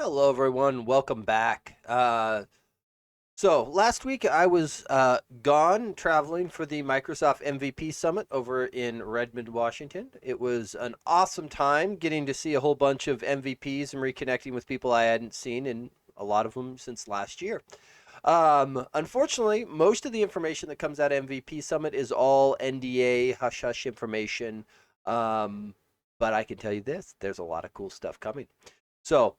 Hello, everyone. Welcome back. So last week I was gone traveling for the Microsoft MVP Summit over in Redmond, Washington. It was an awesome time getting to see a whole bunch of MVPs and reconnecting with people I hadn't seen, and a lot of them since last year. Unfortunately, most of the information that comes out of MVP Summit is all NDA hush hush information. Um, but I can tell you this: there's a lot of cool stuff coming. So,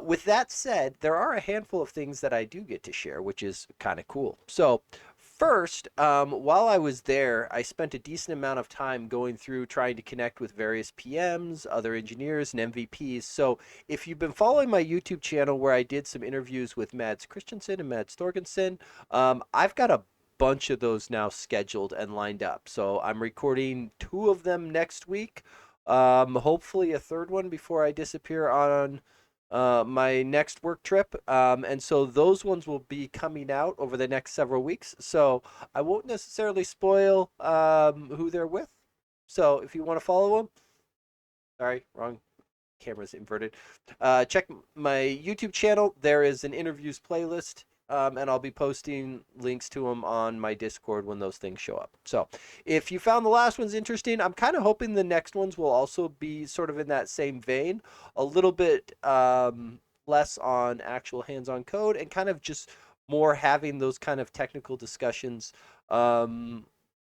with that said, there are a handful of things that I do get to share, which is kind of cool. So, first, while I was there, I spent a decent amount of time going through trying to connect with various PMs, other engineers, and MVPs. So, if you've been following my YouTube channel where I did some interviews with Mads Christensen and Mads Thorgensen, I've got a bunch of those now scheduled and lined up. So, I'm recording two of them next week. Hopefully a third one before I disappear on my next work trip. And so those ones will be coming out over the next several weeks. So I won't necessarily spoil who they're with. So if you want to follow them, sorry, wrong camera's inverted. Check my YouTube channel. There is an interviews playlist, and I'll be posting links to them on my Discord when those things show up. So, if you found the last ones interesting, I'm kind of hoping the next ones will also be sort of in that same vein, a little bit less on actual hands-on code, and kind of just more having those kind of technical discussions um,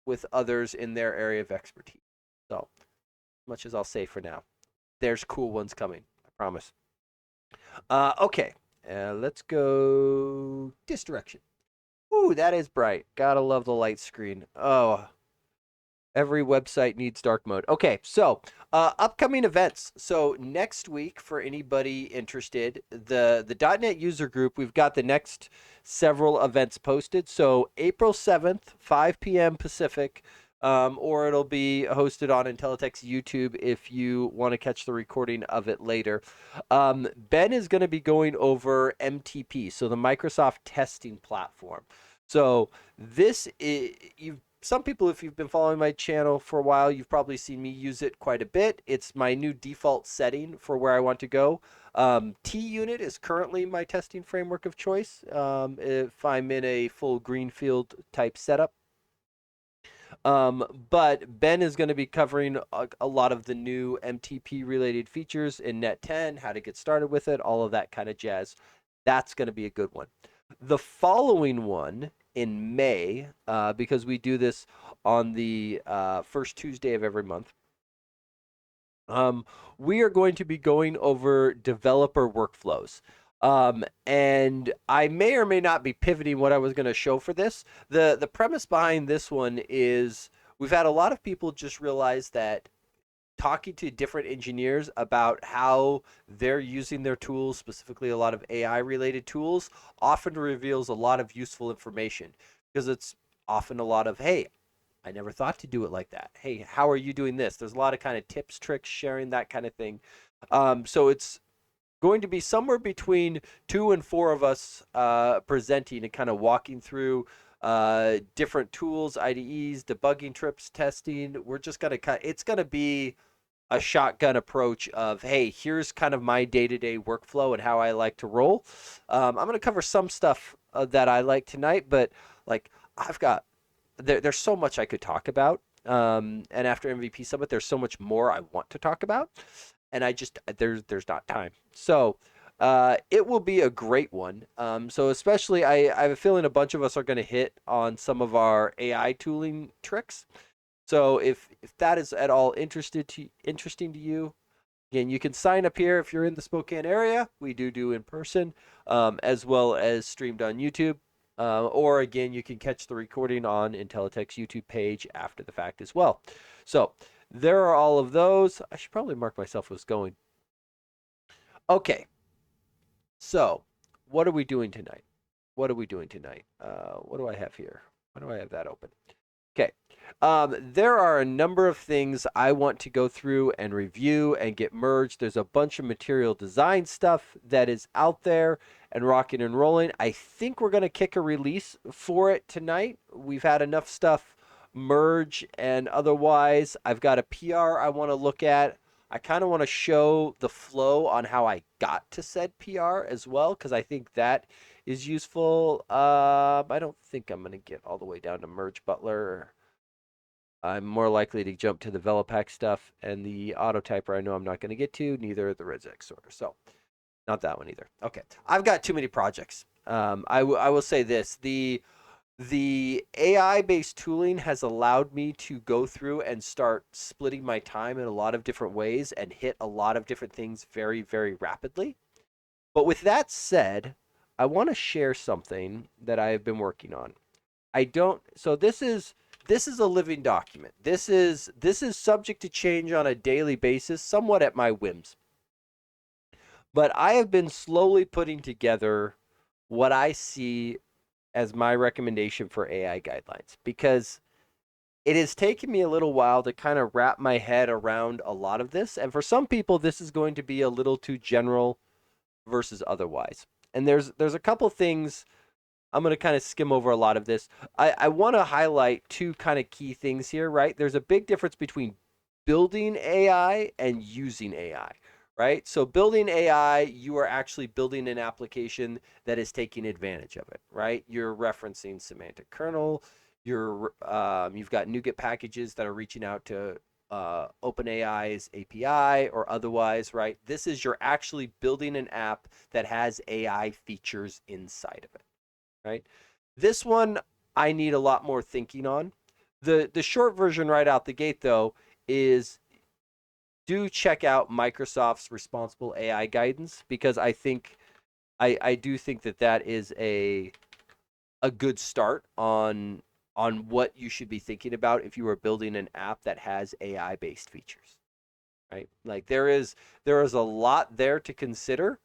with others in their area of expertise. So, much as I'll say for now. There's cool ones coming. I promise. Okay. Let's go this direction. Ooh, that is bright. Gotta love the light screen. Oh, every website needs dark mode. Okay, so upcoming events. So next week, for anybody interested, the .NET user group, we've got the next several events posted. So April 7th, 5 p.m. Pacific, or it'll be hosted on Intellitek's YouTube if you want to catch the recording of it later. Ben is going to be going over MTP, so the Microsoft testing platform. So this is, you've some people, if you've been following my channel for a while, you've probably seen me use it quite a bit. It's my new default setting for where I want to go. T-Unit is currently my testing framework of choice if I'm in a full greenfield type setup. But Ben is going to be covering a lot of the new MTP related features in Net 10, how to get started with it, all of that kind of jazz. That's going to be a good one. The following one in May, because we do this on the first Tuesday of every month, we are going to be going over developer workflows. And I may or may not be pivoting what I was going to show for this. The premise behind this one is we've had a lot of people just realize that talking to different engineers about how they're using their tools, specifically a lot of AI related tools, often reveals a lot of useful information because it's often a lot of, hey, I never thought to do it like that. Hey, how are you doing this? There's a lot of kind of tips, tricks, sharing, that kind of thing. So it's going to be somewhere between two and four of us presenting and kind of walking through different tools, IDEs, debugging trips, testing. We're just going to it's going to be a shotgun approach of, hey, here's kind of my day-to-day workflow and how I like to roll. I'm going to cover some stuff that I like tonight, but like I've got there's so much I could talk about. And after MVP Summit, there's so much more I want to talk about, and I just there's not time. So it will be a great one. So especially, I have a feeling a bunch of us are going to hit on some of our AI tooling tricks. So if that is at all interesting to you, again, you can sign up here if you're in the Spokane area. We do in person, as well as streamed on YouTube. Or again, you can catch the recording on Intellitek's YouTube page after the fact as well. So there are all of those. I should probably mark myself as going. Okay, so what are we doing tonight? What are we doing tonight? What do I have here? Why do I have that open? Okay. There are a number of things I want to go through and review and get merged. There's a bunch of material design stuff that is out there and rocking and rolling. I think we're going to kick a release for it tonight. We've had enough stuff merge, and otherwise, I've got a PR I want to look at. I kind of want to show the flow on how I got to said PR as well, because I think that is useful. I don't think I'm going to get all the way down to merge butler. I'm more likely to jump to the Velapack stuff, and the auto typer I know I'm not going to get to, neither the ResX sorter. So not that one either. Okay, I've got too many projects. I will say this: the AI based tooling has allowed me to go through and start splitting my time in a lot of different ways and hit a lot of different things very, very rapidly. But with that said, I want to share something that I have been working on. I don't so this is a living document. This is subject to change on a daily basis, somewhat at my whims. But I have been slowly putting together what I see as my recommendation for AI guidelines because it has taken me a little while to kind of wrap my head around a lot of this. And for some people, this is going to be a little too general versus otherwise. And there's a couple things I'm going to kind of skim over a lot of this. I want to highlight two kind of key things here, right? There's a big difference between building AI and using AI, right? So building AI, you are actually building an application that is taking advantage of it, right? You're referencing semantic kernel. You've got NuGet packages that are reaching out to OpenAI's API or otherwise, right? This is you're actually building an app that has AI features inside of it, right? This one I need a lot more thinking on. The short version right out the gate though is do check out Microsoft's responsible AI guidance because I do think that is a good start on what you should be thinking about if you are building an app that has AI based features, right? Like there is a lot there to consider.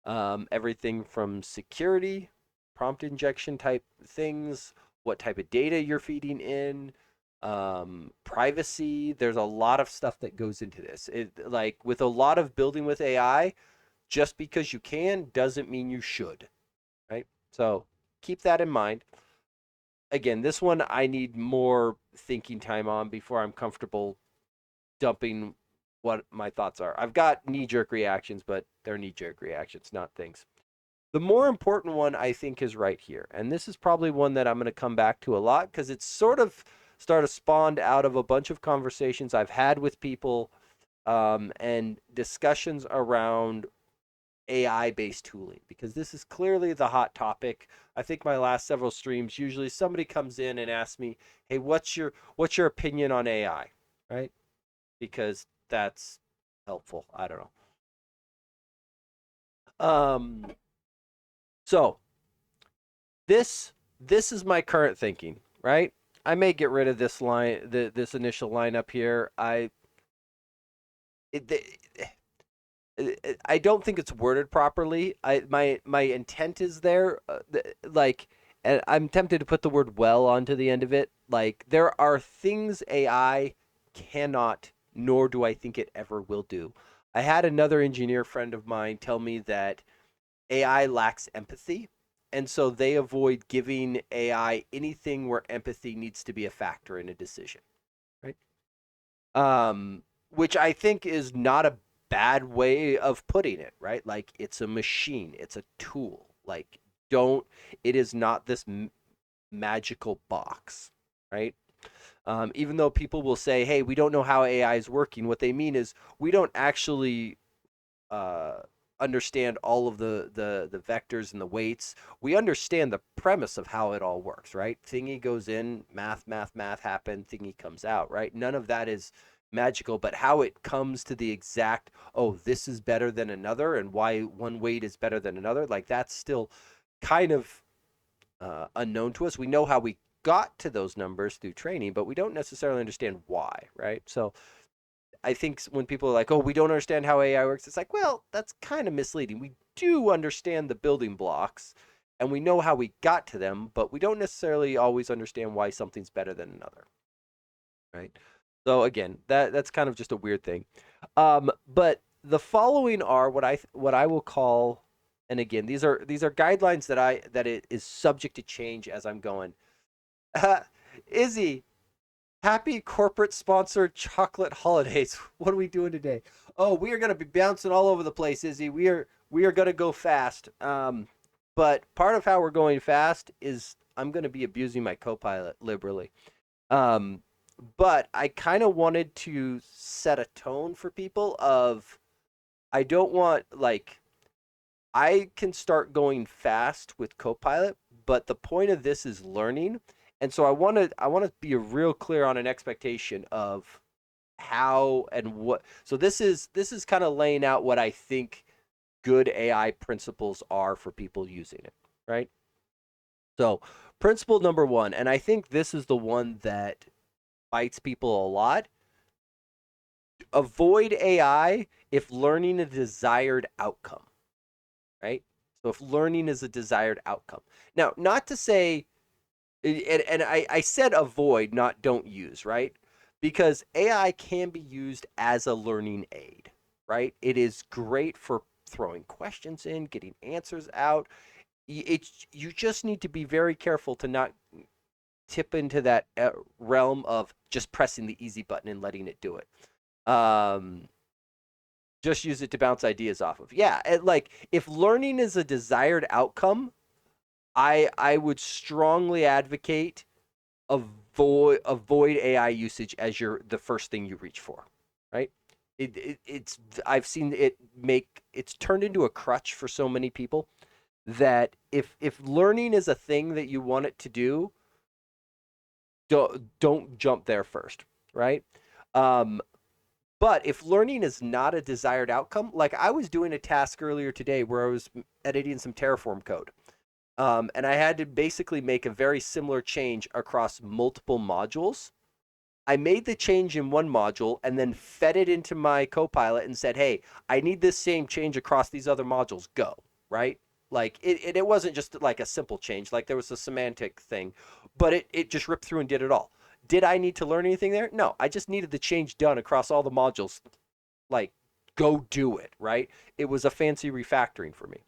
Everything from security, prompt injection type things, what type of data you're feeding in, privacy. There's a lot of stuff that goes into this. Like with a lot of building with AI, just because you can doesn't mean you should, right? So keep that in mind. Again, this one I need more thinking time on before I'm comfortable dumping what my thoughts are. I've got knee jerk reactions, but they're knee jerk reactions, not things. The more important one I think is right here. And this is probably one that I'm going to come back to a lot because it's sort of started spawned out of a bunch of conversations I've had with people and discussions around AI based tooling because this is clearly the hot topic. I think my last several streams usually somebody comes in and asks me, "Hey, what's your opinion on AI?" Right? Because that's helpful. I don't know. So this is my current thinking, right? I may get rid of this this initial line up here. It, I don't think it's worded properly. My intent is there, like, and I'm tempted to put the word "well" onto the end of it. Like, there are things AI cannot, nor do I think it ever will do. I had another engineer friend of mine tell me that AI lacks empathy, and so they avoid giving AI anything where empathy needs to be a factor in a decision, right? Which I think is not a bad way of putting it, right? Like it's a machine, it's a tool. Like don't it is not this magical box, right? Even though people will say, "Hey, we don't know how AI is working," what they mean is we don't actually uh, understand all of the vectors and the weights. We understand the premise of how it all works, right? Thingy goes in, math happen, thingy comes out, right? None of that is magical, but how it comes to the exact, oh, this is better than another, and why one weight is better than another, like that's still kind of unknown to us. We know how we got to those numbers through training, but we don't necessarily understand why, right? So I think when people are like, "Oh, we don't understand how AI works," it's like, well, that's kind of misleading. We do understand the building blocks, and we know how we got to them, but we don't necessarily always understand why something's better than another, right? So again, that's kind of just a weird thing. But the following are what I will call, and again, these are guidelines that it is subject to change as I'm going. Izzy, Happy corporate sponsored chocolate holidays. What are we doing today? Oh, we are going to be bouncing all over the place, Izzy. We are going to go fast. But part of how we're going fast is I'm going to be abusing my Copilot liberally. Um, but I kind of wanted to set a tone for people of I don't want like I can start going fast with Copilot, but the point of this is learning. And so I want to be real clear on an expectation of how and what. So this is kind of laying out what I think good AI principles are for people using it, right? So, principle number 1, and I think this is the one that bites people a lot. Avoid AI if learning a desired outcome, right? So if learning is a desired outcome. Now, not to say, and I said avoid, not don't use, right? Because AI can be used as a learning aid, right? It is great for throwing questions in, getting answers out. You just need to be very careful to not tip into that realm of just pressing the easy button and letting it do it. Um, just use it to bounce ideas off of. Yeah, like if learning is a desired outcome, I would strongly advocate avoid AI usage as the first thing you reach for, right? It's I've seen it's turned into a crutch for so many people that if learning is a thing that you want it to do, don't jump there first, right? Um, but if learning is not a desired outcome, like I was doing a task earlier today where I was editing some Terraform code. And I had to basically make a very similar change across multiple modules. I made the change in one module and then fed it into my Copilot and said, hey, I need this same change across these other modules. Go, right? Like it wasn't just like a simple change, like there was a semantic thing, but it just ripped through and did it all. Did I need to learn anything there? No, I just needed the change done across all the modules. Like, go do it, right? It was a fancy refactoring for me.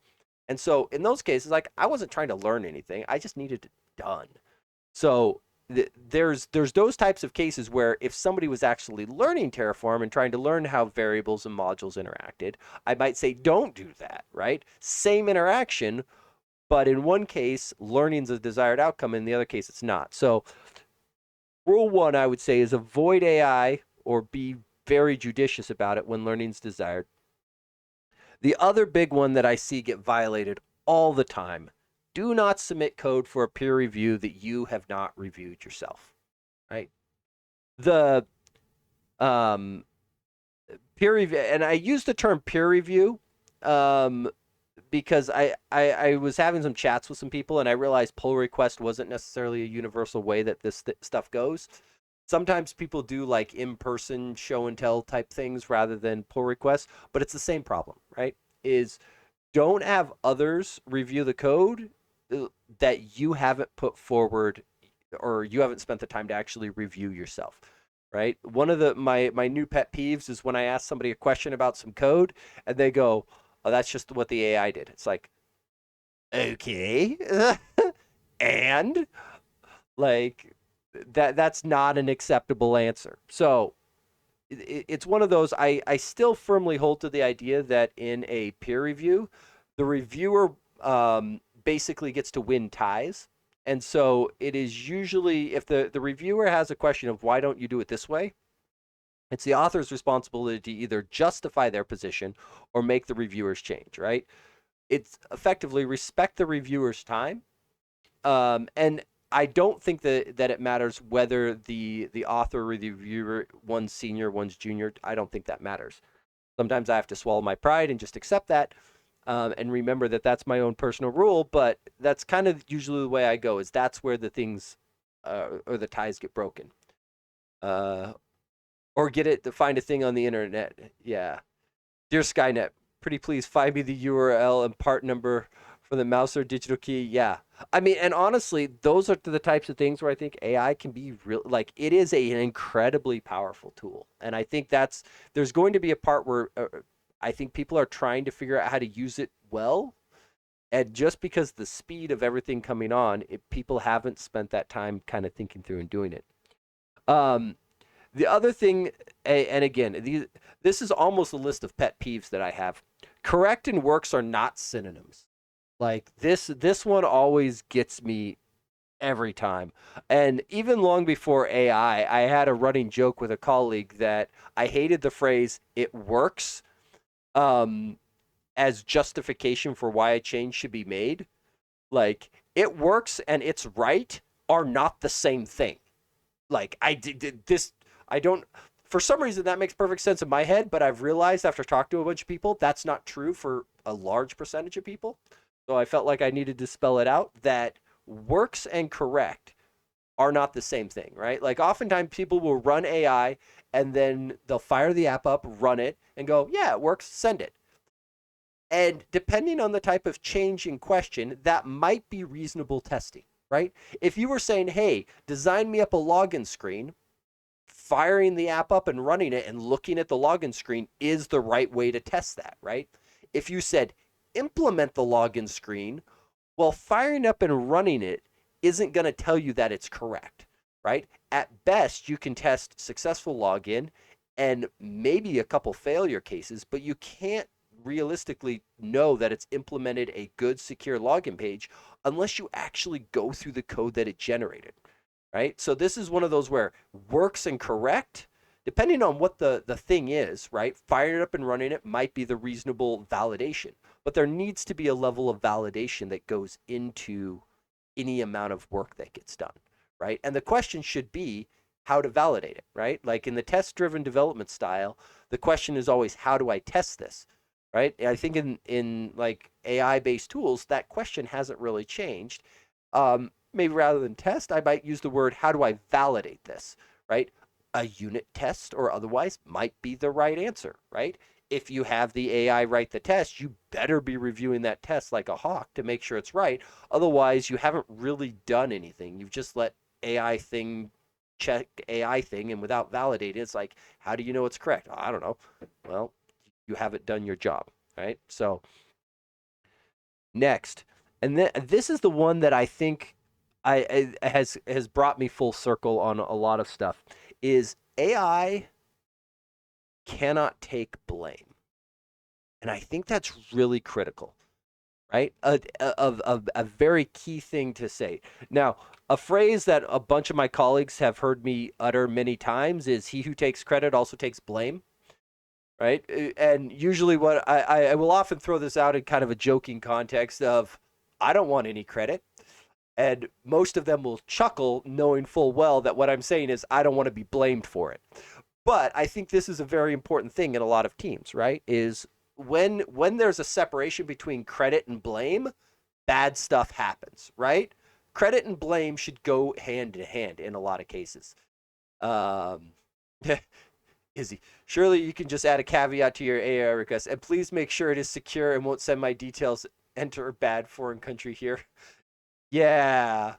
And so in those cases, like I wasn't trying to learn anything. I just needed it done. So there's those types of cases where if somebody was actually learning Terraform and trying to learn how variables and modules interacted, I might say don't do that, right? Same interaction, but in one case, learning's a desired outcome, in the other case, it's not. So rule 1, I would say, is avoid AI or be very judicious about it when learning's desired. The other big one that I see get violated all the time: do not submit code for a peer review that you have not reviewed yourself, right? The um, peer review, and I use the term peer review um, because I was having some chats with some people and I realized pull request wasn't necessarily a universal way that this stuff goes. Sometimes people do like in-person show and tell type things rather than pull requests, but it's the same problem, right? Is don't have others review the code that you haven't put forward or you haven't spent the time to actually review yourself, right? One of my new pet peeves is when I ask somebody a question about some code and they go, oh, that's just what the AI did. It's like, okay. And like that's not an acceptable answer. So it's one of those. I still firmly hold to the idea that in a peer review, the reviewer basically gets to win ties. And so it is usually if the reviewer has a question of why don't you do it this way, it's the author's responsibility to either justify their position or make the reviewer's change, right? It's effectively respect the reviewer's time. And I don't think that it matters whether the author or the reviewer, one's senior, one's junior. I don't think that matters. Sometimes I have to swallow my pride and just accept that, and remember that that's my own personal rule. But that's kind of usually the way I go. Is that's where the things or the ties get broken, uh, or get it to find a thing on the internet. Yeah, dear Skynet, pretty please find me the URL and part number for the mouse or digital key. Yeah. I mean, and honestly, those are the types of things where I think AI can be real. Like, it is an incredibly powerful tool. And I think there's going to be a part where I think people are trying to figure out how to use it well. And just because the speed of everything coming on, people haven't spent that time kind of thinking through and doing it. Um, the other thing, and again, this is almost a list of pet peeves that I have. Correct and works are not synonyms. Like this one always gets me every time. And even long before AI, I had a running joke with a colleague that I hated the phrase "it works" um, as justification for why a change should be made. Like it works and it's right are not the same thing. Like did this. I don't. For some reason, that makes perfect sense in my head, but I've realized after talking to a bunch of people that's not true for a large percentage of people. So I felt like I needed to spell it out that works and correct are not the same thing, right? Like oftentimes people will run AI and then they'll fire the app up, run it, and go, yeah, it works, send it. And depending on the type of change in question, that might be reasonable testing, right? If you were saying, hey, design me up a login screen, firing the app up and running it and looking at the login screen is the right way to test that, right? If you said, implement the login screen, well, firing up and running it isn't going to tell you that it's correct, right? At best, you can test successful login and maybe a couple failure cases, but you can't realistically know that it's implemented a good secure login page unless you actually go through the code that it generated, right? So this is one of those where works and correct, depending on what the thing is, right? Firing it up and running it might be the reasonable validation, but there needs to be a level of validation that goes into any amount of work that gets done, right? And the question should be how to validate it, right? Like in the test-driven development style, the question is always how do I test this, right? I think in like AI-based tools, that question hasn't really changed. Maybe rather than test, I might use the word how do I validate this, right? A unit test or otherwise might be the right answer, right? If you have the AI write the test, you better be reviewing that test like a hawk to make sure it's right. Otherwise, you haven't really done anything. You've just let AI thing check AI thing, and without validating, it's like, how do you know it's correct? I don't know. Well, you haven't done your job, right? So next, and this is the one that I think has brought me full circle on a lot of stuff. Is AI cannot take blame, and I think that's really critical, right? A very key thing to say. Now, a phrase that a bunch of my colleagues have heard me utter many times is "He who takes credit also takes blame." Right? And usually, what I will often throw this out in kind of a joking context of, I don't want any credit. And most of them will chuckle, knowing full well that what I'm saying is, I don't want to be blamed for it. But I think this is a very important thing in a lot of teams, right? Is when there's a separation between credit and blame, bad stuff happens, right? Credit and blame should go hand in hand in a lot of cases. Um, Izzy, surely you can just add a caveat to your AI request, and please make sure it is secure and won't send my details. Enter a bad foreign country here. Yeah,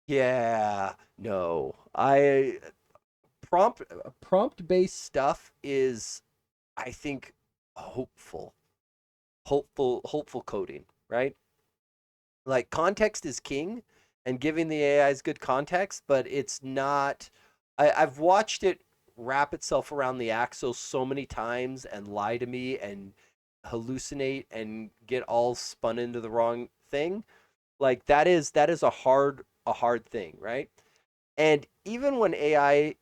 yeah, no. I prompt based stuff is, I think, hopeful coding, right? Like context is king, and giving the AIs good context, but it's not. I've watched it wrap itself around the axle so many times and lie to me and hallucinate and get all spun into the wrong thing. Like that is a hard thing, right? And even when AI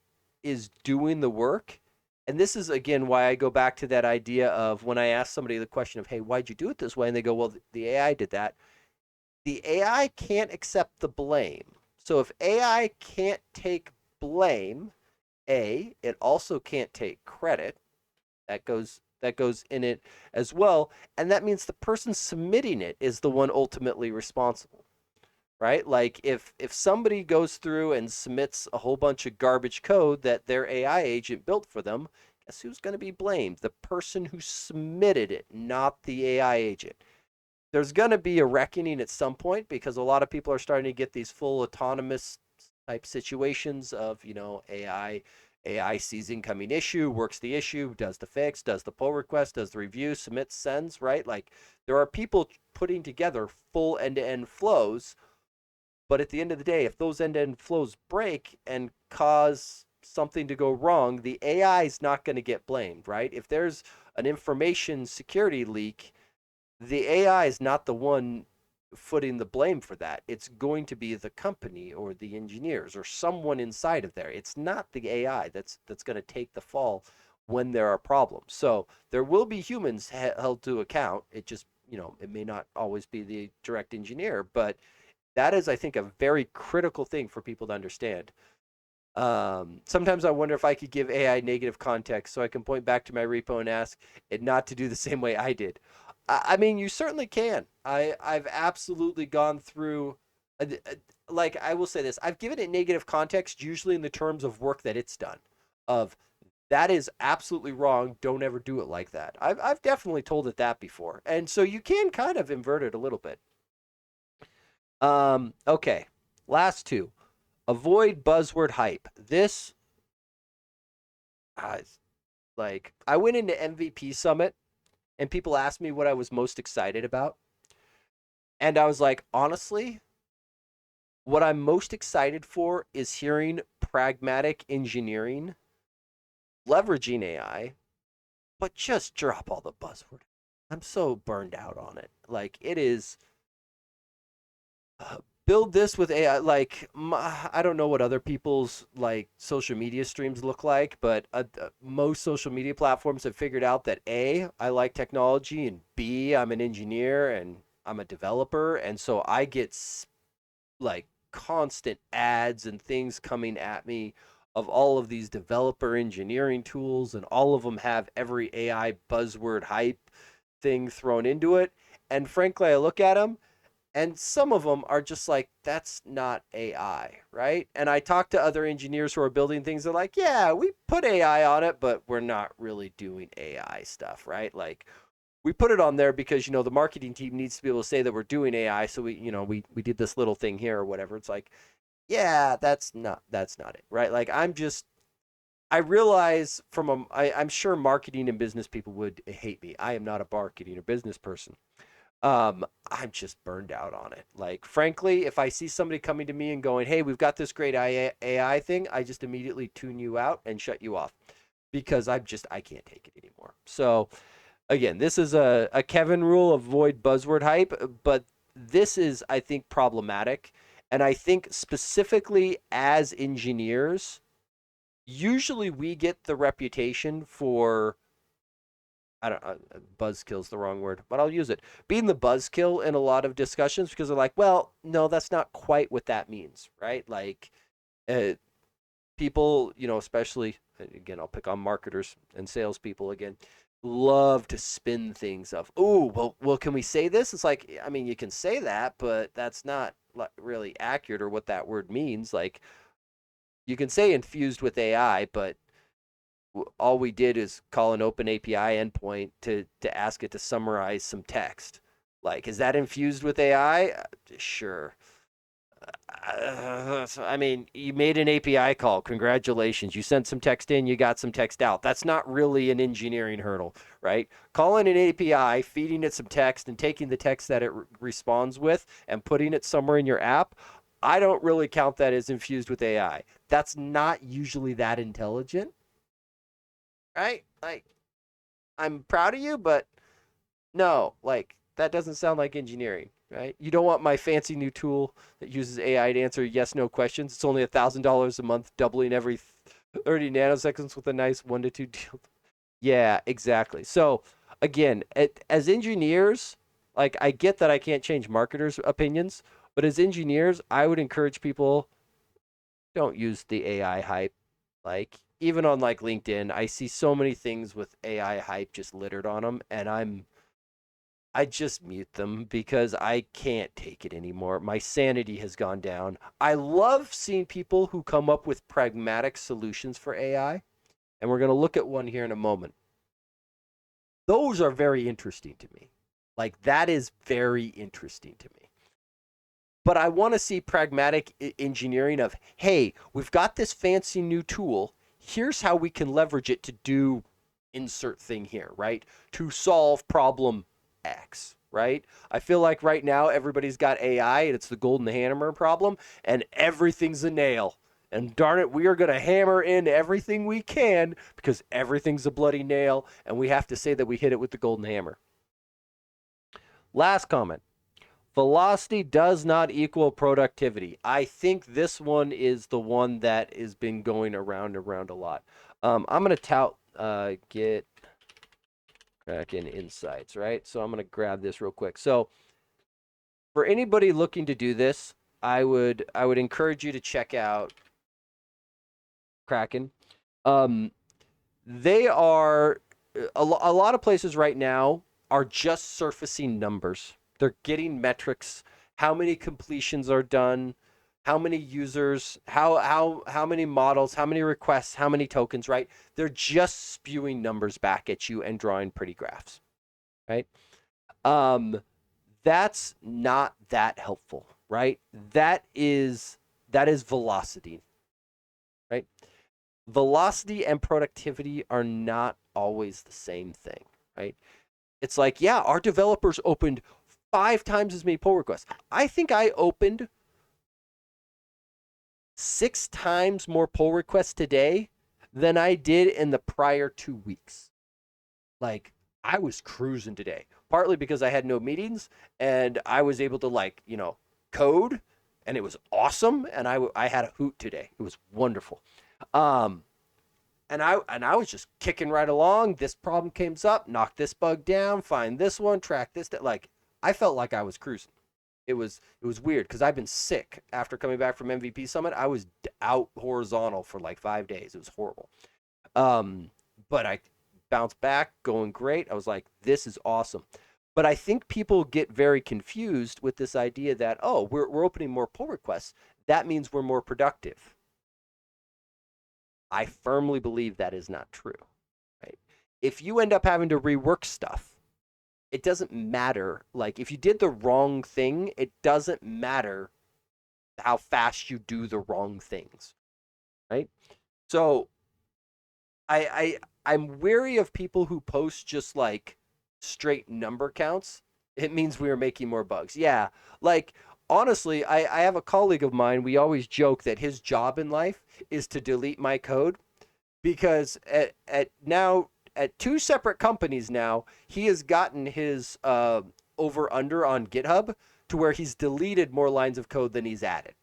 is doing the work, and this is again why I go back to that idea of when I ask somebody the question of, hey, why'd you do it this way? And they go, well, the AI did that. The AI can't accept the blame. So if AI can't take blame, it also can't take credit. That goes in it as well, and that means the person submitting it is the one ultimately responsible, right? Like if somebody goes through and submits a whole bunch of garbage code that their AI agent built for them, guess who's going to be blamed? The person who submitted it, not the AI agent. There's going to be a reckoning at some point because a lot of people are starting to get these full autonomous type situations of, AI sees incoming issue, works the issue, does the fix, does the pull request, does the review, submits, sends, right? Like there are people putting together full end-to-end flows, but at the end of the day, if those end-to-end flows break and cause something to go wrong, the AI is not going to get blamed, right? If there's an information security leak, the AI is not the one footing the blame for that. It's going to be the company or the engineers or someone inside of there. It's not the AI that's going to take the fall when there are problems. So there will be humans held to account. It just, it may not always be the direct engineer, but that is, I think, a very critical thing for people to understand. Sometimes I wonder if I could give AI negative context so I can point back to my repo and ask it not to do the same way I did. I mean, you certainly can. I've absolutely gone through, like, I will say this, I've given it negative context, usually in the terms of work that it's done, of that is absolutely wrong. Don't ever do it like that. I've definitely told it that before. And so you can kind of invert it a little bit. Okay. Last two. Avoid buzzword hype. This, uh, like, I went into MVP Summit and people asked me what I was most excited about. And I was like, honestly, what I'm most excited for is hearing pragmatic engineering, leveraging AI, but just drop all the buzzword. I'm so burned out on it. Like, it is build this with AI. Like, I don't know what other people's like social media streams look like, but most social media platforms have figured out that A, I like technology, and B, I'm an engineer and I'm a developer, and so I get like constant ads and things coming at me of all of these developer engineering tools, and all of them have every AI buzzword hype thing thrown into it. And frankly, I look at them and some of them are just like, that's not AI, right? And I talk to other engineers who are building things. They're like, yeah, we put AI on it, but we're not really doing AI stuff, right? Like, we put it on there because, the marketing team needs to be able to say that we're doing AI. So we did this little thing here or whatever. It's like, yeah, that's not it, right? Like, I realize I'm sure marketing and business people would hate me. I am not a marketing or business person. I'm just burned out on it. Like, frankly, if I see somebody coming to me and going, hey, we've got this great AI thing, I just immediately tune you out and shut you off because I can't take it anymore. So again, this is a Kevin rule, avoid buzzword hype, but this is, I think, problematic. And I think specifically as engineers, usually we get the reputation for, I don't buzzkill's the wrong word, but I'll use it. Being the buzzkill in a lot of discussions because they're like, well, no, that's not quite what that means, right? Like, uh, people, especially, again, I'll pick on marketers and salespeople again, love to spin things of, oh, well, can we say this? It's like, I mean, you can say that, but that's not really accurate or what that word means. Like, you can say infused with AI, but all we did is call an open API endpoint to ask it to summarize some text. Like, is that infused with AI? Sure. I mean, you made an API call. Congratulations. You sent some text in, you got some text out. That's not really an engineering hurdle, right? Calling an API, feeding it some text, and taking the text that it responds with and putting it somewhere in your app, I don't really count that as infused with AI. That's not usually that intelligent, right? Like, I'm proud of you, but no, like, that doesn't sound like engineering, right? You don't want my fancy new tool that uses AI to answer yes, no questions. It's only $1,000 a month, doubling every 30 nanoseconds with a nice 1 to 2 deal. Yeah, exactly. So again, as engineers, like, I get that I can't change marketers' opinions, but as engineers, I would encourage people, don't use the AI hype. Like, even on like LinkedIn, I see so many things with AI hype just littered on them, and I just mute them because I can't take it anymore. My sanity has gone down. I love seeing people who come up with pragmatic solutions for AI, and we're going to look at one here in a moment. Those are very interesting to me. Like, that is very interesting to me. But I want to see pragmatic engineering of, hey, we've got this fancy new tool. Here's how we can leverage it to do insert thing here, right? To solve problem X, right? I feel like right now everybody's got AI and it's the golden hammer problem and everything's a nail. And darn it, we are going to hammer in everything we can because everything's a bloody nail, and we have to say that we hit it with the golden hammer. Last comment. Velocity does not equal productivity. I think this one is the one that has been going around and around a lot. I'm going to tout get Kraken Insights, right? So I'm going to grab this real quick. So for anybody looking to do this, I would encourage you to check out Kraken. They are a lot of places right now are just surfacing numbers. They're getting metrics, how many completions are done, how many users, how many models, how many requests, how many tokens, right? They're just spewing numbers back at you and drawing pretty graphs, right? That's not that helpful, right? That is velocity, right? Velocity and productivity are not always the same thing, right? It's like, yeah, our developers opened 5 times as many pull requests. I think I opened 6 times more pull requests today than I did in the prior 2 weeks. Like, I was cruising today, partly because I had no meetings and I was able to code, and it was awesome. And I had a hoot today. It was wonderful. And I was just kicking right along. This problem came up, knock this bug down, find this one, track this. Like, I felt like I was cruising. It was weird because I've been sick after coming back from MVP Summit. I was out horizontal for like 5 days. It was horrible. But I bounced back, going great. I was like, this is awesome. But I think people get very confused with this idea that, oh, we're opening more pull requests. That means we're more productive. I firmly believe that is not true, right? If you end up having to rework stuff, it doesn't matter. Like, if you did the wrong thing, it doesn't matter how fast you do the wrong things, right? So I'm wary of people who post just like straight number counts. It means we are making more bugs. Yeah, like, honestly, I have a colleague of mine. We always joke that his job in life is to delete my code because at 2 separate companies now, he has gotten his over under on GitHub to where he's deleted more lines of code than he's added.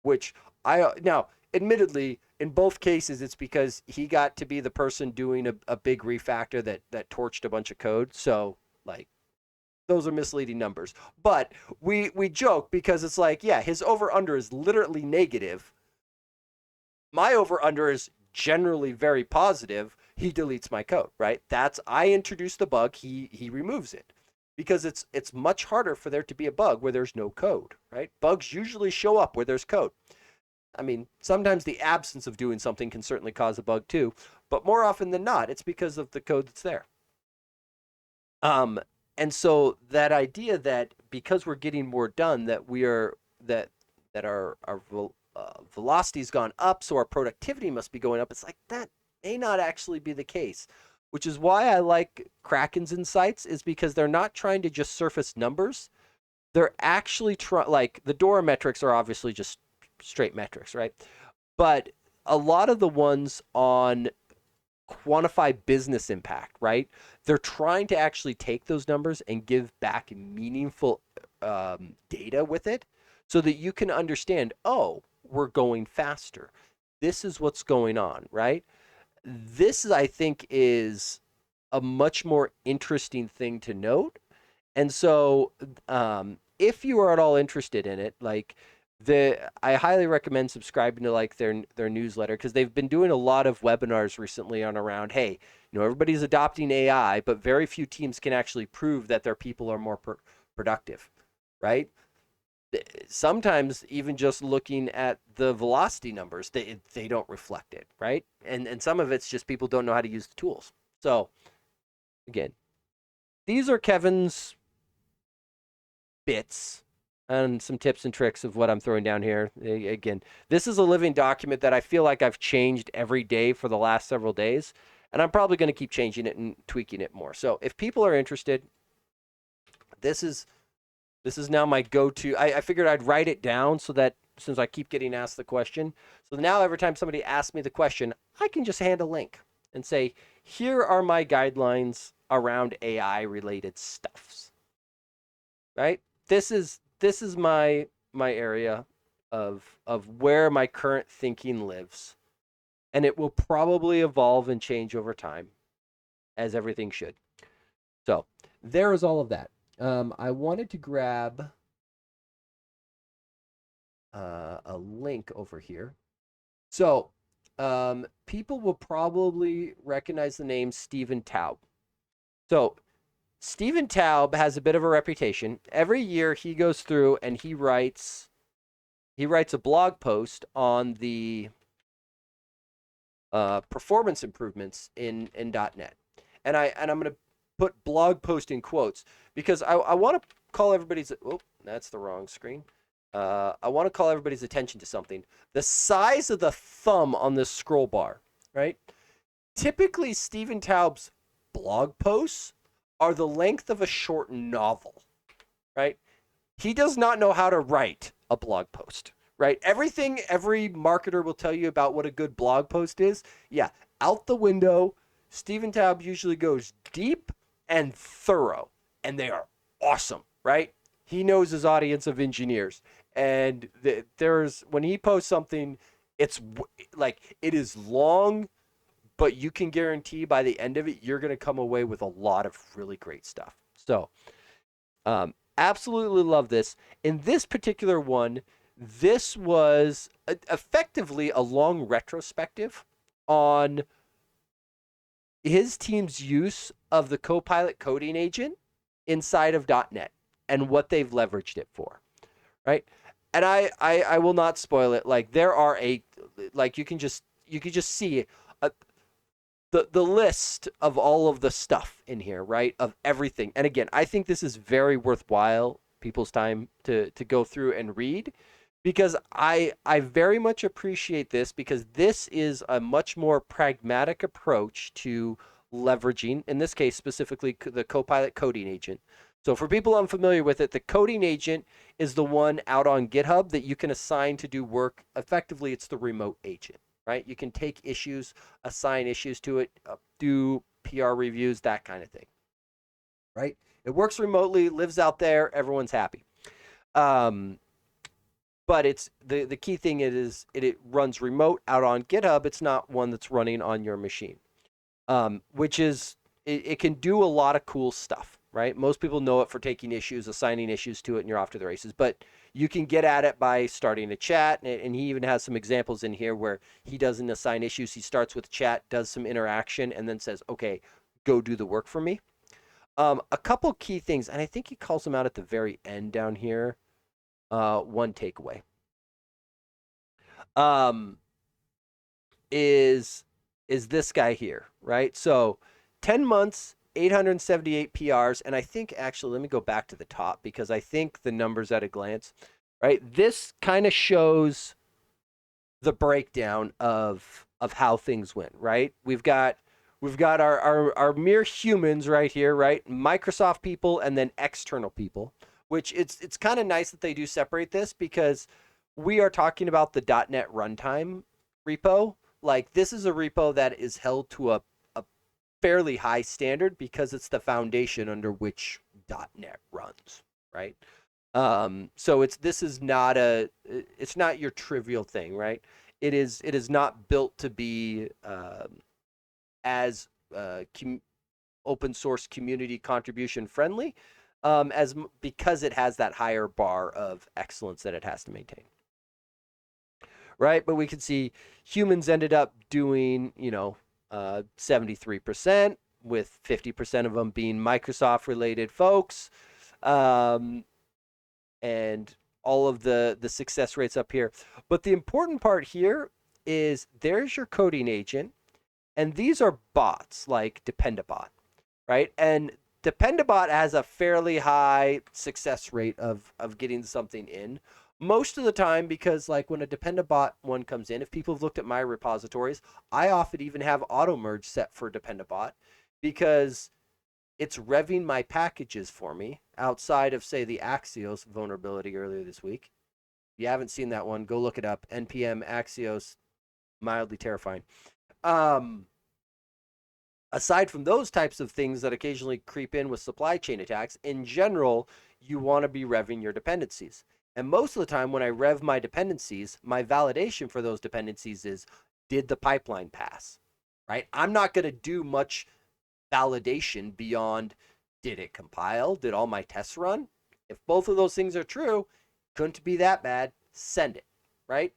Which now, admittedly, in both cases, it's because he got to be the person doing a big refactor that torched a bunch of code. So, like, those are misleading numbers. But we joke because it's like, yeah, his over-under is literally negative. My over-under is generally very positive. He deletes my code, right? I introduce the bug, he removes it. Because it's much harder for there to be a bug where there's no code, right? Bugs usually show up where there's code. I mean, sometimes the absence of doing something can certainly cause a bug too, but more often than not, it's because of the code that's there. And so that idea that because we're getting more done, that our velocity's gone up, so our productivity must be going up. It's like, that may not actually be the case, which is why I like Kraken's Insights, is because they're not trying to just surface numbers. They're actually like, the Dora metrics are obviously just straight metrics, right? But a lot of the ones on quantify business impact, right? They're trying to actually take those numbers and give back meaningful data with it so that you can understand, oh, we're going faster. This is what's going on, right? This, I think, is a much more interesting thing to note. And so if you are at all interested in it, like, I highly recommend subscribing to like their newsletter, because they've been doing a lot of webinars recently on around, hey, everybody's adopting AI, but very few teams can actually prove that their people are more productive, right? Sometimes even just looking at the velocity numbers, they don't reflect it, right? And some of it's just people don't know how to use the tools. So again, these are Kevin's bits and some tips and tricks of what I'm throwing down here. Again, this is a living document that I feel like I've changed every day for the last several days, and I'm probably going to keep changing it and tweaking it more. So if people are interested, this is now my go-to. I figured I'd write it down so that since I keep getting asked the question. So now every time somebody asks me the question, I can just hand a link and say, here are my guidelines around AI related stuffs. Right? This is my area of where my current thinking lives. And it will probably evolve and change over time, as everything should. So there is all of that. I wanted to grab a link over here. So people will probably recognize the name Stephen Taub. So Stephen Taub has a bit of a reputation. Every year he goes through and he writes a blog post on the performance improvements in .NET. And I'm going to put blog post in quotes because I want to call everybody's, oh, that's the wrong screen. I want to call everybody's attention to something. The size of the thumb on this scroll bar, right? Typically, Stephen Taub's blog posts are the length of a short novel, right? He does not know how to write a blog post, right? Everything every marketer will tell you about what a good blog post is, yeah, out the window. Stephen Taub usually goes deep and thorough, and they are awesome, right? He knows his audience of engineers, and there's when he posts something, it's like it is long, but you can guarantee by the end of it, you're going to come away with a lot of really great stuff. So, absolutely love this. In this particular one, this was effectively a long retrospective on his team's use of the Copilot coding agent inside of .NET and what they've leveraged it for, right? And I will not spoil it. Like there are you can just see the list of all of the stuff in here, right? Of everything. And again, I think this is very worthwhile people's time to go through and read because I very much appreciate this because this is a much more pragmatic approach to leveraging, in this case specifically the Copilot coding agent. So for people unfamiliar with it, the coding agent is the one out on GitHub that you can assign to do work. Effectively, it's the remote agent, right? You can take issues, assign issues to it, do PR reviews, that kind of thing, right? It works remotely, lives out there, everyone's happy. But it's the key thing is it runs remote out on GitHub. It's not one that's running on your machine, which is it can do a lot of cool stuff, right? Most people know it for taking issues, assigning issues to it, and you're off to the races. But you can get at it by starting a chat, and he even has some examples in here where he doesn't assign issues. He starts with chat, does some interaction, and then says, okay, go do the work for me. A couple key things, and I think he calls them out at the very end down here. One takeaway is this guy here, right? So 10 months, 878 PRs, and I think actually, let me go back to the top because I think the numbers at a glance, right? This kind of shows the breakdown of how things went, right? We've got our mere humans right here, right? Microsoft people and then external people, which it's kind of nice that they do separate this because we are talking about the .NET runtime repo. Like this is a repo that is held to a fairly high standard because it's the foundation under which .NET runs, right? So it's not your trivial thing, right? It is not built to be as open source community contribution friendly because it has that higher bar of excellence that it has to maintain. Right, but we can see humans ended up doing 73%, with 50% of them being Microsoft related folks, and all of the success rates up here. But the important part here is there's your coding agent, and these are bots like Dependabot, right? And Dependabot has a fairly high success rate of getting something in. Most of the time, because like when a Dependabot one comes in, if people have looked at my repositories, I often even have auto merge set for Dependabot because it's revving my packages for me outside of, say, the Axios vulnerability earlier this week. If you haven't seen that one, go look it up. NPM Axios, mildly terrifying. Um, Aside from those types of things that occasionally creep in with supply chain attacks, in general, you want to be revving your dependencies. And most of the time, when I rev my dependencies, my validation for those dependencies is, did the pipeline pass? Right? I'm not going to do much validation beyond, did it compile? Did all my tests run? If both of those things are true, couldn't be that bad. Send it, right?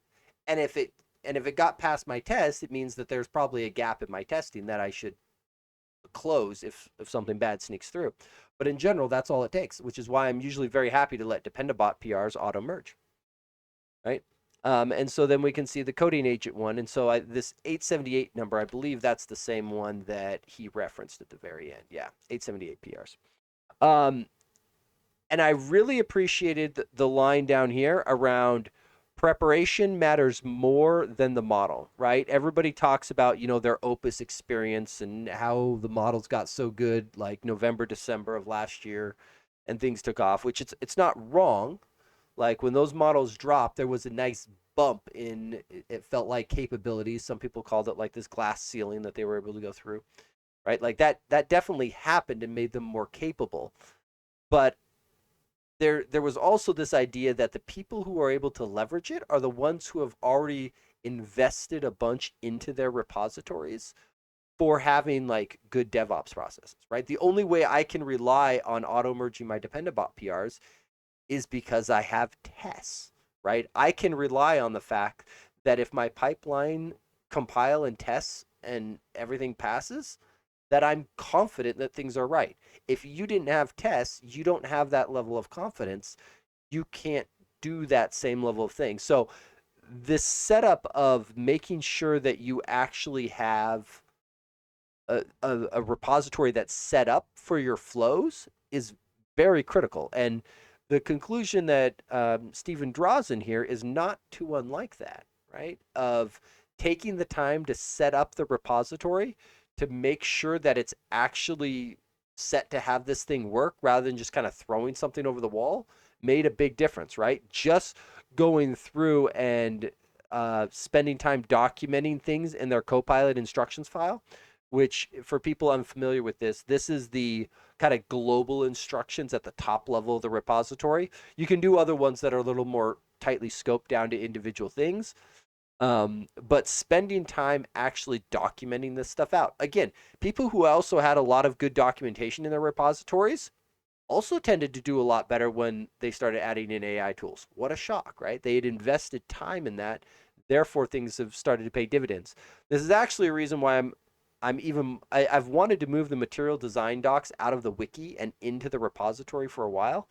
And if it got past my test, it means that there's probably a gap in my testing that I should close if something bad sneaks through. But in general, that's all it takes, which is why I'm usually very happy to let Dependabot PRs auto merge, right? And so then we can see the coding agent one. And so this 878 number, I believe that's the same one that he referenced at the very end. Yeah, 878 PRs. And I really appreciated the line down here around preparation matters more than the model, right? Everybody talks about, their Opus experience and how the models got so good like November, December of last year and things took off, which it's not wrong. Like when those models dropped, there was a nice bump in, it felt like, capabilities. Some people called it like this glass ceiling that they were able to go through, right? Like that definitely happened and made them more capable. But there was also this idea that the people who are able to leverage it are the ones who have already invested a bunch into their repositories for having like good DevOps processes, right? The only way I can rely on auto merging my Dependabot PRs is because I have tests, right? I can rely on the fact that if my pipeline compile and tests and everything passes, that I'm confident that things are right. If you didn't have tests, you don't have that level of confidence. You can't do that same level of thing. So this setup of making sure that you actually have a repository that's set up for your flows is very critical. And the conclusion that Stephen draws in here is not too unlike that, right? Of taking the time to set up the repository to make sure that it's actually set to have this thing work rather than just kind of throwing something over the wall made a big difference, right? Just going through and spending time documenting things in their Copilot instructions file, which for people unfamiliar with this is the kind of global instructions at the top level of the repository. You can do other ones that are a little more tightly scoped down to individual things. But spending time actually documenting this stuff out. Again, people who also had a lot of good documentation in their repositories also tended to do a lot better when they started adding in AI tools. What a shock, right? They had invested time in that. Therefore, things have started to pay dividends. This is actually a reason why I've wanted to move the material design docs out of the wiki and into the repository for a while.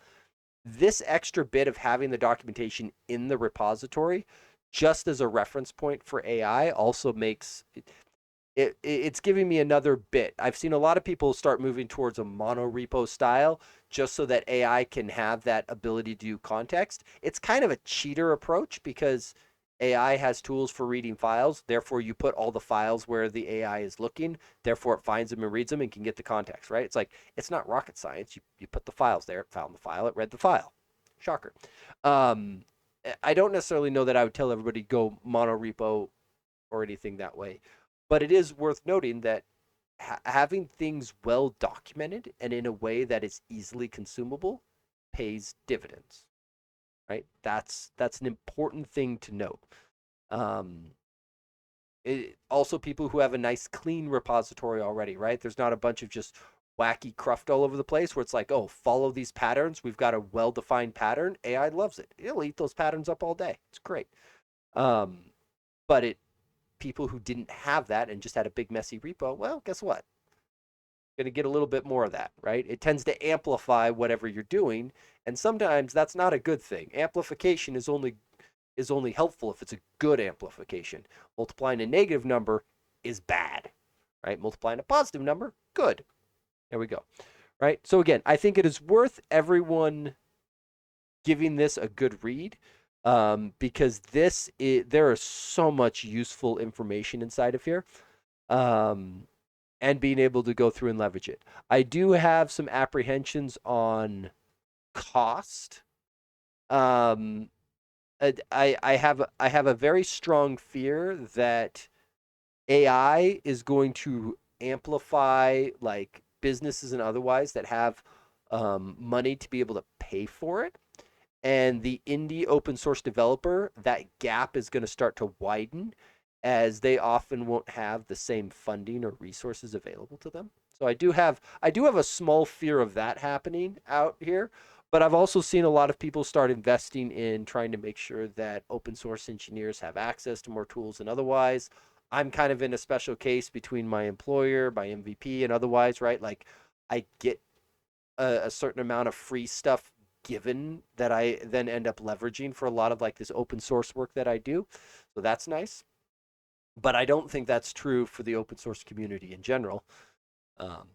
This extra bit of having the documentation in the repository just as a reference point for AI also makes it's giving me another bit. I've seen a lot of people start moving towards a mono repo style just so that AI can have that ability to do context. It's kind of a cheater approach because AI has tools for reading files. Therefore, you put all the files where the AI is looking. Therefore, it finds them and reads them and can get the context, right? It's like, it's not rocket science. You put the files there, it found the file, it read the file. Shocker. Um, I don't necessarily know that I would tell everybody go mono repo or anything that way. But it is worth noting that having things well documented and in a way that is easily consumable pays dividends, right? That's an important thing to note. Um, Also, people who have a nice clean repository already, right? There's not a bunch of just wacky cruft all over the place where it's like, oh, follow these patterns. We've got a well-defined pattern. AI loves it. It'll eat those patterns up all day. It's great. Um, but people who didn't have that and just had a big messy repo, well, guess what? Going to get a little bit more of that, right? It tends to amplify whatever you're doing, and sometimes that's not a good thing. Amplification is only helpful if it's a good amplification. Multiplying a negative number is bad, right? Multiplying a positive number, good. There we go, right? So again, I think it is worth everyone giving this a good read because there is so much useful information inside of here. And being able to go through and leverage it. I do have some apprehensions on cost. Um, I have a very strong fear that AI is going to amplify like businesses and otherwise that have money to be able to pay for it. And the indie open source developer, that gap is going to start to widen as they often won't have the same funding or resources available to them. So I do have a small fear of that happening out here, but I've also seen a lot of people start investing in trying to make sure that open source engineers have access to more tools than otherwise. I'm kind of in a special case between my employer, my MVP, and otherwise, right? Like I get a certain amount of free stuff given that I then end up leveraging for a lot of like this open source work that I do. So that's nice. But I don't think that's true for the open source community in general. Um,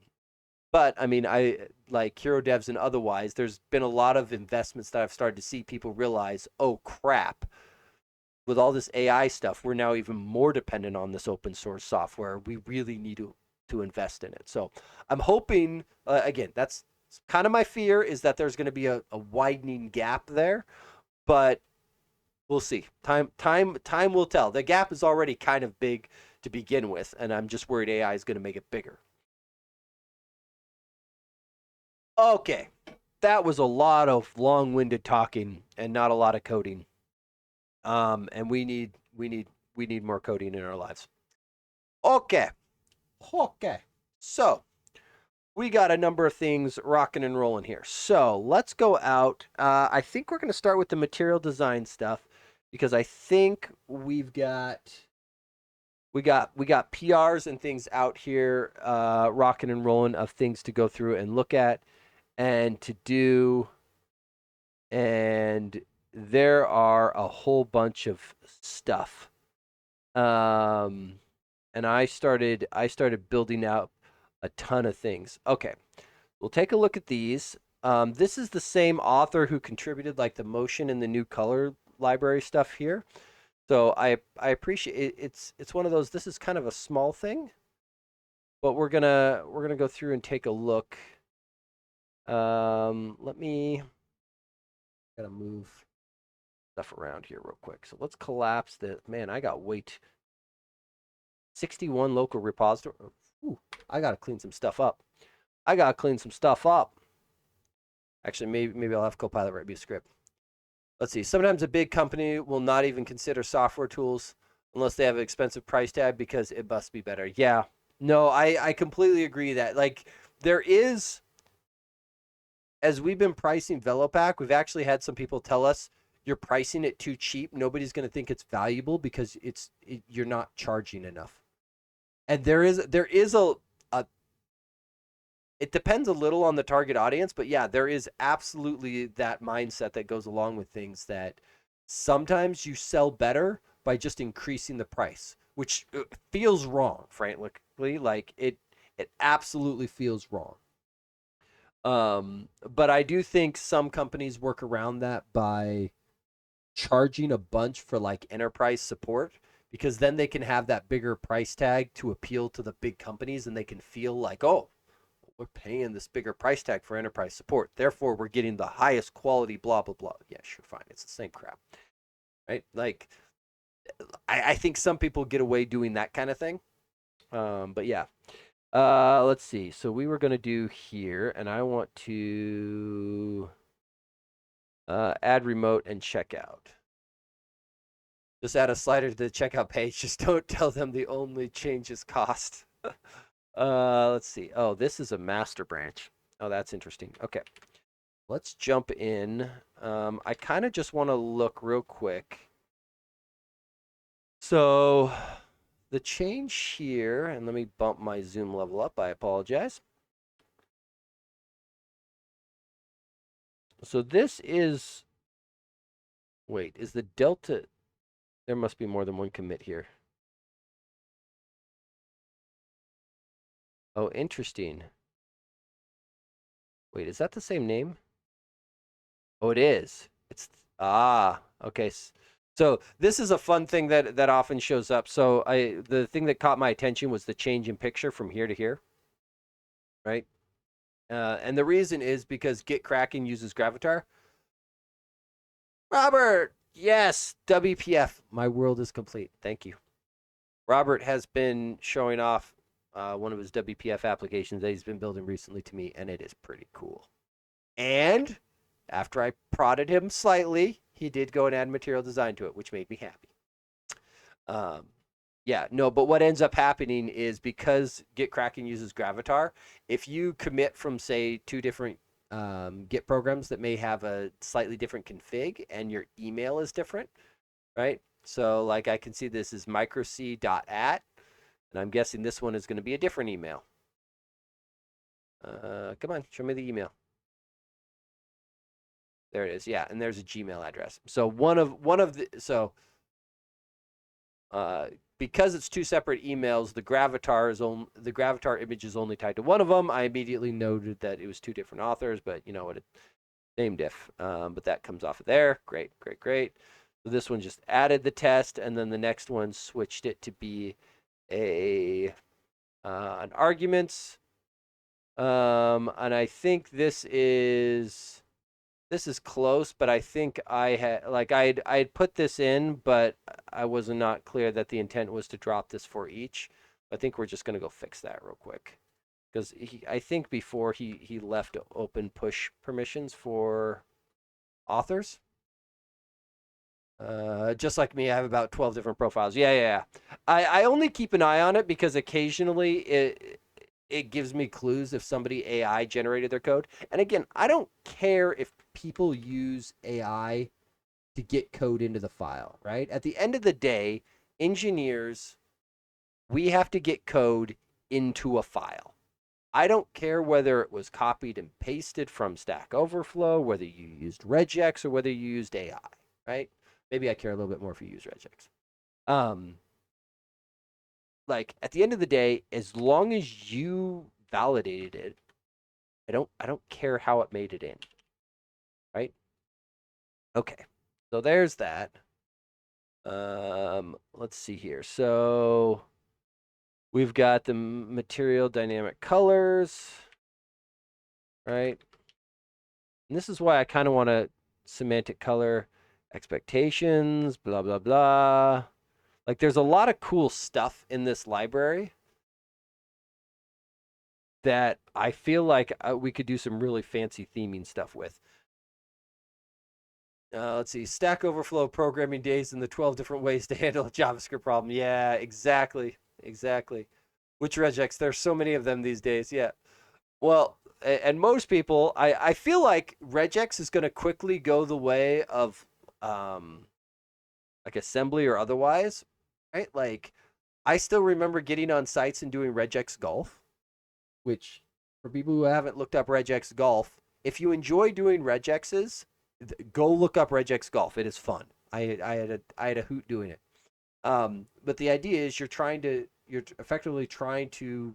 but I mean, I like Hero Devs and otherwise, there's been a lot of investments that I've started to see people realize, oh crap, with all this AI stuff, we're now even more dependent on this open source software. We really need to invest in it. So I'm hoping, again, that's kind of my fear is that there's going to be a widening gap there, but we'll see. Time will tell. The gap is already kind of big to begin with, and I'm just worried AI is going to make it bigger. Okay, that was a lot of long-winded talking and not a lot of coding. And we need more coding in our lives. Okay. Okay. So we got a number of things rocking and rolling here. So let's go out. I think we're going to start with the material design stuff because I think we got PRs and things out here rocking and rolling of things to go through and look at and to do. And there are a whole bunch of stuff. Um, and I started building out a ton of things. Okay, we'll take a look at these. This is the same author who contributed like the motion and the new color library stuff here. So I appreciate it. It's one of those. This is kind of a small thing, but we're gonna go through and take a look. Let me gotta move stuff around here real quick. So let's collapse this. Man, I got 61 local repository. Ooh, I gotta clean some stuff up. I gotta clean some stuff up. Actually, maybe I'll have Copilot write me a script. Let's see. Sometimes a big company will not even consider software tools unless they have an expensive price tag because it must be better. Yeah. No, I completely agree that like there is as we've been pricing Velopack, we've actually had some people tell us you're pricing it too cheap. Nobody's going to think it's valuable because you're not charging enough. And there is a it depends a little on the target audience, but yeah, there is absolutely that mindset that goes along with things that sometimes you sell better by just increasing the price, which feels wrong, frankly. Like it absolutely feels wrong. But I do think some companies work around that by charging a bunch for like enterprise support because then they can have that bigger price tag to appeal to the big companies and they can feel like, oh, we're paying this bigger price tag for enterprise support. Therefore, we're getting the highest quality, blah, blah, blah. Yeah, sure, fine. It's the same crap, right? Like, I think some people get away doing that kind of thing. But yeah. Let's see. So we were going to do here, and I want to add remote and checkout. Just add a slider to the checkout page. Just don't tell them the only change is cost. Let's see. Oh, this is a master branch. Oh, that's interesting. Okay. Let's jump in. I kind of just want to look real quick. So the change here, and let me bump my zoom level up. I apologize. So this is, wait, is the delta, there must be more than one commit here. Oh, interesting. Wait, is that the same name? Oh, it is. It's okay. So this is a fun thing that often shows up. So the thing that caught my attention was the change in picture from here to here, right? And the reason is because Git Kraken uses Gravatar. Robert, Yes, WPF. My world is complete. Thank you. Robert has been showing off one of his WPF applications that he's been building recently to me, and it is pretty cool. And after I prodded him slightly, he did go and add material design to it, which made me happy. Um, yeah, no, but what ends up happening is because Gitkraken uses Gravatar, if you commit from, say, two different Git programs that may have a slightly different config and your email is different, right? So, like, I can see this is microc.at, and I'm guessing this one is going to be a different email. Come on, show me the email. There it is. Yeah, and there's a Gmail address. So one of the uh, because it's two separate emails, the Gravatar image is only tied to one of them. I immediately noted that it was two different authors, but you know what? Same diff. But that comes off of there. Great, great, great. So this one just added the test, and then the next one switched it to be a an arguments. And I think this is close, but I think I'd put this in, but I was not clear that the intent was to drop this for each. I think we're just gonna go fix that real quick because I think before he left open push permissions for authors. Just like me, I have about 12 different profiles. Yeah. I only keep an eye on it because occasionally it gives me clues if somebody AI generated their code. And again, I don't care if people use AI to get code into the file, right? At the end of the day, engineers, we have to get code into a file. I don't care whether it was copied and pasted from Stack Overflow, whether you used regex or whether you used AI, right? Maybe I care a little bit more if you use regex. Um, like at the end of the day, as long as you validated it, I don't care how it made it in, right? Okay. So there's that. Let's see here. So we've got the material dynamic colors, right? And this is why I kind of want to semantic color expectations, blah, blah, blah. Like there's a lot of cool stuff in this library that I feel like we could do some really fancy theming stuff with. Let's see, Stack Overflow programming days and the 12 different ways to handle a JavaScript problem. Yeah, exactly. Exactly. Which regex? There's so many of them these days. Yeah. Well, and most people, I feel like regex is going to quickly go the way of like assembly or otherwise, right? Like, I still remember getting on sites and doing regex golf, which for people who haven't looked up regex golf, if you enjoy doing regexes, go look up regex golf. It is fun. I had a hoot doing it. But the idea is you're effectively trying to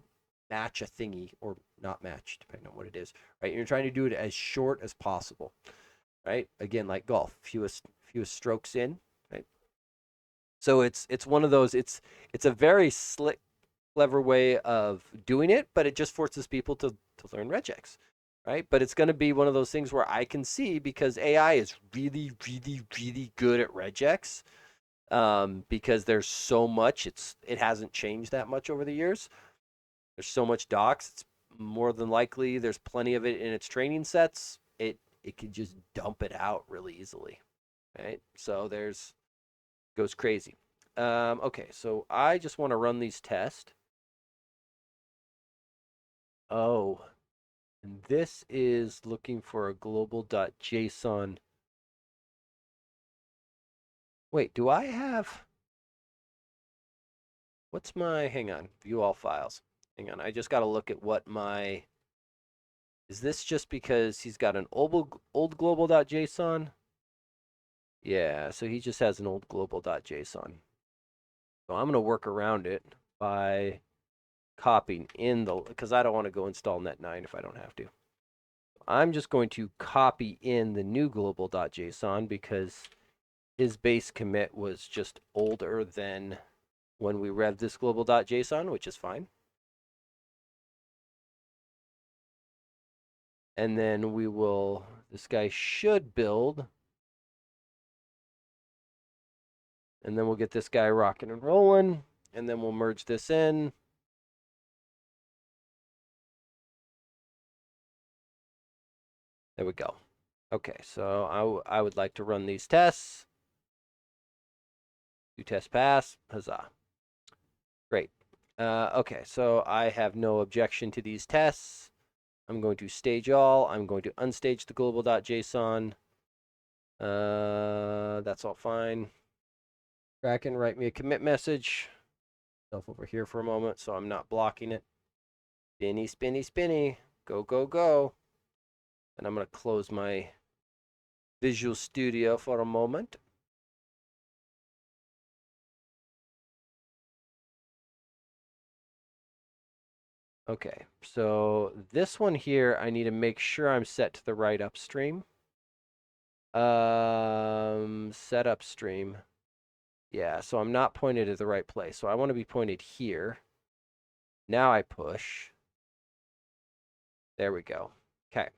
match a thingy or not match, depending on what it is, right? You're trying to do it as short as possible, right? Again, like golf, fewest strokes in, right? So it's one of those. It's a very slick, clever way of doing it, but it just forces people to learn regex, right? But it's going to be one of those things where I can see because AI is really, really, really good at regex because there's so much. It hasn't changed that much over the years. There's so much docs. It's more than likely there's plenty of it in its training sets. It can just dump it out really easily, right? So there's goes crazy. Okay, so I just want to run these tests. Oh, and this is looking for a global.json. Wait, do I have what's my hang on, view all files. Hang on, I just got to look at what my is this just because he's got an old global.json? Yeah, so he just has an old global.json. So I'm going to work around it by copying in the because I don't want to go install net9 if I don't have to. I'm just going to copy in the new global.json because his base commit was just older than when we rev this global.json, which is fine. And then we will, this guy should build And then we'll get this guy rocking and rolling, and then we'll merge this in. There we go. Okay, so I would like to run these tests. Do test pass. Huzzah. Great. Okay, so I have no objection to these tests. I'm going to stage all. I'm going to unstage the global.json. That's all fine. Kraken, write me a commit message. Self over here for a moment so I'm not blocking it. Spinny, spinny, spinny. Go, go, go. And I'm going to close my Visual Studio for a moment. Okay, so this one here, I need to make sure I'm set to the right upstream. Set upstream. Yeah, so I'm not pointed at the right place. So I want to be pointed here. Now I push. There we go. Okay.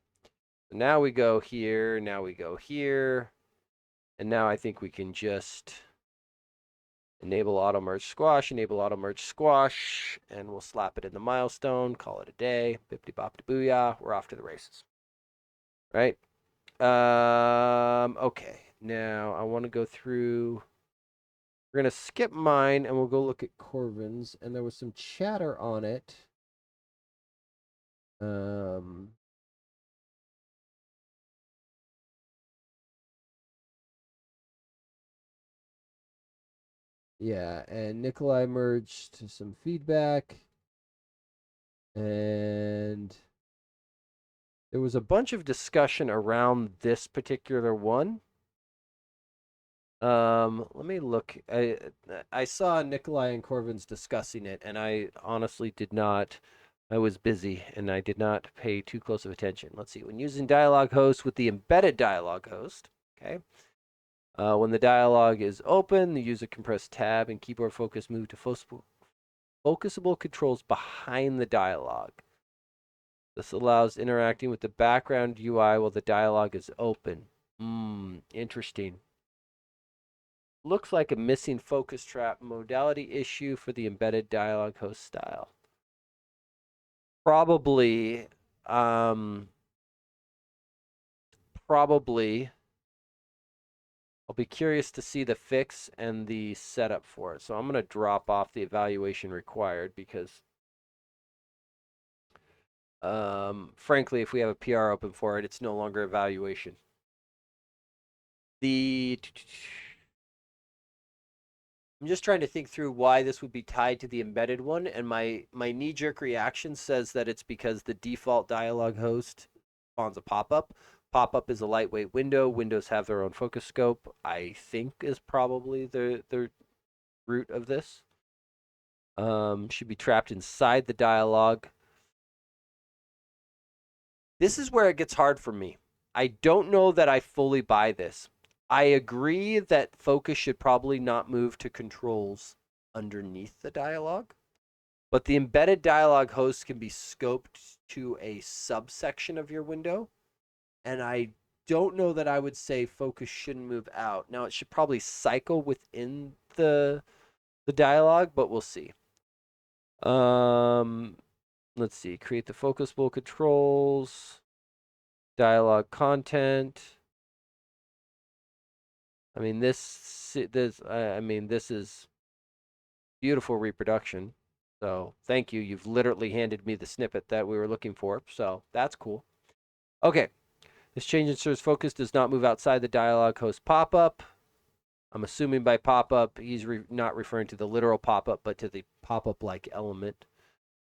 So now we go here. Now we go here. And now I think we can just enable auto merge squash, enable auto merge squash, and we'll slap it in the milestone, call it a day. Bippity boppity booyah. We're off to the races. Right? Okay. Now I want to go through. We're going to skip mine and we'll go look at Corvin's. And there was some chatter on it. Yeah, and Nikolai merged some feedback. And there was a bunch of discussion around this particular one. Let me look. I saw Nikolai and Corvin's discussing it, and I honestly did not. I was busy, and I did not pay too close of attention. Let's see. When using dialog host with the embedded dialog host, okay. When the dialog is open, the user can press tab and keyboard focus move to focusable controls behind the dialog. This allows interacting with the background UI while the dialog is open. Interesting. Looks like a missing focus trap modality issue for the embedded dialog host style. Probably, probably, I'll be curious to see the fix and the setup for it. So I'm going to drop off the evaluation required because, frankly, if we have a PR open for it, it's no longer evaluation. I'm just trying to think through why this would be tied to the embedded one, and my knee-jerk reaction says that it's because the default dialog host spawns a pop-up. Pop-up is a lightweight window. Windows have their own focus scope, I think is probably the root of this. Should be trapped inside the dialog. This is where it gets hard for me. I don't know that I fully buy this. I agree that focus should probably not move to controls underneath the dialog, but the embedded dialog host can be scoped to a subsection of your window, and I don't know that I would say focus shouldn't move out. Now, it should probably cycle within the dialog, but we'll see. Let's see. Create the focusable controls, dialog content. I mean, this is beautiful reproduction. So thank you. You've literally handed me the snippet that we were looking for. So that's cool. Okay. This change ensures focus does not move outside the dialog host pop-up. I'm assuming by pop-up, he's not referring to the literal pop-up, but to the pop-up-like element.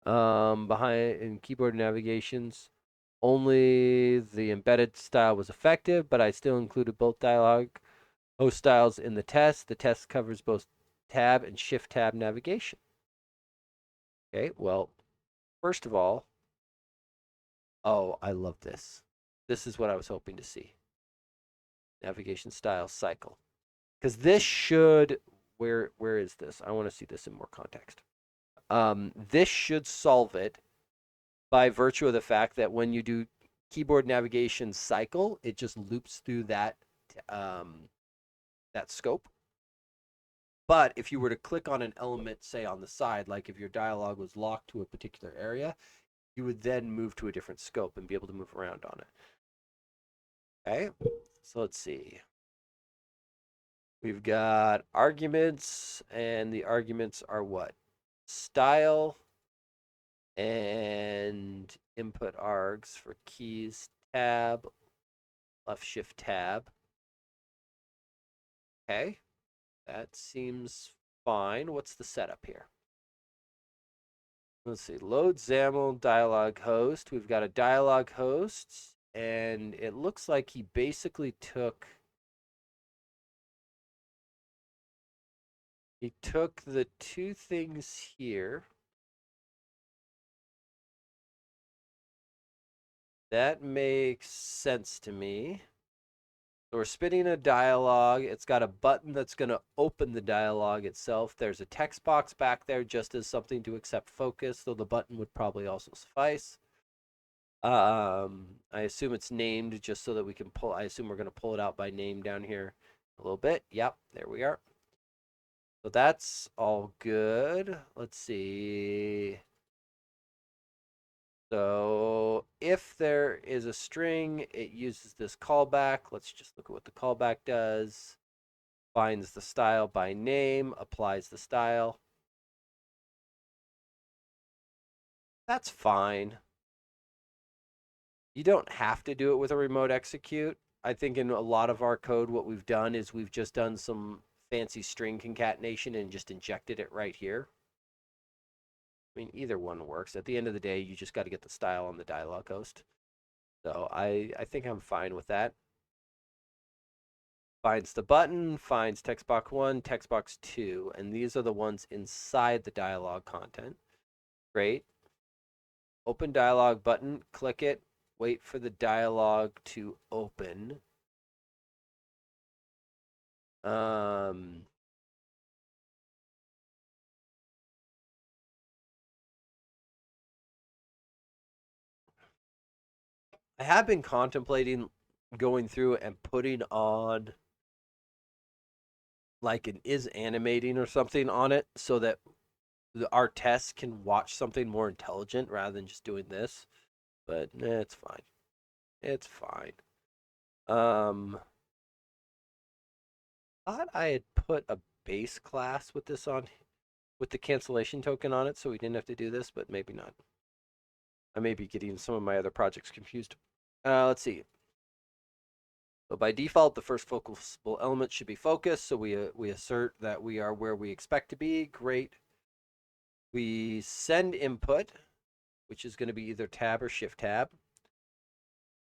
Behind in keyboard navigations, only the embedded style was effective, but I still included both dialog host styles in the test. The test covers both tab and shift tab navigation. Okay, well, first of all, oh, I love this. This is what I was hoping to see. Navigation style cycle. Because this should, where is this? I want to see this in more context. This should solve it by virtue of the fact that when you do keyboard navigation cycle, it just loops through that that scope. But if you were to click on an element, say on the side, like if your dialog was locked to a particular area, you would then move to a different scope and be able to move around on it. Okay, so let's see. We've got arguments, and the arguments are what? Style and input args for keys, tab, left shift tab. Okay, that seems fine. What's the setup here? Let's see, load XAML dialog host. We've got a dialog host, and it looks like he basically took the two things here. That makes sense to me. So we're spinning a dialog. It's got a button that's going to open the dialog itself. There's a text box back there just as something to accept focus, though the button would probably also suffice. I assume it's named just so that we can pull. I assume we're going to pull it out by name down here a little bit. Yep, there we are. So that's all good. Let's see. So if there is a string, it uses this callback. Let's just look at what the callback does. Finds the style by name, applies the style. That's fine. You don't have to do it with a remote execute. I think in a lot of our code, what we've done is we've just done some fancy string concatenation and just injected it right here. I mean, either one works. At the end of the day, you just got to get the style on the dialog host. So I think I'm fine with that. Finds the button, finds text box 1, text box 2, and these are the ones inside the dialog content. Great. Open dialog button, click it, wait for the dialog to open. I have been contemplating going through and putting on like an is animating or something on it so that our tests can watch something more intelligent rather than just doing this. But it's fine. It's fine. Thought I had put a base class with this on, with the cancellation token on it, so we didn't have to do this, but maybe not. I may be getting some of my other projects confused. Let's see. So by default, the first focusable element should be focus. So we assert that we are where we expect to be. Great. We send input, which is going to be either tab or shift tab.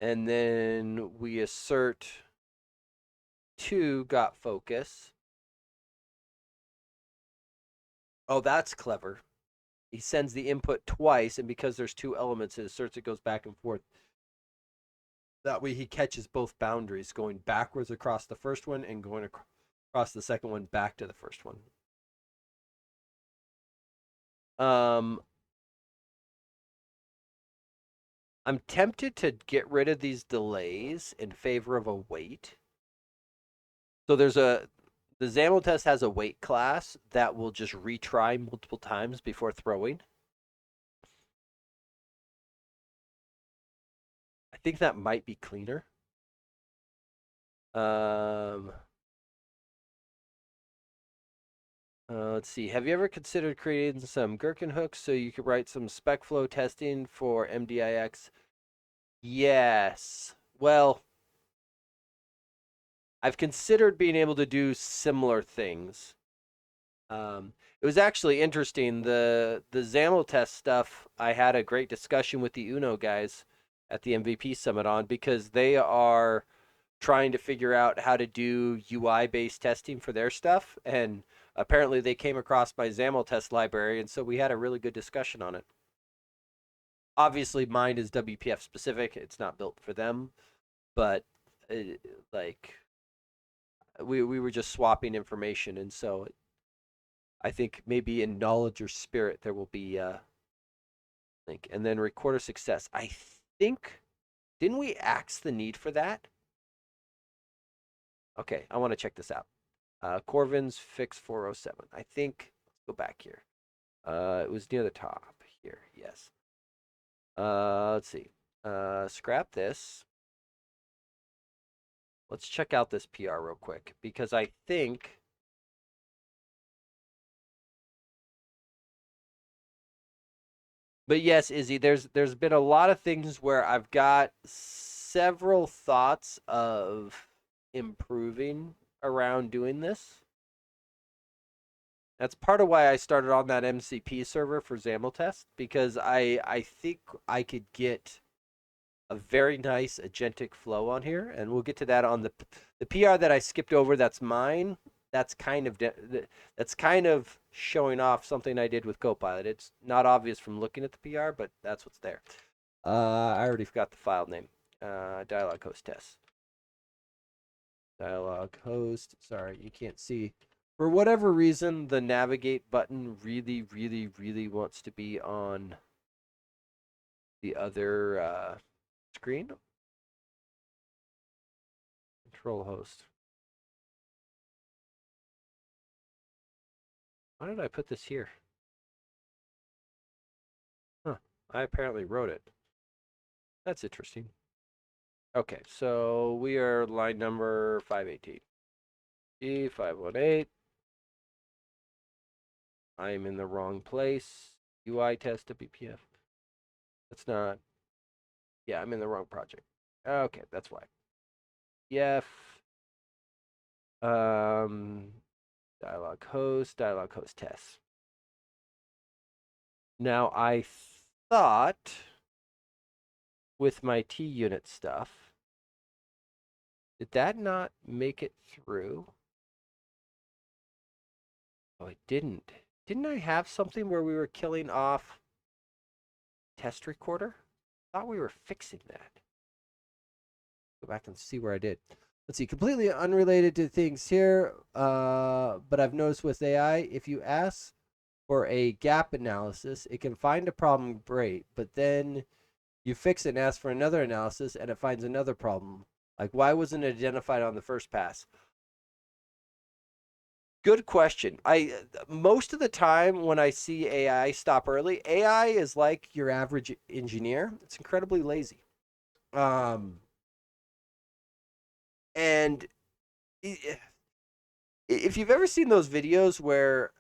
And then we assert 2 got focus. Oh, that's clever. He sends the input twice, and because there's 2 elements, it asserts it goes back and forth. That way he catches both boundaries, going backwards across the first one and going across the second one back to the first one. I'm tempted to get rid of these delays in favor of a wait. So the XAML test has a wait class that will just retry multiple times before throwing. I think that might be cleaner. Let's see. Have you ever considered creating some gherkin hooks so you could write some spec flow testing for MDIX? Yes. Well, I've considered being able to do similar things. It was actually interesting. The XAML test stuff, I had a great discussion with the Uno guys at the MVP Summit on, because they are trying to figure out how to do UI-based testing for their stuff, and apparently they came across my XAML test library, and so we had a really good discussion on it. Obviously, mine is WPF specific; it's not built for them, but like we were just swapping information, and so I think maybe in knowledge or spirit there will be link, and then recorder success. I think, didn't we axe the need for that? Okay, I want to check this out. Corvin's fix 407. I think, let's go back here. It was near the top here. Yes. Let's see. Scrap this. Let's check out this PR real quick because I think. But yes, Izzy, there's been a lot of things where I've got several thoughts of improving around doing this. That's part of why I started on that MCP server for XAML test because I think I could get a very nice agentic flow on here, and we'll get to that on the PR that I skipped over. That's mine. That's kind of showing off something I did with Copilot. It's not obvious from looking at the PR, but that's what's there. I already forgot the file name. Dialog host test. Dialog host. Sorry, you can't see. For whatever reason, the navigate button really, really, really wants to be on the other screen. Control host. Why did I put this here? Huh. I apparently wrote it. That's interesting. Okay, so we are line number 518. E518. I am in the wrong place. UI test to BPF. That's not. Yeah, I'm in the wrong project. Okay, that's why. Dialog host test. Now I thought with my T unit stuff, did that not make it through? Oh, it didn't. Didn't I have something where we were killing off test recorder? I thought we were fixing that. Go back and see where I did. Let's see, completely unrelated to things here, but I've noticed with AI, if you ask for a gap analysis, it can find a problem, great, but then you fix it and ask for another analysis, and it finds another problem. Like, why wasn't it identified on the first pass? Good question. Most of the time when I see AI stop early, AI is like your average engineer. It's incredibly lazy. And if you've ever seen those videos where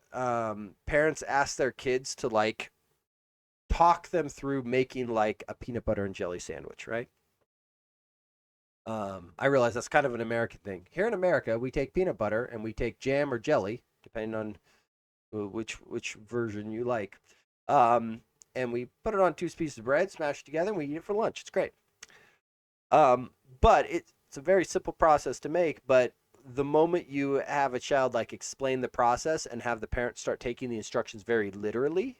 parents ask their kids to like talk them through making like a peanut butter and jelly sandwich, right? I realize that's kind of an American thing. Here in America, we take peanut butter and we take jam or jelly, depending on which version you like, and we put it on two pieces of bread, smash it together, and we eat it for lunch. It's great. But it's a very simple process to make. But the moment you have a child like explain the process and have the parent start taking the instructions very literally,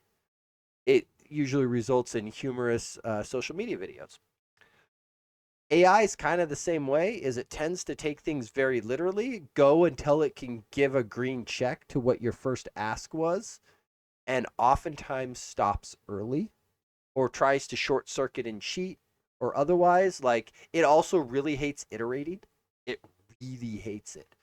it usually results in humorous social media videos. AI is kind of the same way, is it tends to take things very literally, go until it can give a green check to what your first ask was, and oftentimes stops early or tries to short circuit and cheat or otherwise. Like, it also really hates iterating. It really hates it.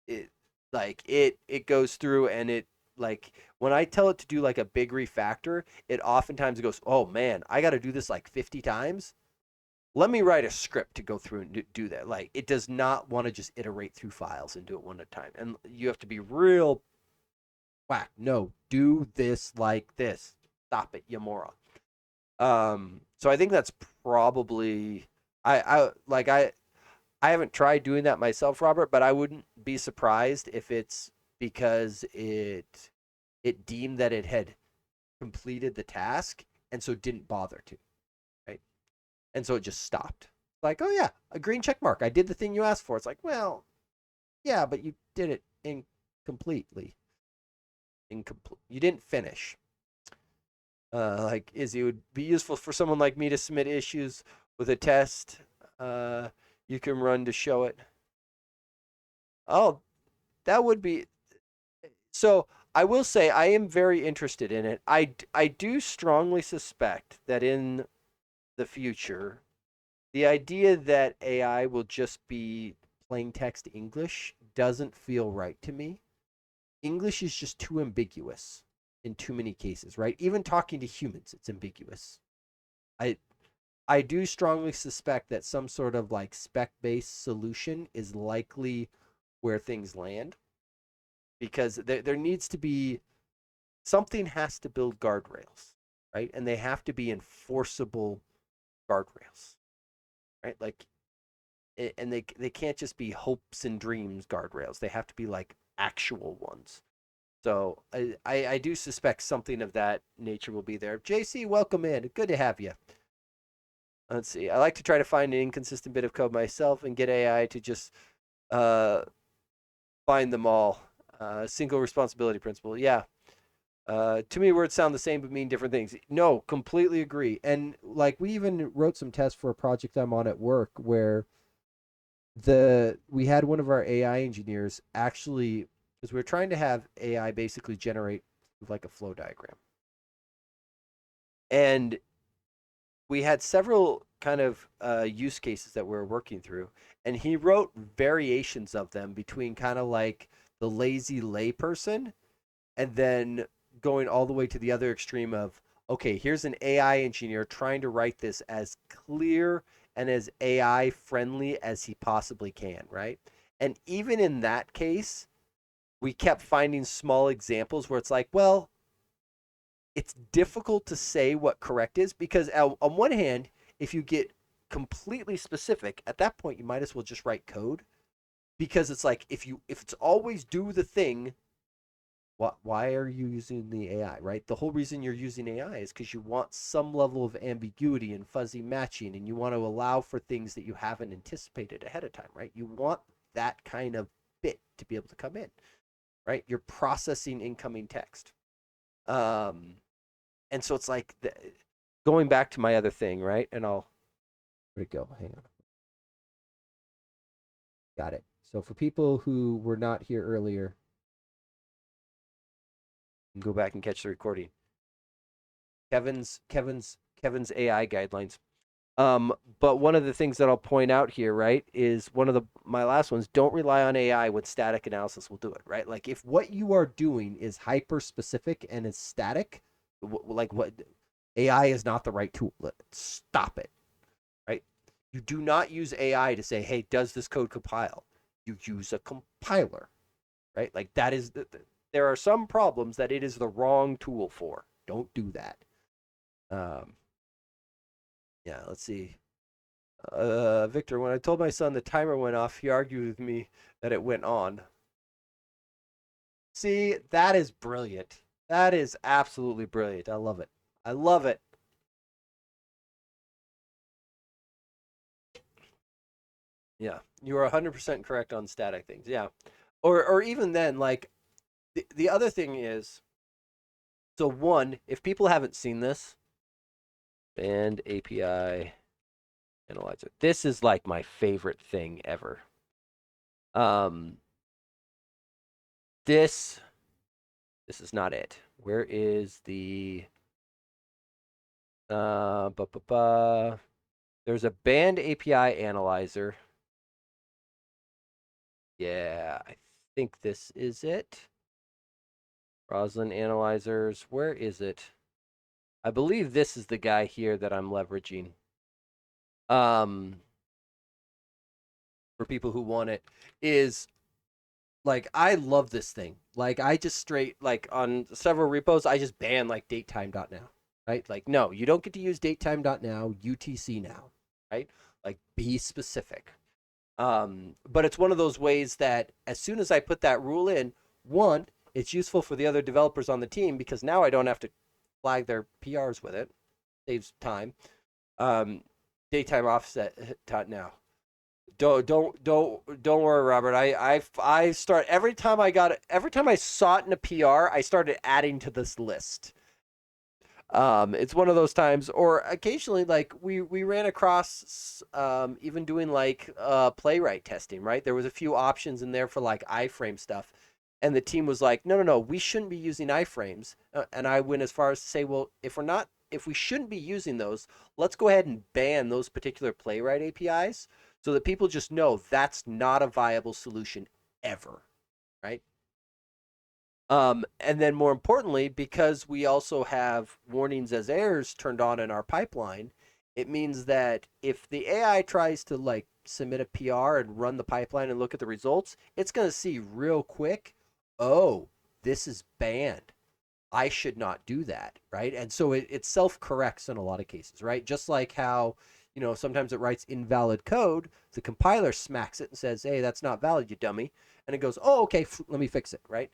It like it goes through and it like when I tell it to do like a big refactor, it oftentimes goes, "Oh man, I got to do this like 50 times. Let me write a script to go through and do that." Like, it does not want to just iterate through files and do it one at a time. And you have to be real whack. No, do this like this. Stop it, you moron. So I think that's probably I haven't tried doing that myself, Robert, but I wouldn't be surprised if it's because it deemed that it had completed the task and so didn't bother to, right? And so it just stopped. Like, oh yeah, a green check mark. I did the thing you asked for. It's like, well, yeah, but you did it incompletely. Incomplete. You didn't finish. Like, Izzy, would be useful for someone like me to submit issues with a test you can run to show it. Oh, that would be. So I will say I am very interested in it. I do strongly suspect that in the future, the idea that AI will just be plain text English doesn't feel right to me. English is just too ambiguous in too many cases, right? Even talking to humans, it's ambiguous. I I do strongly suspect that some sort of like spec-based solution is likely where things land, because there needs to be something has to build guardrails, right? And they have to be enforceable guardrails, right? Like, and they can't just be hopes and dreams guardrails. They have to be like actual ones. So I do suspect something of that nature will be there. JC, welcome in. Good to have you. Let's see. I like to try to find an inconsistent bit of code myself and get AI to just uh, find them all. Single responsibility principle. Yeah. Too many words sound the same but mean different things. No, completely agree. And like we even wrote some tests for a project I'm on at work where we had one of our AI engineers actually, because we were trying to have AI basically generate like a flow diagram. And we had several kind of use cases that we were working through, and he wrote variations of them between kind of like the lazy layperson and then going all the way to the other extreme of, okay, here's an AI engineer trying to write this as clear and as AI friendly as he possibly can, right? And even in that case, we kept finding small examples where it's like, well, it's difficult to say what correct is, because on one hand, if you get completely specific, at that point you might as well just write code, because it's like if it's always do the thing, why are you using the AI, right? The whole reason you're using AI is because you want some level of ambiguity and fuzzy matching, and you want to allow for things that you haven't anticipated ahead of time, right? You want that kind of bit to be able to come in, right? You're processing incoming text. And so it's like going back to my other thing, right? And where'd it go? Hang on. Got it. So for people who were not here earlier, go back and catch the recording. Kevin's AI guidelines. But one of the things that I'll point out here, right, is one of my last ones. Don't rely on AI when static analysis will do it, right? Like if what you are doing is hyper specific and is static, like what AI is not the right tool. Stop it, right? You do not use AI to say, hey, does this code compile? You use a compiler, right? Like that is there are some problems that it is the wrong tool for. Don't do that. Yeah, let's see. Victor, when I told my son the timer went off, he argued with me that it went on. See, that is brilliant. That is absolutely brilliant. I love it. I love it. Yeah, you are 100% correct on static things. Yeah. Or even then, like, the other thing is, so one, if people haven't seen this, band API analyzer. This is like my favorite thing ever. This is not it. Where is the there's a band API analyzer. Yeah, I think this is it. Roslyn analyzers. Where is it? I believe this is the guy here that I'm leveraging. For people who want it, is like I love this thing. Like I just straight like on several repos, I just ban like datetime.now. Right? Like, no, you don't get to use datetime.now, UTC now, right? Like be specific. But it's one of those ways that as soon as I put that rule in, one, it's useful for the other developers on the team because now I don't have to flag their PRs with it. Saves time. Daytime offset now. Don't worry, Robert. I start every time I saw it in a PR, I started adding to this list. It's one of those times, or occasionally, like we ran across even doing like playwright testing, right? There was a few options in there for like iframe stuff, and the team was like, no, we shouldn't be using iframes, and I went as far as to say, well, if we shouldn't be using those, let's go ahead and ban those particular playwright APIs so that people just know that's not a viable solution ever, right? And then more importantly, because we also have warnings as errors turned on in our pipeline, it means that if the AI tries to like submit a PR and run the pipeline and look at the results, it's going to see real quick, oh, this is banned. I should not do that, right? And so it self corrects in a lot of cases, right? Just like how, sometimes it writes invalid code, the compiler smacks it and says, hey, that's not valid, you dummy. And it goes, oh, okay, let me fix it, right?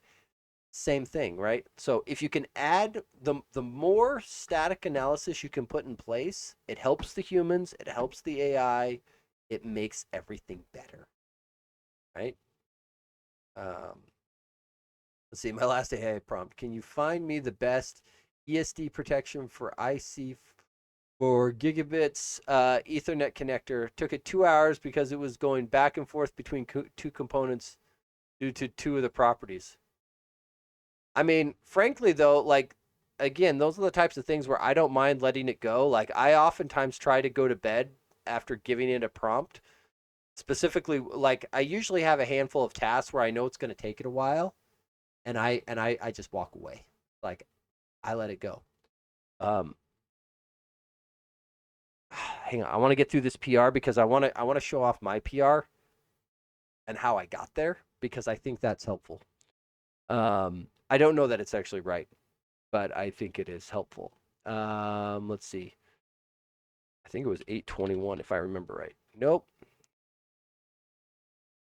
Same thing, right? So if you can add the more static analysis you can put in place, it helps the humans, it helps the AI, it makes everything better, right? Um, let's see, my last AI prompt. Can you find me the best ESD protection for IC for gigabits Ethernet connector? Took it 2 hours because it was going back and forth between two components due to two of the properties. I mean, frankly, though, like, again, those are the types of things where I don't mind letting it go. Like, I oftentimes try to go to bed after giving it a prompt. Specifically, like, I usually have a handful of tasks where I know it's going to take it a while, and I just walk away. Like, I let it go. Um, hang on, I want to get through this PR because I want to show off my PR and how I got there because I think that's helpful. I don't know that it's actually right, but I think it is helpful. Let's see. I think it was 821 if I remember right. Nope.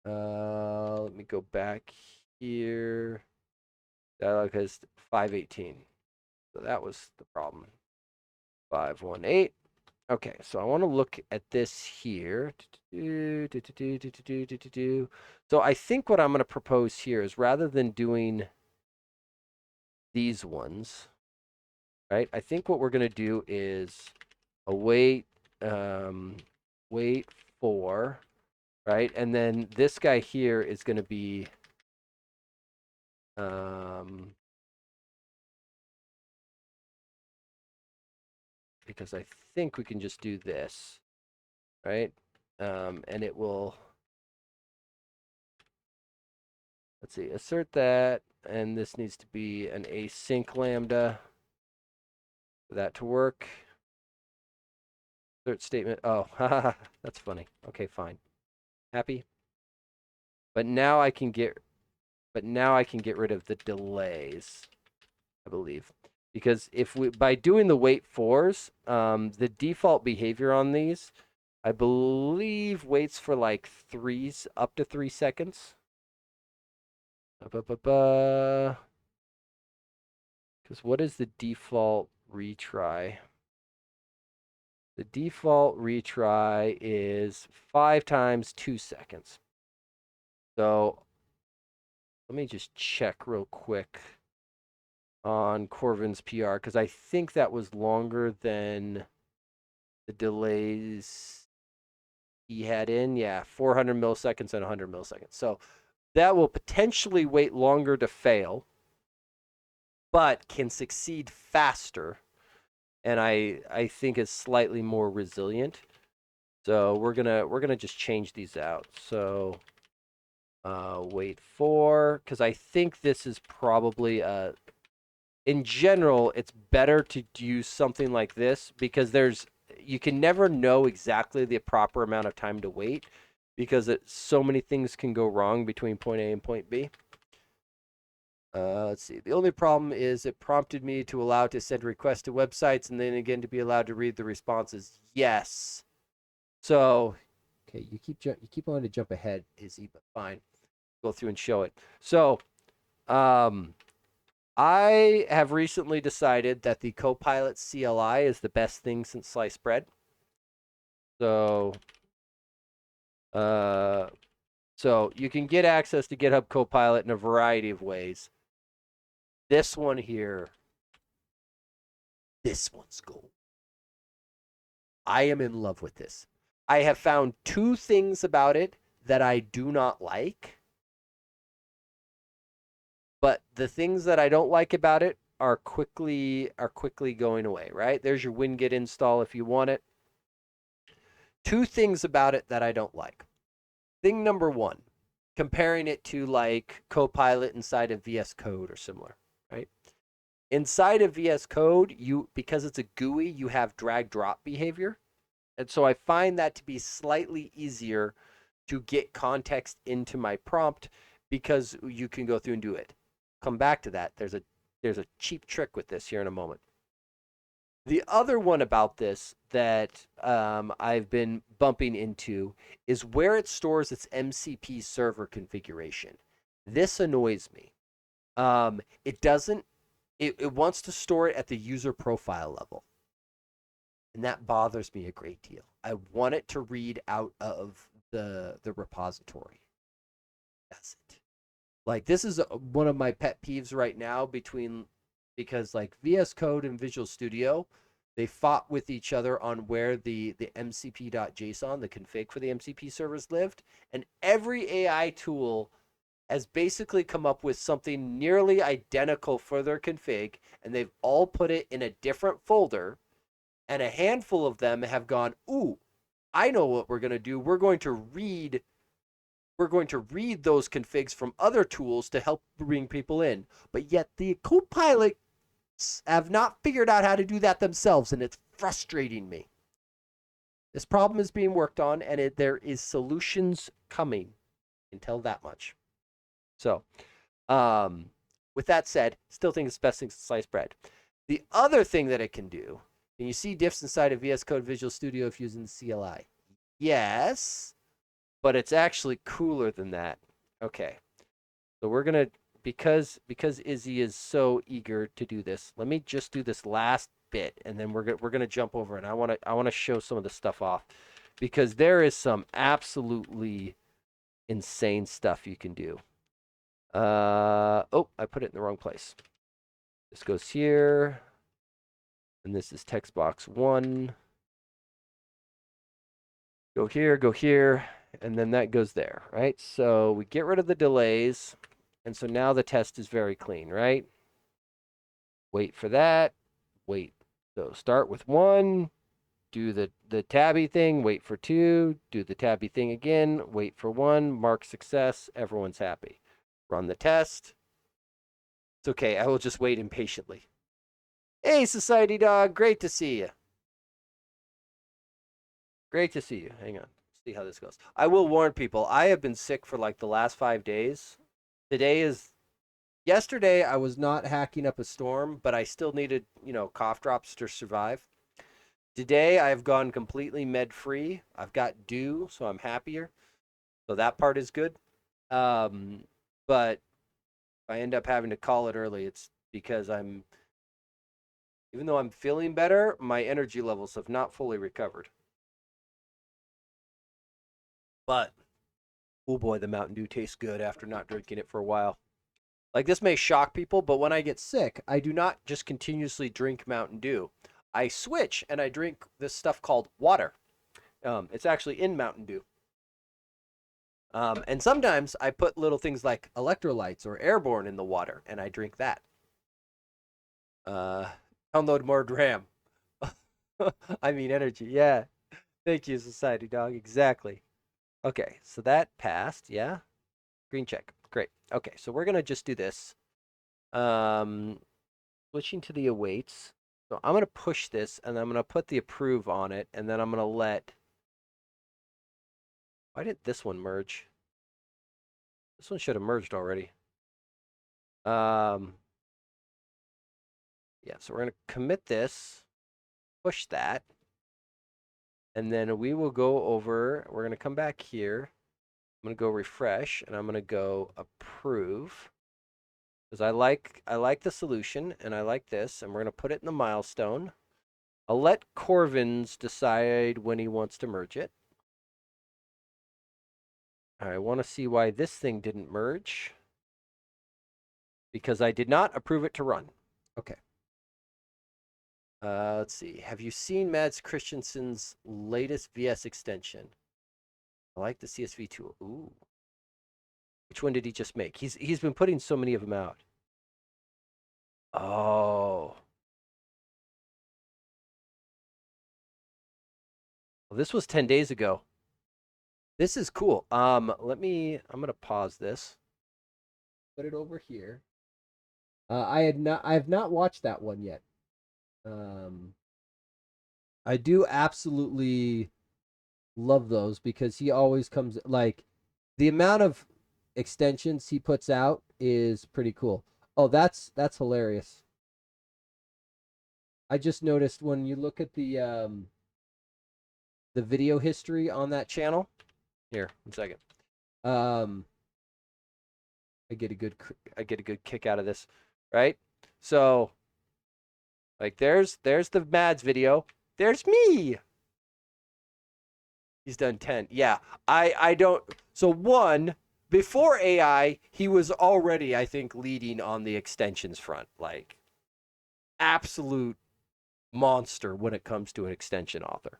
Let me go back here. Dialog has 518. So that was the problem. 518. Okay, so I want to look at this here. So I think what I'm going to propose here is rather than doing these ones, right? I think what we're going to do is await wait for, right? And then this guy here is going to be because I think we can just do this, right? And it will, let's see, assert that, and this needs to be an async lambda for that to work. Assert statement. Oh, that's funny. Okay, fine. Happy. But now I can get rid of the delays, I believe. Because if we, by doing the wait fors, the default behavior on these, I believe waits for like up to 3 seconds. Because what is the default retry? The default retry is 5 times 2 seconds. So let me just check real quick on Corvin's PR because I think that was longer than the delays he had in. Yeah, 400 milliseconds and 100 milliseconds. So that will potentially wait longer to fail, but can succeed faster. And I think is slightly more resilient. So we're gonna just change these out. So wait for, because I think this is probably in general, it's better to use something like this because you can never know exactly the proper amount of time to wait because so many things can go wrong between point A and point B. Let's see. The only problem is it prompted me to allow to send requests to websites and then again to be allowed to read the responses. Yes. So, okay, you keep wanting to jump ahead, Izzy, but fine. Go through and show it. So, I have recently decided that the Copilot CLI is the best thing since sliced bread. So, so you can get access to GitHub Copilot in a variety of ways. This one here, this one's gold. I am in love with this. I have found 2 things about it that I do not like. But the things that I don't like about it are quickly going away, right? There's your Winget install if you want it. 2 things about it that I don't like. Thing number 1, comparing it to like Copilot inside of VS Code or similar, right? Inside of VS Code, because it's a GUI, you have drag drop behavior. And so I find that to be slightly easier to get context into my prompt because you can go through and do it. Come back to that. There's a cheap trick with this here in a moment. The other one about this that I've been bumping into is where it stores its MCP server configuration. This annoys me. It doesn't. It wants to store it at the user profile level, and that bothers me a great deal. I want it to read out of the repository. That's it. Like this is one of my pet peeves right now because like VS Code and Visual Studio, they fought with each other on where the MCP.json, the config for the MCP servers lived, and every AI tool has basically come up with something nearly identical for their config, and they've all put it in a different folder, and a handful of them have gone, ooh, I know what we're going to do. We're going to read those configs from other tools to help bring people in. But yet the Copilot have not figured out how to do that themselves, and it's frustrating me. This problem is being worked on, and there is solutions coming. I can tell that much. So, with that said, still think it's the best thing since sliced bread. The other thing that it can do, can you see diffs inside of VS Code Visual Studio if using CLI? Yes, but it's actually cooler than that. Okay, so we're gonna because Izzy is so eager to do this. Let me just do this last bit, and then we're gonna jump over, and I wanna show some of the stuff off because there is some absolutely insane stuff you can do. Oh, I put it in the wrong place. This goes here, and this is text box 1. Go here, and then that goes there, right? So we get rid of the delays, and so now the test is very clean, right? Wait for that, wait. So start with 1, do the tabby thing, wait for 2, do the tabby thing again, wait for 1, mark success, everyone's happy. Run the test. It's okay, I will just wait impatiently. Hey, Society Dog, great to see you. Great to see you. Hang on. See how this goes. I will warn people, I have been sick for like the last 5 days. Yesterday I was not hacking up a storm, but I still needed, cough drops to survive. Today I have gone completely med free. I've got dew, so I'm happier. So that part is good. But if I end up having to call it early, it's because even though I'm feeling better, my energy levels have not fully recovered. But, oh boy, the Mountain Dew tastes good after not drinking it for a while. Like, this may shock people, but when I get sick, I do not just continuously drink Mountain Dew. I switch and I drink this stuff called water. It's actually in Mountain Dew. And sometimes I put little things like electrolytes or airborne in the water, and I drink that. Download more RAM. I mean energy. Yeah. Thank you, Society Dog. Exactly. Okay, so that passed. Yeah. Green check. Great. Okay, so we're gonna just do this. Switching to the awaits. So I'm gonna push this, and I'm gonna put the approve on it, and then I'm gonna let. Why didn't this one merge? This one should have merged already. Yeah, so we're gonna commit this, push that, and then we will go over. We're gonna come back here. I'm gonna go refresh, and I'm gonna go approve. Because I like the solution, and I like this, and we're gonna put it in the milestone. I'll let Corvins decide when he wants to merge it. I want to see why this thing didn't merge. Because I did not approve it to run. Okay. Let's see. Have you seen Mads Christensen's latest VS extension? I like the CSV tool. Ooh. Which one did he just make? He's been putting so many of them out. Oh. Well, this was 10 days ago. This is cool. I'm gonna pause this. Put it over here. I have not watched that one yet. Um, I do absolutely love those because he always comes like the amount of extensions he puts out is pretty cool. Oh, that's hilarious. I just noticed when you look at the video history on that channel. Here, 1 second. Um, I get a good kick out of this, right? So, like, there's the Mads video. There's me. He's done 10. Yeah, I don't. So one before AI, he was already, I think, leading on the extensions front, like absolute monster when it comes to an extension author.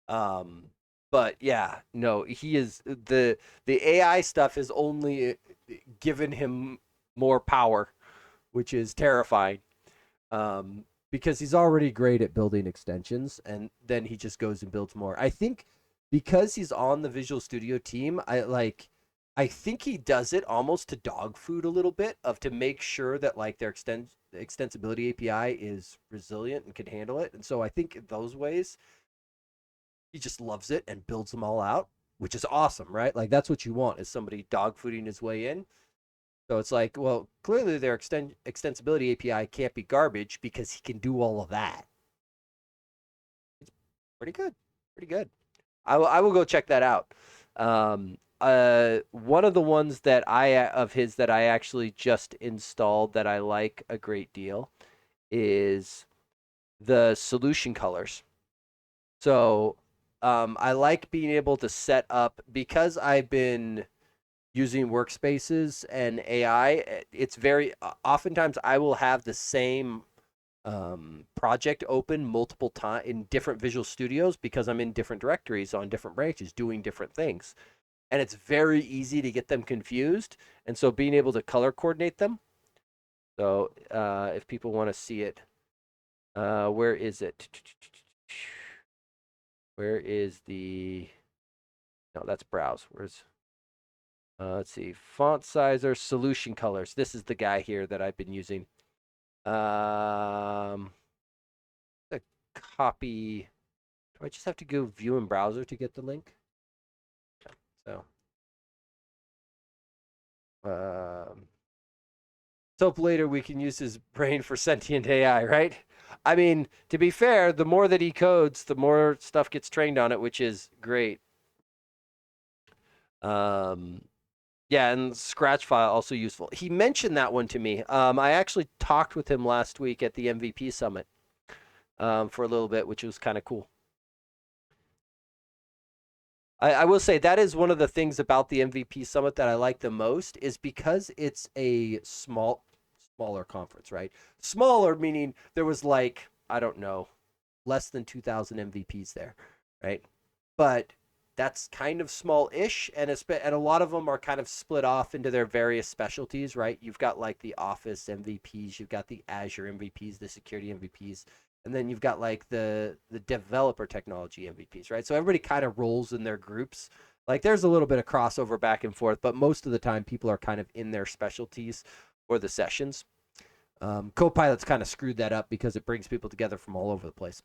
Um, but yeah, no, he is the AI stuff has only given him more power, which is terrifying. Because he's already great at building extensions, and then he just goes and builds more. I think because he's on the Visual Studio team, I think he does it almost to dog food a little bit of to make sure that like their extensibility API is resilient and can handle it. And so I think in those ways, he just loves it and builds them all out, which is awesome, right? Like that's what you want is somebody dog fooding his way in. So it's like, well, clearly their extensibility API can't be garbage because he can do all of that. It's pretty good, pretty good. I will go check that out. One of the ones that I actually just installed that I like a great deal is the solution colors. So I like being able to set up because I've been using workspaces and AI. It's very oftentimes I will have the same project open multiple times in different Visual Studios because I'm in different directories on different branches doing different things. And it's very easy to get them confused. And so being able to color coordinate them. So if people want to see it, where is it? Where is the, no, that's browse. Where's, let's see, font sizer, solution colors. This is the guy here that I've been using. The copy. Do I just have to go view in browser to get the link? So, um, so later we can use his brain for sentient AI, right? I mean, to be fair, the more that he codes, the more stuff gets trained on it, which is great. Yeah, and Scratch file also useful. He mentioned that one to me. I actually talked with him last week at the MVP summit for a little bit, which was kind of cool. I will say that is one of the things about the MVP summit that I like the most is because it's a smaller conference, right? Smaller meaning there was like, I don't know, less than 2,000 MVPs there, right? But that's kind of small-ish, and a lot of them are kind of split off into their various specialties, right? You've got like the Office MVPs, you've got the Azure MVPs, the security MVPs, and then you've got like the developer technology MVPs, right? So everybody kind of rolls in their groups. Like there's a little bit of crossover back and forth, but most of the time people are kind of in their specialties or the sessions. Copilot's kind of screwed that up because it brings people together from all over the place.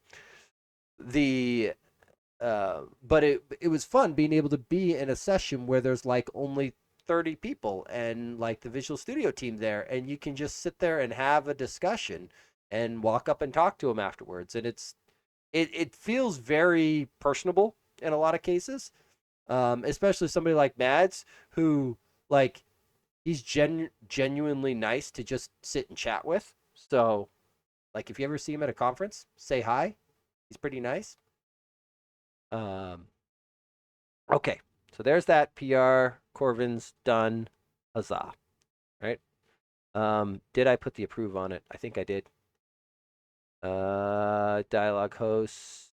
But it was fun being able to be in a session where there's like only 30 people and like the Visual Studio team there, and you can just sit there and have a discussion and walk up and talk to them afterwards, and it feels very personable in a lot of cases, especially somebody like Mads who like he's genuinely nice to just sit and chat with. So like if you ever see him at a conference, say hi. He's pretty nice. Um, okay, so there's that PR. Corvin's done. Huzzah! Right? Did I put the approve on it? I think I did. Dialog hosts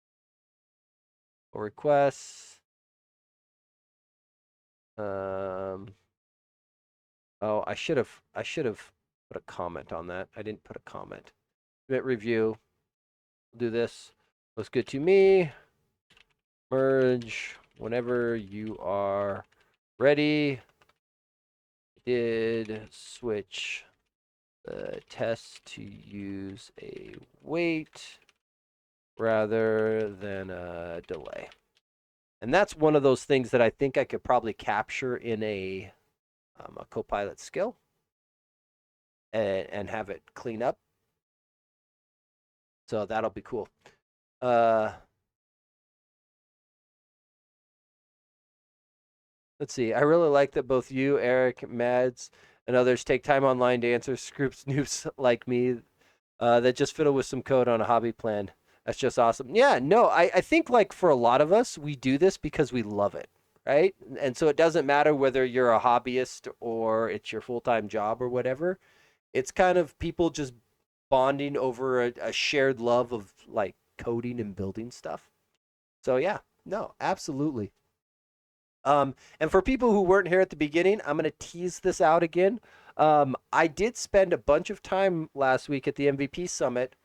or requests. Oh, I should have put a comment on that. I didn't put a comment. Submit review. We'll do this. Looks good to me. Merge Whenever you are ready, did switch the test to use a wait rather than a delay. And that's one of those things that I think I could probably capture in a Copilot skill and have it clean up. So that'll be cool. Let's see. I really like that both you, Eric, Mads, and others take time online to answer scripts noobs like me that just fiddle with some code on a hobby plan. That's just awesome. Yeah, no, I think like for a lot of us, we do this because we love it, right? And so it doesn't matter whether you're a hobbyist or it's your full-time job or whatever. It's kind of people just bonding over a shared love of like coding and building stuff. So yeah, no, absolutely. And for people who weren't here at the beginning, I'm going to tease this out again. I did spend a bunch of time last week at the MVP Summit.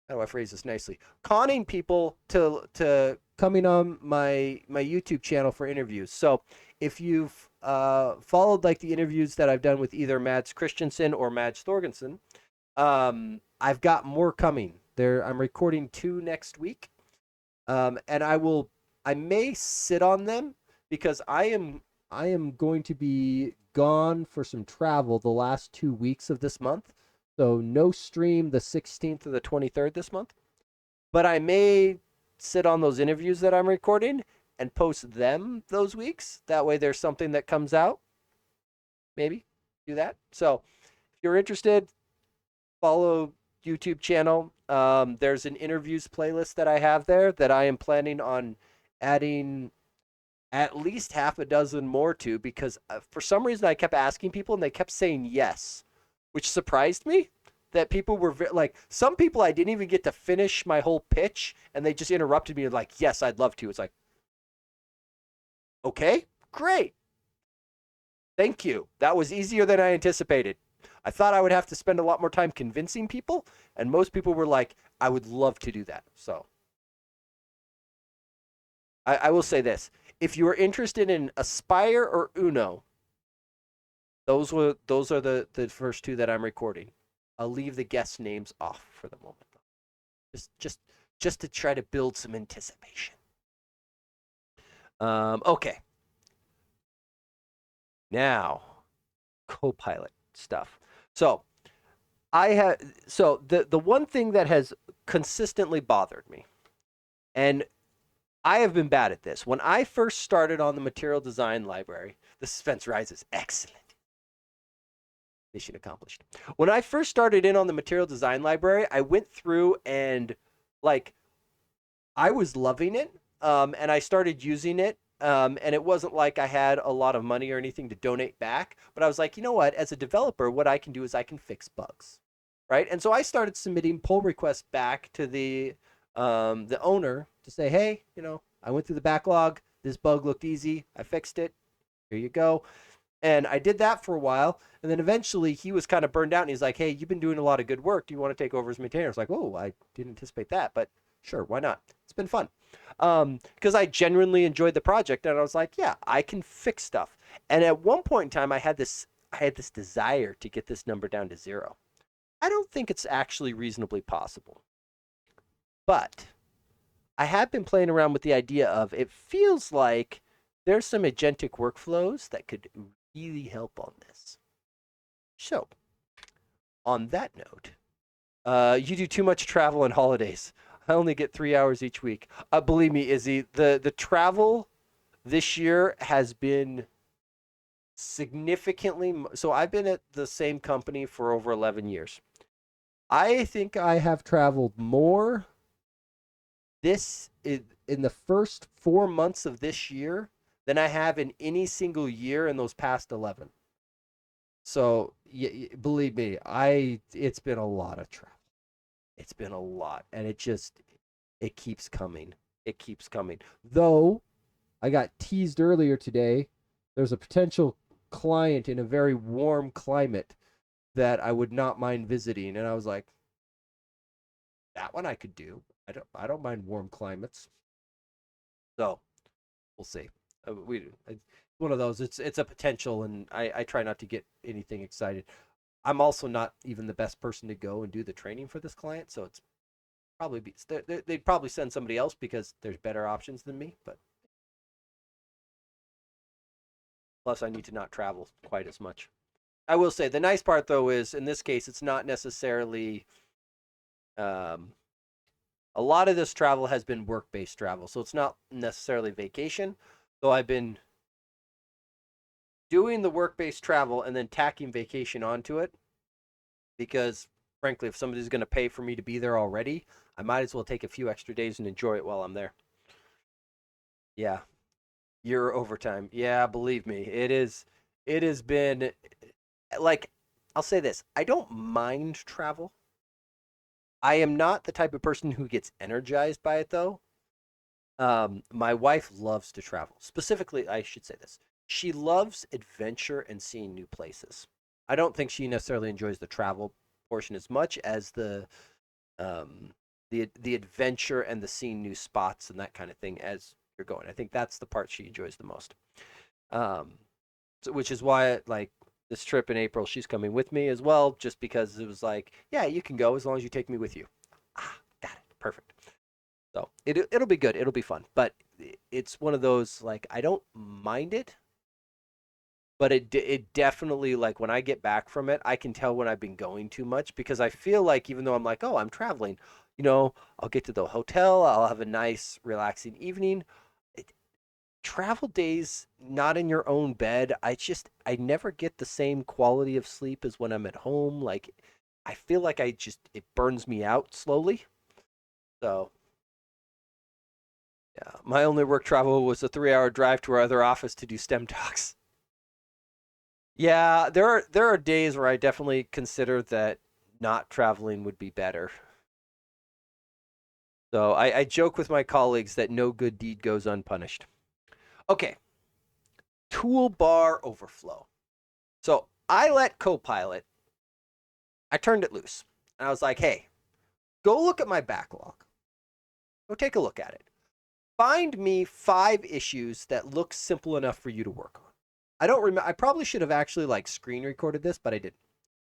How do I phrase this nicely? Conning people to coming on my YouTube channel for interviews. So if you've followed like the interviews that I've done with either Mads Christensen or Mads Thorgensen, I've got more coming. I'm recording 2 next week, and I may sit on them because I am going to be gone for some travel the last 2 weeks of this month. So no stream the 16th or the 23rd this month. But I may sit on those interviews that I'm recording and post them those weeks. That way there's something that comes out. Maybe do that. So if you're interested, follow YouTube channel. There's an interviews playlist that I have there that I am planning on adding at least half a dozen more to, because for some reason I kept asking people and they kept saying yes, which surprised me. That people were like, some people I didn't even get to finish my whole pitch and they just interrupted me and like, yes, I'd love to. It's like, okay, great. Thank you. That was easier than I anticipated. I thought I would have to spend a lot more time convincing people, and most people were like, I would love to do that. So I will say this. If you are interested in Aspire or Uno, those are the first two that I'm recording. I'll leave the guest names off for the moment. Just to try to build some anticipation. Okay. Now, Copilot stuff. So the one thing that has consistently bothered me, and I have been bad at this. When I first started on the material design library, the suspense rises. Excellent. Mission accomplished. When I first started in on the material design library, I went through and like I was loving it, and I started using it. And it wasn't like I had a lot of money or anything to donate back, but I was like, you know what? As a developer, what I can do is I can fix bugs, right? And so I started submitting pull requests back to the owner to say, hey, I went through the backlog. This bug looked easy. I fixed it. Here you go. And I did that for a while. And then eventually he was kind of burned out and he's like, hey, you've been doing a lot of good work. Do you want to take over as maintainer? I was like, oh, I didn't anticipate that, but sure, why not? It's been fun. Because I genuinely enjoyed the project and I was like, yeah, I can fix stuff. And at one point in time, I had this desire to get this number down to 0. I don't think it's actually reasonably possible. But I have been playing around with the idea of it feels like there's some agentic workflows that could really help on this. So, on that note, you do too much travel and holidays. I only get 3 hours each week. Believe me, Izzy, the travel this year has been significantly. So I've been at the same company for over 11 years. I think I have traveled more in the first 4 months of this year than I have in any single year in those past 11. So believe me, it's been a lot of travel. It's been a lot, and it keeps coming. It keeps coming. Though I got teased earlier today, there's a potential client in a very warm climate that I would not mind visiting, and I was like, that one I could do. I don't mind warm climates. So we'll see. It's one of those. It's a potential, and I try not to get anything excited. I'm also not even the best person to go and do the training for this client, so it's probably they'd probably send somebody else because there's better options than me. But plus, I need to not travel quite as much. I will say the nice part though is in this case, it's not necessarily. Um, a lot of this travel has been work-based travel, so it's not necessarily vacation. Though I've been doing the work-based travel and then tacking vacation onto it because frankly if somebody's going to pay for me to be there already, I might as well take a few extra days and enjoy it while I'm there. Yeah, your overtime. Yeah, believe me, it has been like I'll say this, I don't mind travel. I am not the type of person who gets energized by it though. My wife loves to travel. Specifically, I should say this. She loves adventure and seeing new places. I don't think she necessarily enjoys the travel portion as much as um, the adventure and the seeing new spots and that kind of thing as you're going. I think that's the part she enjoys the most. Um, so, which is why like this trip in April, she's coming with me as well, just because it was like, yeah, you can go as long as you take me with you. Ah, got it, perfect. So it'll be good. It'll be fun. But it's one of those like I don't mind it, but it definitely like when I get back from it, I can tell when I've been going too much because I feel like even though I'm like, oh, I'm traveling, I'll get to the hotel, I'll have a nice relaxing evening. It, Travel days not in your own bed, I never get the same quality of sleep as when I'm at home. Like I feel like it burns me out slowly. So yeah, my only work travel was a 3-hour drive to our other office to do STEM talks. Yeah, there are days where I definitely consider that not traveling would be better. So I joke with my colleagues that no good deed goes unpunished. Okay, toolbar overflow. So I let Copilot, I turned it loose. And I was like, hey, go look at my backlog. Go take a look at it. Find me 5 issues that look simple enough for you to work on. I don't remember. I probably should have actually like screen recorded this, but I didn't.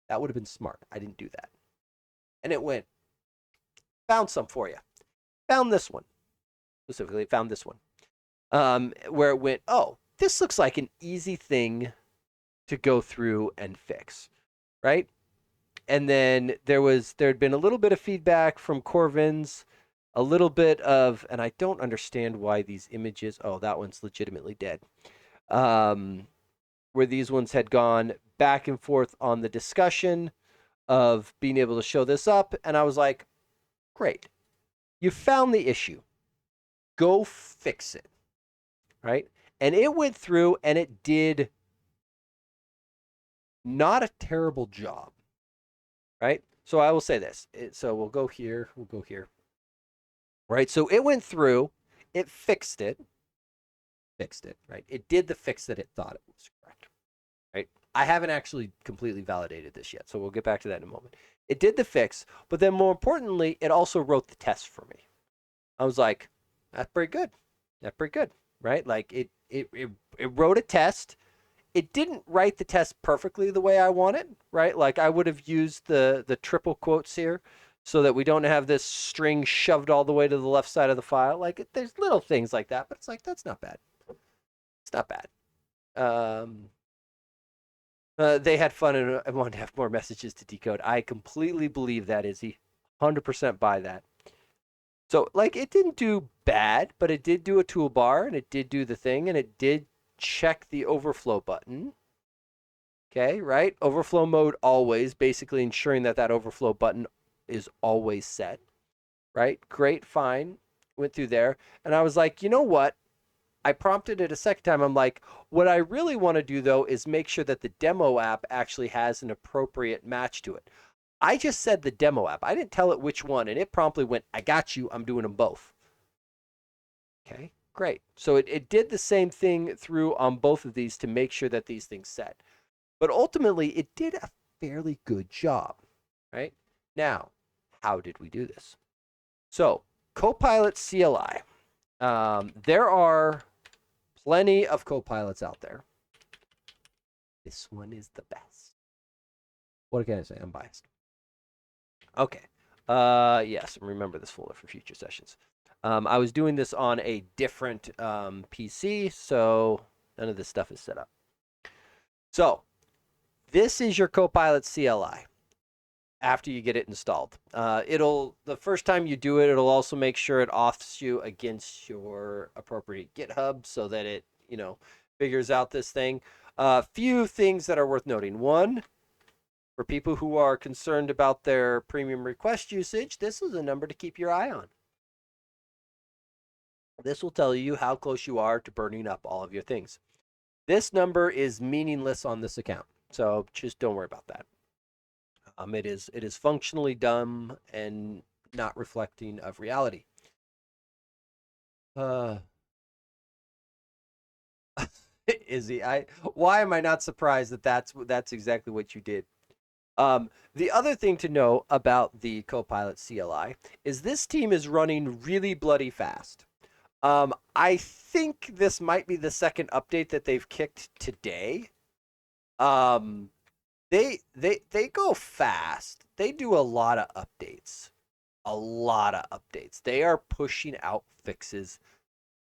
That would have been smart. I didn't do that. And it went, found some for you. Found this one. Specifically, found this one. Where it went, oh, this looks like an easy thing to go through and fix, right? And then there'd been a little bit of feedback from Corvin's, a little bit of, and I don't understand why these images. Oh, that one's legitimately dead. Where these ones had gone back and forth on the discussion of being able to show this up, and I was like, great, you found the issue, go fix it, right? And it went through and it did not a terrible job, right? So I will say this. So we'll go here. We'll go here. Right. So it went through. It fixed it. Fixed it. Right. It did the fix that it thought it was correct. Right. I haven't actually completely validated this yet. So we'll get back to that in a moment. It did the fix. But then more importantly, it also wrote the test for me. I was like, that's pretty good. That's pretty good. Right. Like it wrote a test. It didn't write the test perfectly the way I want it, right? Like I would have used the triple quotes here so that we don't have this string shoved all the way to the left side of the file. Like there's little things like that, but it's like that's not bad. It's not bad. Um, they had fun and wanted to have more messages to decode. I completely believe that, Izzy. 100% buy that. So like it didn't do bad, but it did do a toolbar and it did do the thing and it did check the overflow button. Okay, right? Overflow mode always, basically ensuring that that overflow button is always set, right? Great, fine. Went through there. And I was like, you know what? I prompted it a second time. I'm like, what I really want to do though is make sure that the demo app actually has an appropriate match to it. I just said the demo app. I didn't tell it which one. And it promptly went, I got you. I'm doing them both. Okay, great. So it did the same thing through on both of these to make sure that these things set. But ultimately, it did a fairly good job, right? Now, how did we do this? So, Copilot CLI. There are plenty of Copilots out there. This one is the best. What can I say? I'm biased. Okay. Yes, remember this folder for future sessions. I was doing this on a different PC, so none of this stuff is set up. So this is your Copilot CLI after you get it installed. The first time you do it, it'll also make sure it auths you against your appropriate GitHub so that it, figures out this thing. Few things that are worth noting. One, for people who are concerned about their premium request usage, this is a number to keep your eye on. This will tell you how close you are to burning up all of your things. This number is meaningless on this account, so just don't worry about that. It is functionally dumb and not reflecting of reality. Izzy, why am I not surprised that that's exactly what you did? The other thing to know about the Copilot CLI is this team is running really bloody fast. I think this might be the second update that they've kicked today. They go fast. They do a lot of updates. A lot of updates. They are pushing out fixes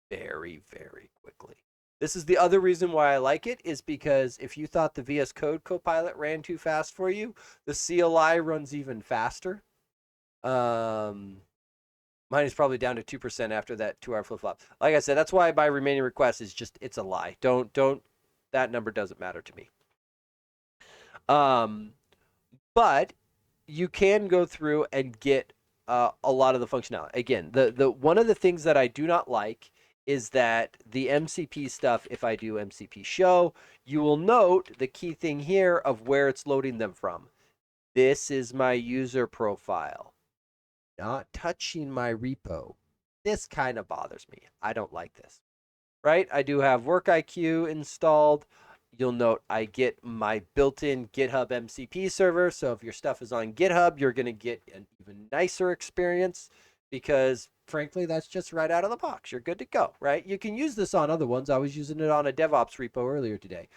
very, very quickly. This is the other reason why I like it, is because if you thought the VS Code Copilot ran too fast for you, the CLI runs even faster. Mine is probably down to 2% after that 2-hour flip-flop. Like I said, that's why my remaining request is just, it's a lie. Don't, that number doesn't matter to me. But you can go through and get a lot of the functionality. Again, the one of the things that I do not like is that the MCP stuff, if I do MCP show, you will note the key thing here of where it's loading them from. This is my user profile, not touching my repo. This kind of bothers me. I don't like this, right? I do have WorkIQ installed. You'll note I get my built-in GitHub MCP server. So if your stuff is on GitHub, you're going to get an even nicer experience because, frankly, that's just right out of the box. You're good to go, right? You can use this on other ones. I was using it on a DevOps repo earlier today.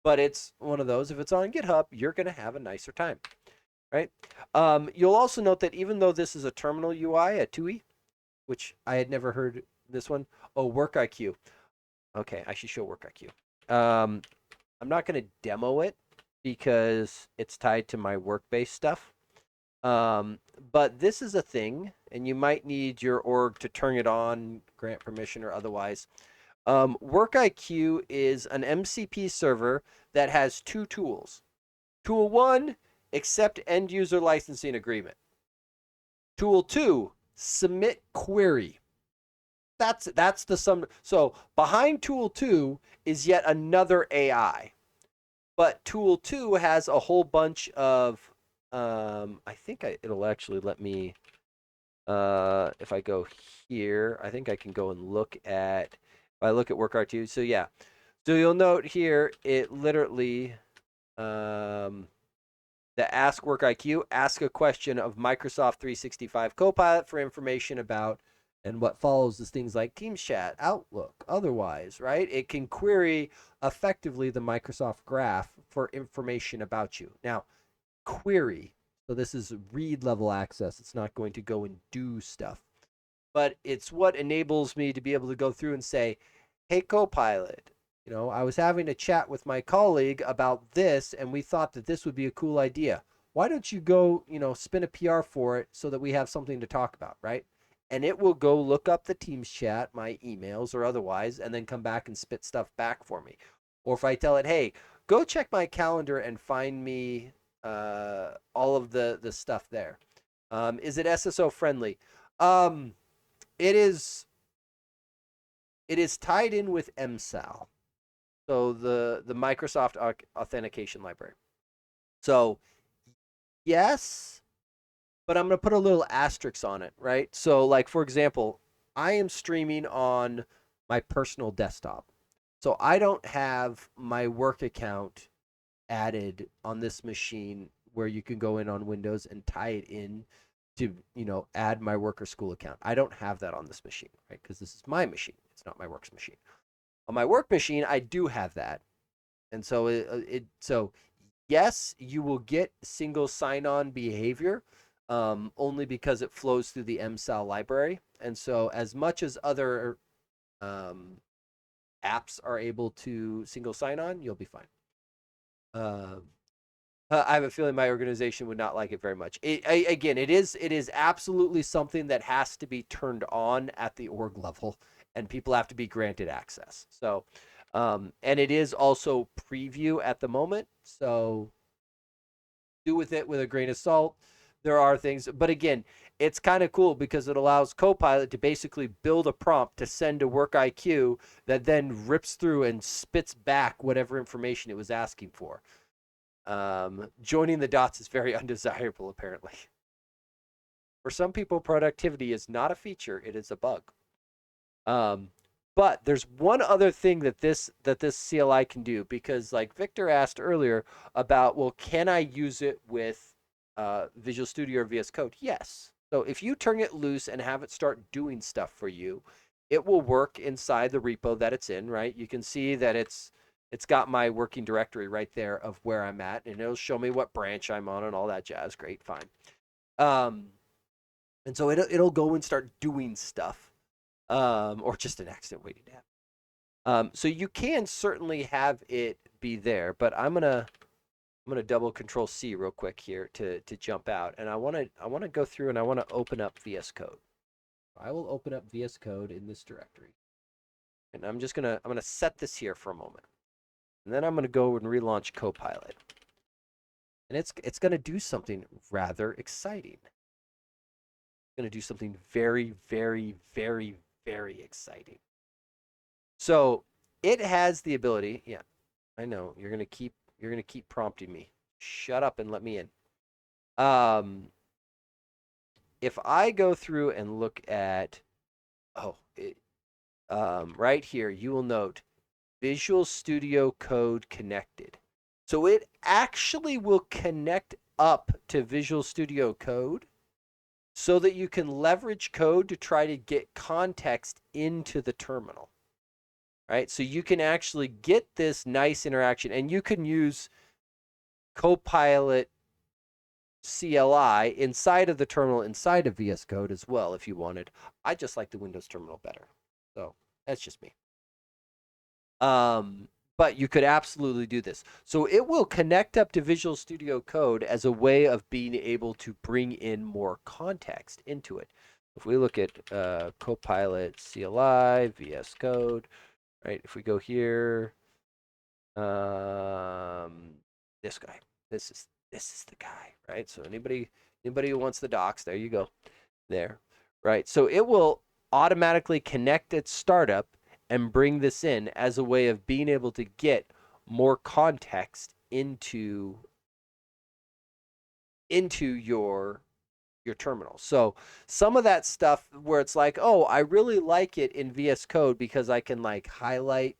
But it's one of those, if it's on GitHub, you're going to have a nicer time, right? You'll also note that even though this is a terminal UI, a TUI, which I had never heard this one. Oh, WorkIQ. Okay, I should show WorkIQ. I'm not going to demo it because it's tied to my work-based stuff. But this is a thing, and you might need your org to turn it on, grant permission or otherwise. WorkIQ is an MCP server that has two tools. Tool 1, accept end-user licensing agreement. Tool 2, submit query. That's the sum. So behind tool 2 is yet another AI, but tool 2 has a whole bunch of I think it'll actually let me if I go here, I think I can go and look at, if I look at WorkR2. So yeah, so you'll note here it literally the Ask WorkIQ, ask a question of Microsoft 365 Copilot for information about, and what follows is things like Teams chat, Outlook, otherwise, right? It can query effectively the Microsoft Graph for information about you. Now, query, so this is read level access. It's not going to go and do stuff, but it's what enables me to be able to go through and say, hey, Copilot, I was having a chat with my colleague about this, and we thought that this would be a cool idea. Why don't you go, spin a PR for it so that we have something to talk about, right? And it will go look up the Teams chat, my emails or otherwise, and then come back and spit stuff back for me. Or if I tell it, hey, go check my calendar and find me all of the stuff there. Is it SSO friendly? It is tied in with MSAL. So the Microsoft authentication library. So yes, but I'm going to put a little asterisk on it, right? So like, for example, I am streaming on my personal desktop. So I don't have my work account added on this machine where you can go in on Windows and tie it in to, add my work or school account. I don't have that on this machine, right? Because this is my machine. It's not my work's machine. On my work machine, I do have that. And so so yes, you will get single sign-on behavior, only because it flows through the MSAL library. And so as much as other um, apps are able to single sign-on, you'll be fine. I have a feeling my organization would not like it very much. Again, it is absolutely something that has to be turned on at the org level, and people have to be granted access. So, and it is also preview at the moment. So, do with it with a grain of salt. There are things, but again, it's kind of cool because it allows Copilot to basically build a prompt to send to Work IQ that then rips through and spits back whatever information it was asking for. Joining the dots is very undesirable, apparently. For some people, productivity is not a feature; it is a bug. But there's one other thing that this CLI can do, because like Victor asked earlier about, well, can I use it with Visual Studio or VS Code? Yes. So if you turn it loose and have it start doing stuff for you, it will work inside the repo that it's in, right? You can see that it's got my working directory right there of where I'm at, and it'll show me what branch I'm on and all that jazz. Great, fine. And so it'll go and start doing stuff, or just an accident waiting to happen. So you can certainly have it be there, but I'm gonna double Control C real quick here to jump out, and I wanna go through and I wanna open up VS Code. I will open up VS Code in this directory, and I'm gonna set this here for a moment. And then I'm going to go and relaunch Copilot. And it's going to do something rather exciting. It's going to do something very, very, very, very exciting. So it has the ability. Yeah, I know you're going to keep prompting me. Shut up and let me in. If I go through and look at, right here, you will note Visual Studio Code connected. So it actually will connect up to Visual Studio Code so that you can leverage code to try to get context into the terminal. Right? So you can actually get this nice interaction, and you can use Copilot CLI inside of the terminal, inside of VS Code as well if you wanted. I just like the Windows terminal better. So that's just me. But you could absolutely do this. So it will connect up to Visual Studio Code as a way of being able to bring in more context into it. If we look at Copilot CLI, VS Code, right? If we go here, this guy, this is the guy, right? So anybody who wants the docs, there you go, there, right? So it will automatically connect its startup and bring this in as a way of being able to get more context into your terminal. So some of that stuff where it's like, oh, I really like it in VS Code because I can like highlight,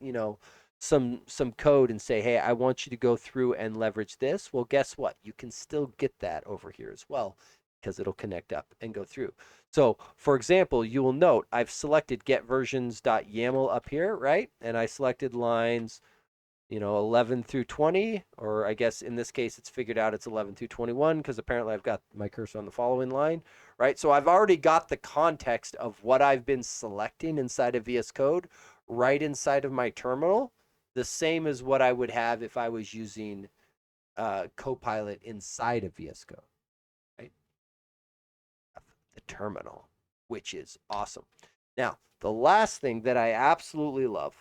some code and say, hey, I want you to go through and leverage this. Well, guess what? You can still get that over here as well, because it'll connect up and go through. So for example, you will note I've selected getversions.yaml up here, right? And I selected lines 11 through 20, or I guess in this case it's figured out it's 11 through 21 because apparently I've got my cursor on the following line, right? So I've already got the context of what I've been selecting inside of VS Code right inside of my terminal, the same as what I would have if I was using Copilot inside of VS Code, right? The terminal, which is awesome. Now, the last thing that I absolutely love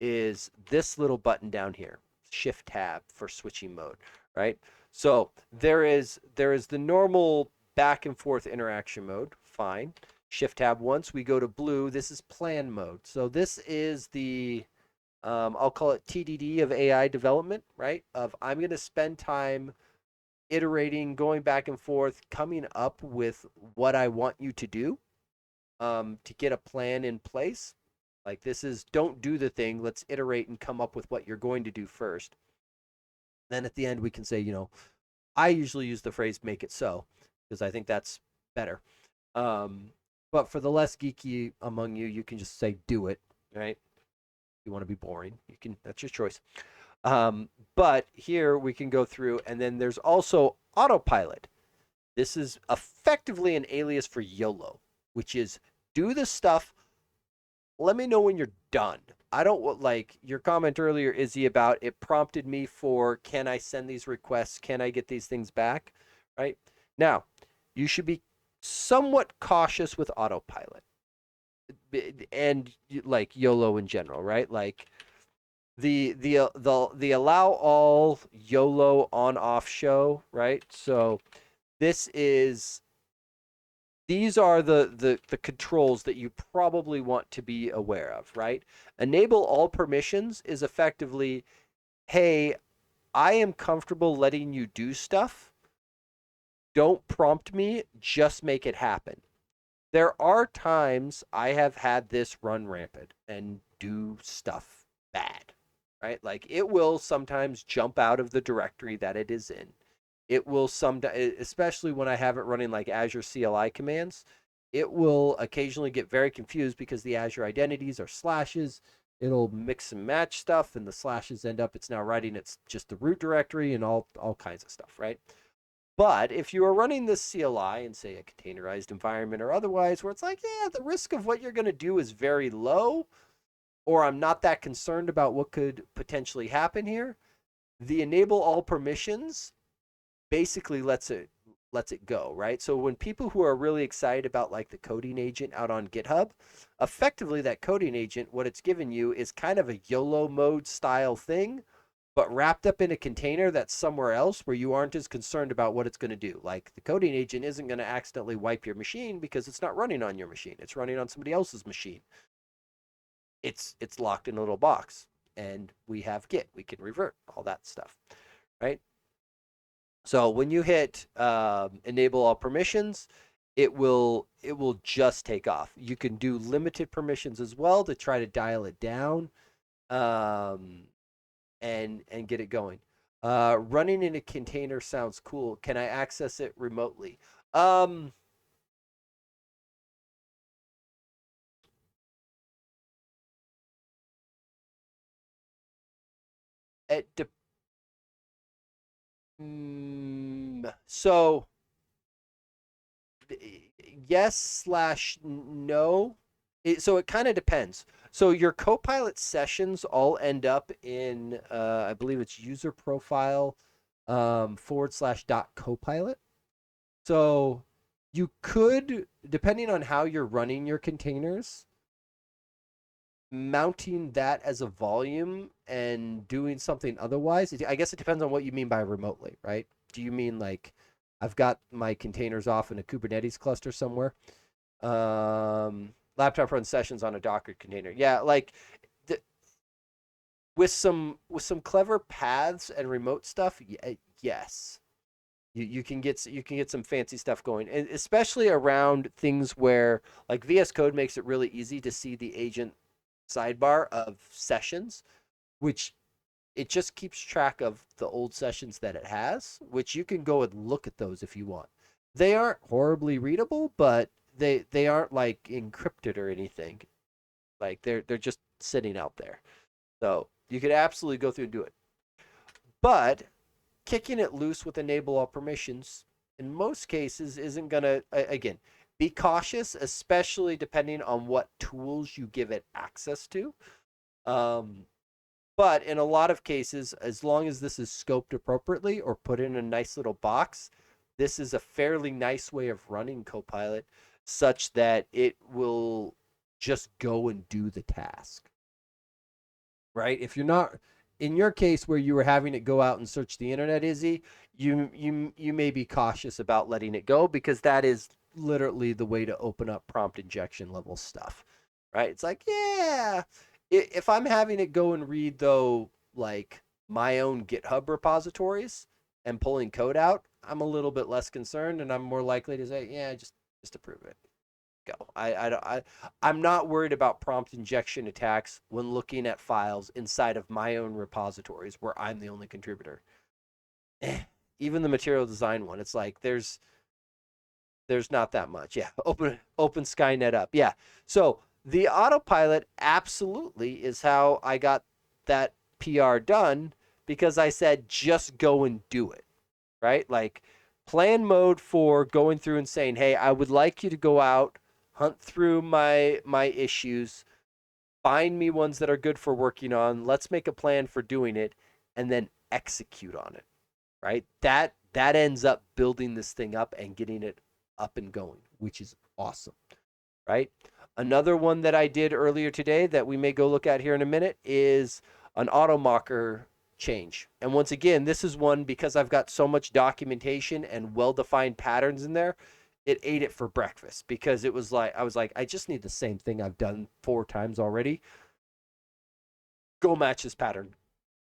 is this little button down here, Shift Tab for switching mode, right? So there is the normal back and forth interaction mode, fine. Shift Tab once, we go to blue, this is plan mode. So this is the, I'll call it TDD of AI development, right? Of I'm going to spend time iterating, going back and forth, coming up with what I want you to do, to get a plan in place. Like this is, don't do the thing, let's iterate and come up with what you're going to do first. Then at the end we can say, I usually use the phrase make it so. because I think that's better. Um, but for the less geeky among you, you can just say do it, right? If you want to be boring, you can. That's your choice. But here we can go through, and then there's also autopilot. This is effectively an alias for YOLO, which is do the stuff. Let me know when you're done. I don't like your comment earlier, Izzy, about it prompted me for can I send these requests? Can I get these things back? Right now, you should be somewhat cautious with autopilot and like YOLO in general, right? Like the allow all YOLO on off show, right? So this is these are the controls that you probably want to be aware of, right? Enable all permissions is effectively, hey, I am comfortable letting you do stuff. Don't prompt me, just make it happen. There are times I have had this run rampant and do stuff bad, right? Like it will sometimes jump out of the directory that it is in. It will especially when I have it running like Azure CLI commands, it will occasionally get very confused because the Azure identities are slashes. It'll mix and match stuff, and the slashes end up it's now writing it's just the root directory and all kinds of stuff, right? But if you are running this CLI in, say, a containerized environment or otherwise, where it's like, yeah, the risk of what you're going to do is very low, or I'm not that concerned about what could potentially happen here, the enable all permissions basically lets it go, right? So when people who are really excited about like the coding agent out on GitHub, effectively that coding agent, what it's given you is kind of a YOLO mode style thing, but wrapped up in a container that's somewhere else where you aren't as concerned about what it's going to do. Like the coding agent isn't going to accidentally wipe your machine because it's not running on your machine. It's running on somebody else's machine. It's locked in a little box, and we have Git. We can revert all that stuff, right? So when you hit enable all permissions, it will just take off. You can do limited permissions as well to try to dial it down. Um, and get it going. Running in a container sounds cool. Can I access it remotely? Um, it de- so yes slash no. So it kind of depends. So your Copilot sessions all end up in, I believe it's user profile / dot Copilot. So you could, depending on how you're running your containers, mounting that as a volume and doing something otherwise. I guess it depends on what you mean by remotely, right? Do you mean like I've got my containers off in a Kubernetes cluster somewhere? Laptop runs sessions on a Docker container. Yeah, like th- with some clever paths and remote stuff, yes. You can get some fancy stuff going, and especially around things where like VS Code makes it really easy to see the agent sidebar of sessions, which it just keeps track of the old sessions that it has, which you can go and look at those if you want. They aren't horribly readable, but they aren't like encrypted or anything. Like they're just sitting out there. So you could absolutely go through and do it. But kicking it loose with enable all permissions in most cases isn't going to, again, be cautious, especially depending on what tools you give it access to. Um, but in a lot of cases, as long as this is scoped appropriately or put in a nice little box, this is a fairly nice way of running Copilot such that it will just go and do the task, right? If you're not in your case where you were having it go out and search the internet, Izzy, you may be cautious about letting it go because that is literally the way to open up prompt injection level stuff, right? It's like, yeah, if I'm having it go and read though, like my own GitHub repositories and pulling code out, I'm a little bit less concerned, and I'm more likely to say, yeah, just approve it. Go. I'm not worried about prompt injection attacks when looking at files inside of my own repositories where I'm the only contributor. Even the material design one, it's like There's not that much. Yeah. Open Skynet up. Yeah. So the autopilot absolutely is how I got that PR done, because I said, just go and do it. Right? Like, plan mode for going through and saying, hey, I would like you to go out, hunt through my issues, find me ones that are good for working on. Let's make a plan for doing it, and then execute on it. Right? That ends up building this thing up and getting it up and going, which is awesome. Right? Another one that I did earlier today that we may go look at here in a minute is an AutoMocker change. And once again, this is one, because I've got so much documentation and well-defined patterns in there, it ate it for breakfast, because it was like, I was like, I just need the same thing I've done 4 times already. Go match this pattern,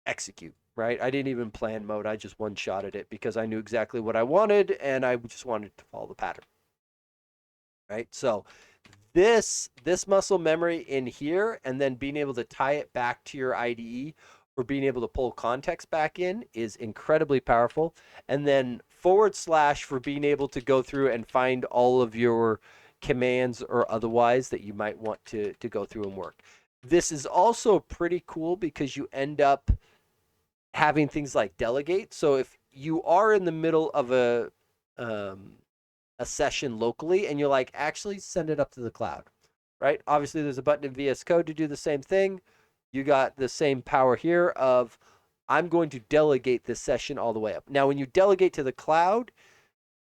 execute. Right? I didn't even plan mode. I just one-shotted it because I knew exactly what I wanted, and I just wanted to follow the pattern. Right? So this muscle memory in here, and then being able to tie it back to your IDE, or being able to pull context back in, is incredibly powerful. And then / for being able to go through and find all of your commands or otherwise that you might want to go through and work. This is also pretty cool because you end up having things like delegate. So if you are in the middle of a session locally, and you're like, actually send it up to the cloud, right? Obviously, there's a button in VS Code to do the same thing. You got the same power here of, I'm going to delegate this session all the way up. Now, when you delegate to the cloud,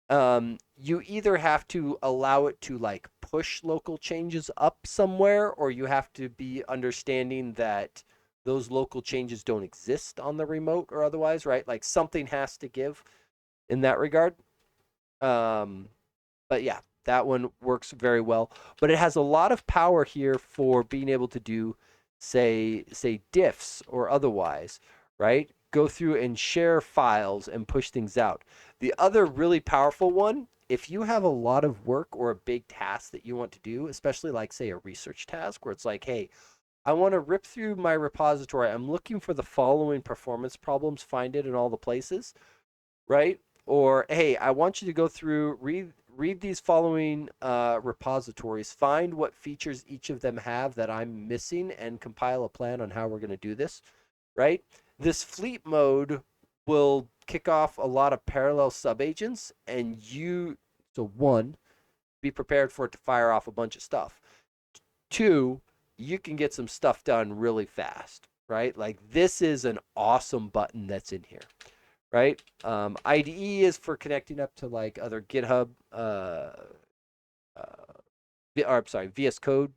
you either have to allow it to like push local changes up somewhere, or you have to be understanding that those local changes don't exist on the remote or otherwise, right? Like, something has to give in that regard. But yeah, that one works very well. But it has a lot of power here for being able to do, say diffs or otherwise, right? Go through and share files and push things out. The other really powerful one, if you have a lot of work or a big task that you want to do, especially like, say, a research task, where it's like, hey, I want to rip through my repository. I'm looking for the following performance problems, find it in all the places, right? Or, hey, I want you to go through, read these following repositories, find what features each of them have that I'm missing, and compile a plan on how we're going to do this, right? This fleet mode will kick off a lot of parallel subagents, and so 1, be prepared for it to fire off a bunch of stuff. 2, you can get some stuff done really fast, right? Like, this is an awesome button that's in here. Right? IDE is for connecting up to like other GitHub, VS Code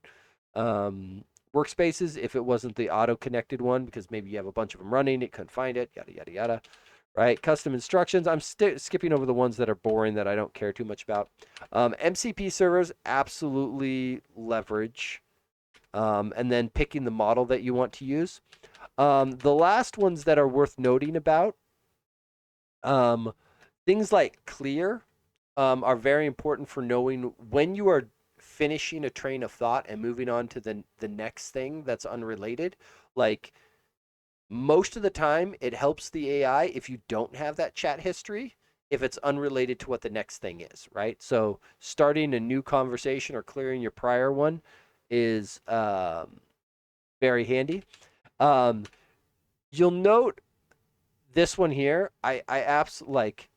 workspaces. If it wasn't the auto connected one, because maybe you have a bunch of them running, it couldn't find it, yada, yada, yada. Right? Custom instructions. I'm skipping over the ones that are boring that I don't care too much about. MCP servers, absolutely leverage. And then picking the model that you want to use. The last ones that are worth noting about, things like clear are very important for knowing when you are finishing a train of thought and moving on to the next thing that's unrelated. Like, most of the time, it helps the AI if you don't have that chat history, if it's unrelated to what the next thing is, right? So starting a new conversation or clearing your prior one is very handy. You'll note this one here. I absolutely like.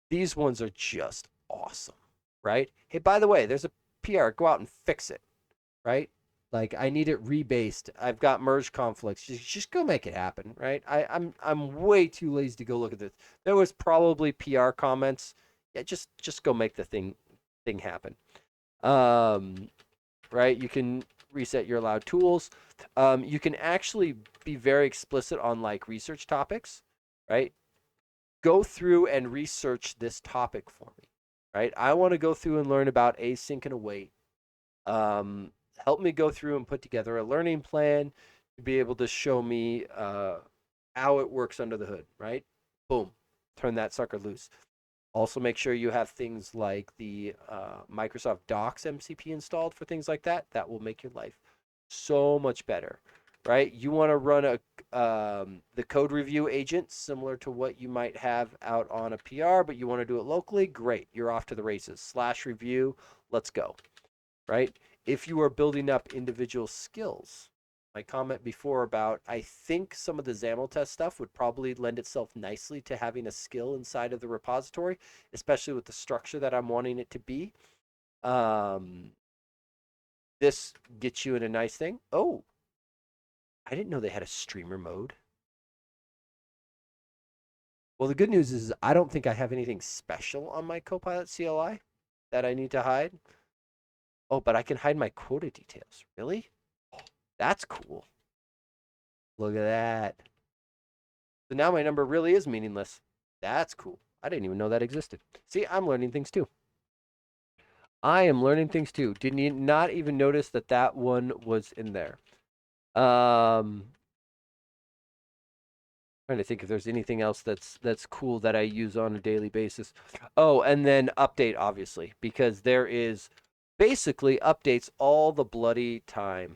These ones are just awesome, right? Hey, by the way, there's a PR. Go out and fix it, right? Like, I need it rebased. I've got merge conflicts. Just go make it happen, right? I'm way too lazy to go look at this. There was probably PR comments. Yeah, just go make the thing happen. Right? You can reset your allowed tools. You can actually be very explicit on like research topics, right? Go through and research this topic for me, right? I want to go through and learn about async and await. Help me go through and put together a learning plan to be able to show me how it works under the hood, right? Boom, turn that sucker loose. Also, make sure you have things like the Microsoft Docs MCP installed for things like that. That will make your life so much better, right? You want to run the code review agent similar to what you might have out on a PR, but you want to do it locally. Great, you're off to the races. Slash review, let's go, right? If you are building up individual skills, my comment before about I think some of the XAML test stuff would probably lend itself nicely to having a skill inside of the repository, especially with the structure that I'm wanting it to be. This gets you in a nice thing. Oh, I didn't know they had a streamer mode. Well, the good news is I don't think I have anything special on my Copilot CLI that I need to hide. Oh, but I can hide my quota details. Really? That's cool. Look at that. So now my number really is meaningless. That's cool. I didn't even know that existed. See, I'm learning things too. I am learning things too. Didn't not even notice that that one was in there. Trying to think if there's anything else that's cool that I use on a daily basis. Oh, and then update, obviously, because there is basically updates all the bloody time.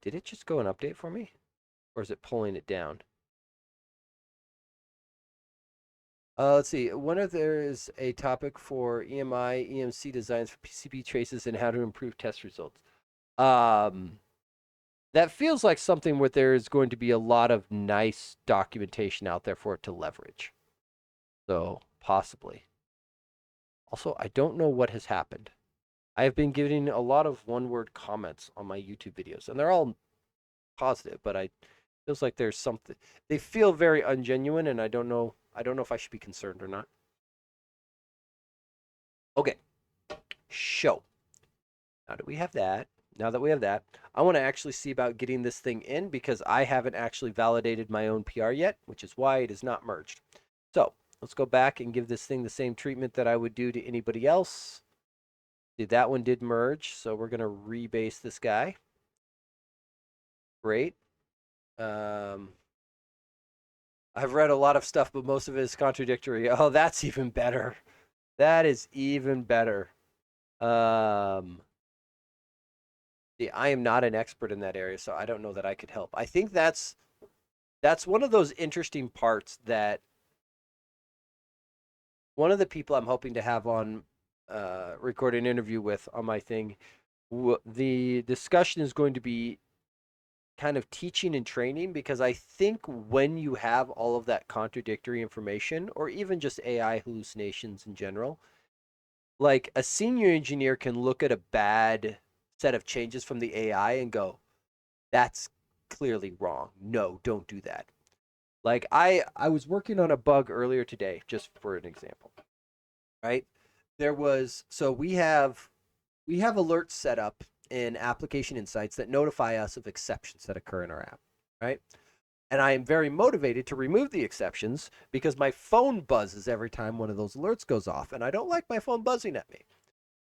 Did it just go and update for me? Or is it pulling it down? Let's see. Whenever there is a topic for EMI, EMC designs for PCB traces and how to improve test results. That feels like something where there is going to be a lot of nice documentation out there for it to leverage. So, possibly. Also, I don't know what has happened. I have been getting a lot of one-word comments on my YouTube videos, and they're all positive, but I feels like there's something. They feel very ungenuine, and I don't know if I should be concerned or not. Okay, show. Now that we have that, I want to actually see about getting this thing in because I haven't actually validated my own PR yet, which is why it is not merged. So let's go back and give this thing the same treatment that I would do to anybody else. See, that one did merge, so we're going to rebase this guy. Great. I've read a lot of stuff, but most of it is contradictory. Oh, that's even better. That is even better. See, I am not an expert in that area, so I don't know that I could help. I think that's one of those interesting parts that one of the people I'm hoping to have on record an interview with on my thing, the discussion is going to be kind of teaching and training because I think when you have all of that contradictory information or even just AI hallucinations in general, like a senior engineer can look at a bad set of changes from the AI and go, that's clearly wrong. No, don't do that. Like I was working on a bug earlier today, just for an example, right? There was so we have alerts set up in application insights that notify us of exceptions that occur in our app, right? And I am very motivated to remove the exceptions because my phone buzzes every time one of those alerts goes off, and I don't like my phone buzzing at me.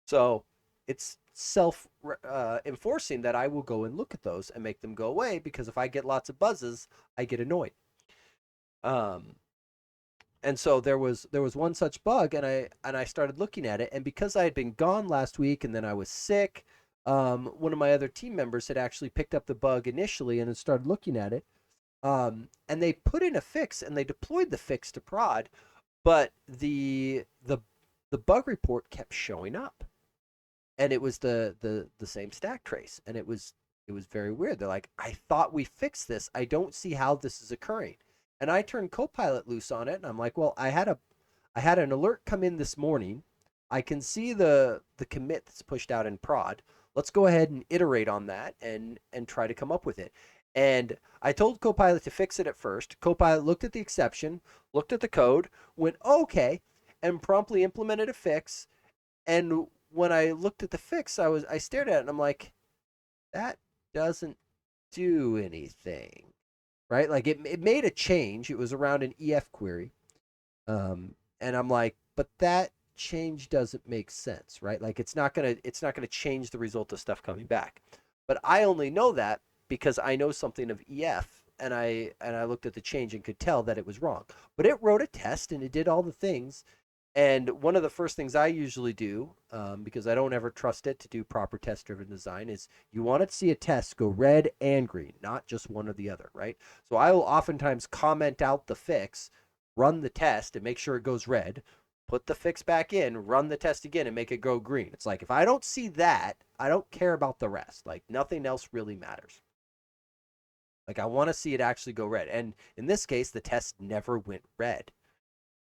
So it's self enforcing that I will go and look at those and make them go away because if I get lots of buzzes, I get annoyed. Um, and so there was one such bug, and I started looking at it, and because I had been gone last week and then I was sick, one of my other team members had actually picked up the bug initially and had started looking at it, and they put in a fix and they deployed the fix to prod, but the bug report kept showing up, and it was the same stack trace, and it was very weird. They're like, I thought we fixed this. I don't see how this is occurring. And I turned Copilot loose on it, and I'm like, well, I had an alert come in this morning. I can see the commit that's pushed out in prod. Let's go ahead and iterate on that and try to come up with it. And I told Copilot to fix it at first. Copilot looked at the exception, looked at the code, went okay, and promptly implemented a fix. And when I looked at the fix, I stared at it and I'm like, that doesn't do anything, right? Like it made a change. It was around an EF query, and I'm like, but that change doesn't make sense, right? Like it's not gonna change the result of stuff coming back. But I only know that because I know something of EF, and I looked at the change and could tell that it was wrong. But it wrote a test and it did all the things, And one of the first things I usually do, because I don't ever trust it to do proper test-driven design, is you want to see a test go red and green, not just one or the other, right? So I will oftentimes comment out the fix, run the test, and make sure it goes red, put the fix back in, run the test again, and make it go green. It's like if I don't see that, I don't care about the rest. Like nothing else really matters. Like I want to see it actually go red. And in this case, the test never went red,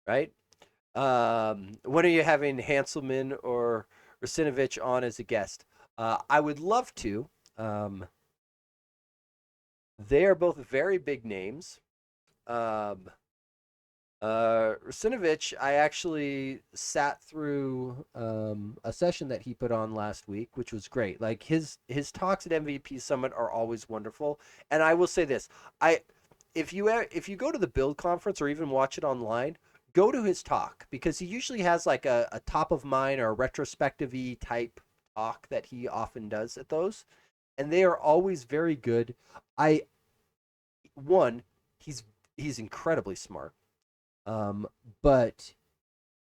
right? When are you having Hanselman or Rasinovich on as a guest? I would love to. Um, they are both very big names. Um, Rasinovich, I actually sat through a session that he put on last week, which was great. Like his talks at MVP Summit are always wonderful. And I will say this: I if you go to the Build conference or even watch it online, go to his talk because he usually has like a top of mind or a retrospective type talk that he often does at those, and they are always very good. I one he's he's incredibly smart, um, but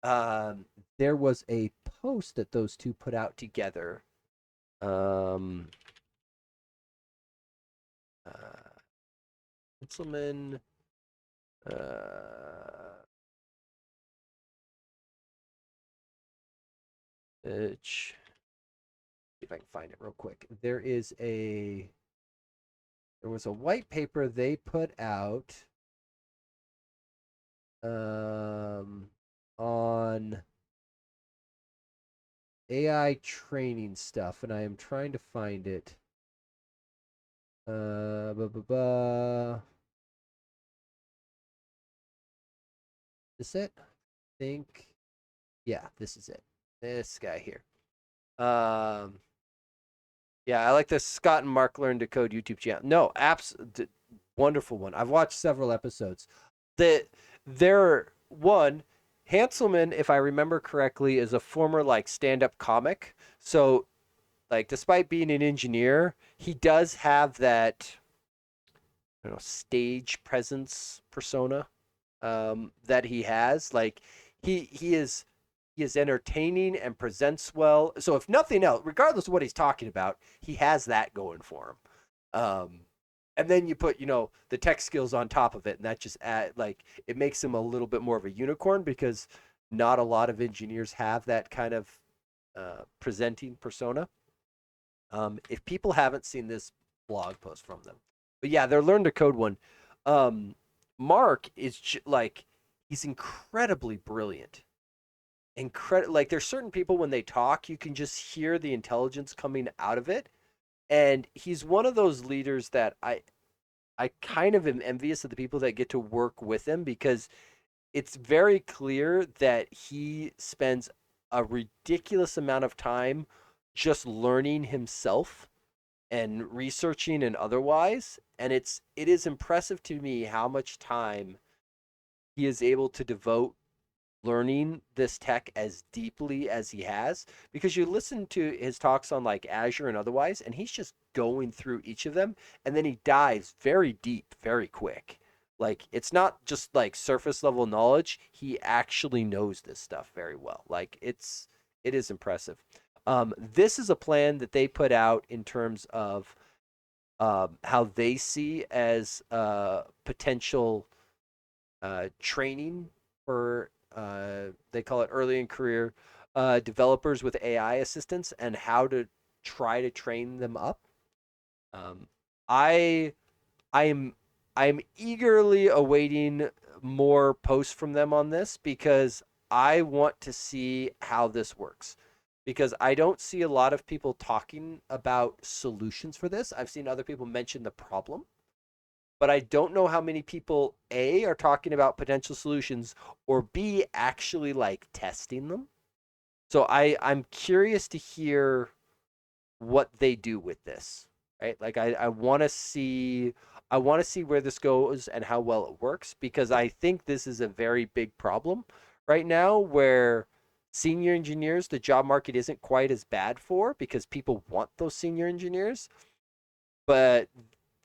um, there was a post that those two put out together. Um, Inselman, uh, it's see if I can find it real quick. There was a white paper they put out um, on AI training stuff, and I am trying to find it. Ba, ba, ba. Is it? I think. Yeah, this is it. This guy here. Um, yeah, I like the Scott and Mark Learn to Code YouTube channel. No, wonderful one. I've watched several episodes. The They're one Hanselman, if I remember correctly, is a former like stand-up comic. So like despite being an engineer, he does have that stage presence persona that he has. Like he is entertaining and presents well. So if nothing else, regardless of what he's talking about, he has that going for him. And then you put the tech skills on top of it, and that just like it makes him a little bit more of a unicorn because not a lot of engineers have that kind of presenting persona. If people haven't seen this blog post from them, but yeah, their Learn to Code one. Um, Mark is like he's incredibly brilliant. Like there's certain people when they talk, you can just hear the intelligence coming out of it, and he's one of those leaders that I kind of am envious of the people that get to work with him because it's very clear that he spends a ridiculous amount of time just learning himself and researching and otherwise, and it is impressive to me how much time he is able to devote learning this tech as deeply as he has, because you listen to his talks on like Azure and otherwise, and he's just going through each of them, and then he dives very deep very quick. Like it's not just like surface level knowledge, he actually knows this stuff very well. Like it is impressive. This is a plan that they put out in terms of how they see as potential training for they call it early in career developers with AI assistants and how to try to train them up. Um, I I'm I'm eagerly awaiting more posts from them on this because I want to see how this works. Because I don't see a lot of people talking about solutions for this. I've seen other people mention the problem, but I don't know how many people A are talking about potential solutions or B actually like testing them. So I'm curious to hear what they do with this, right? Like I want to see where this goes and how well it works because I think this is a very big problem right now where senior engineers the job market isn't quite as bad for because people want those senior engineers, but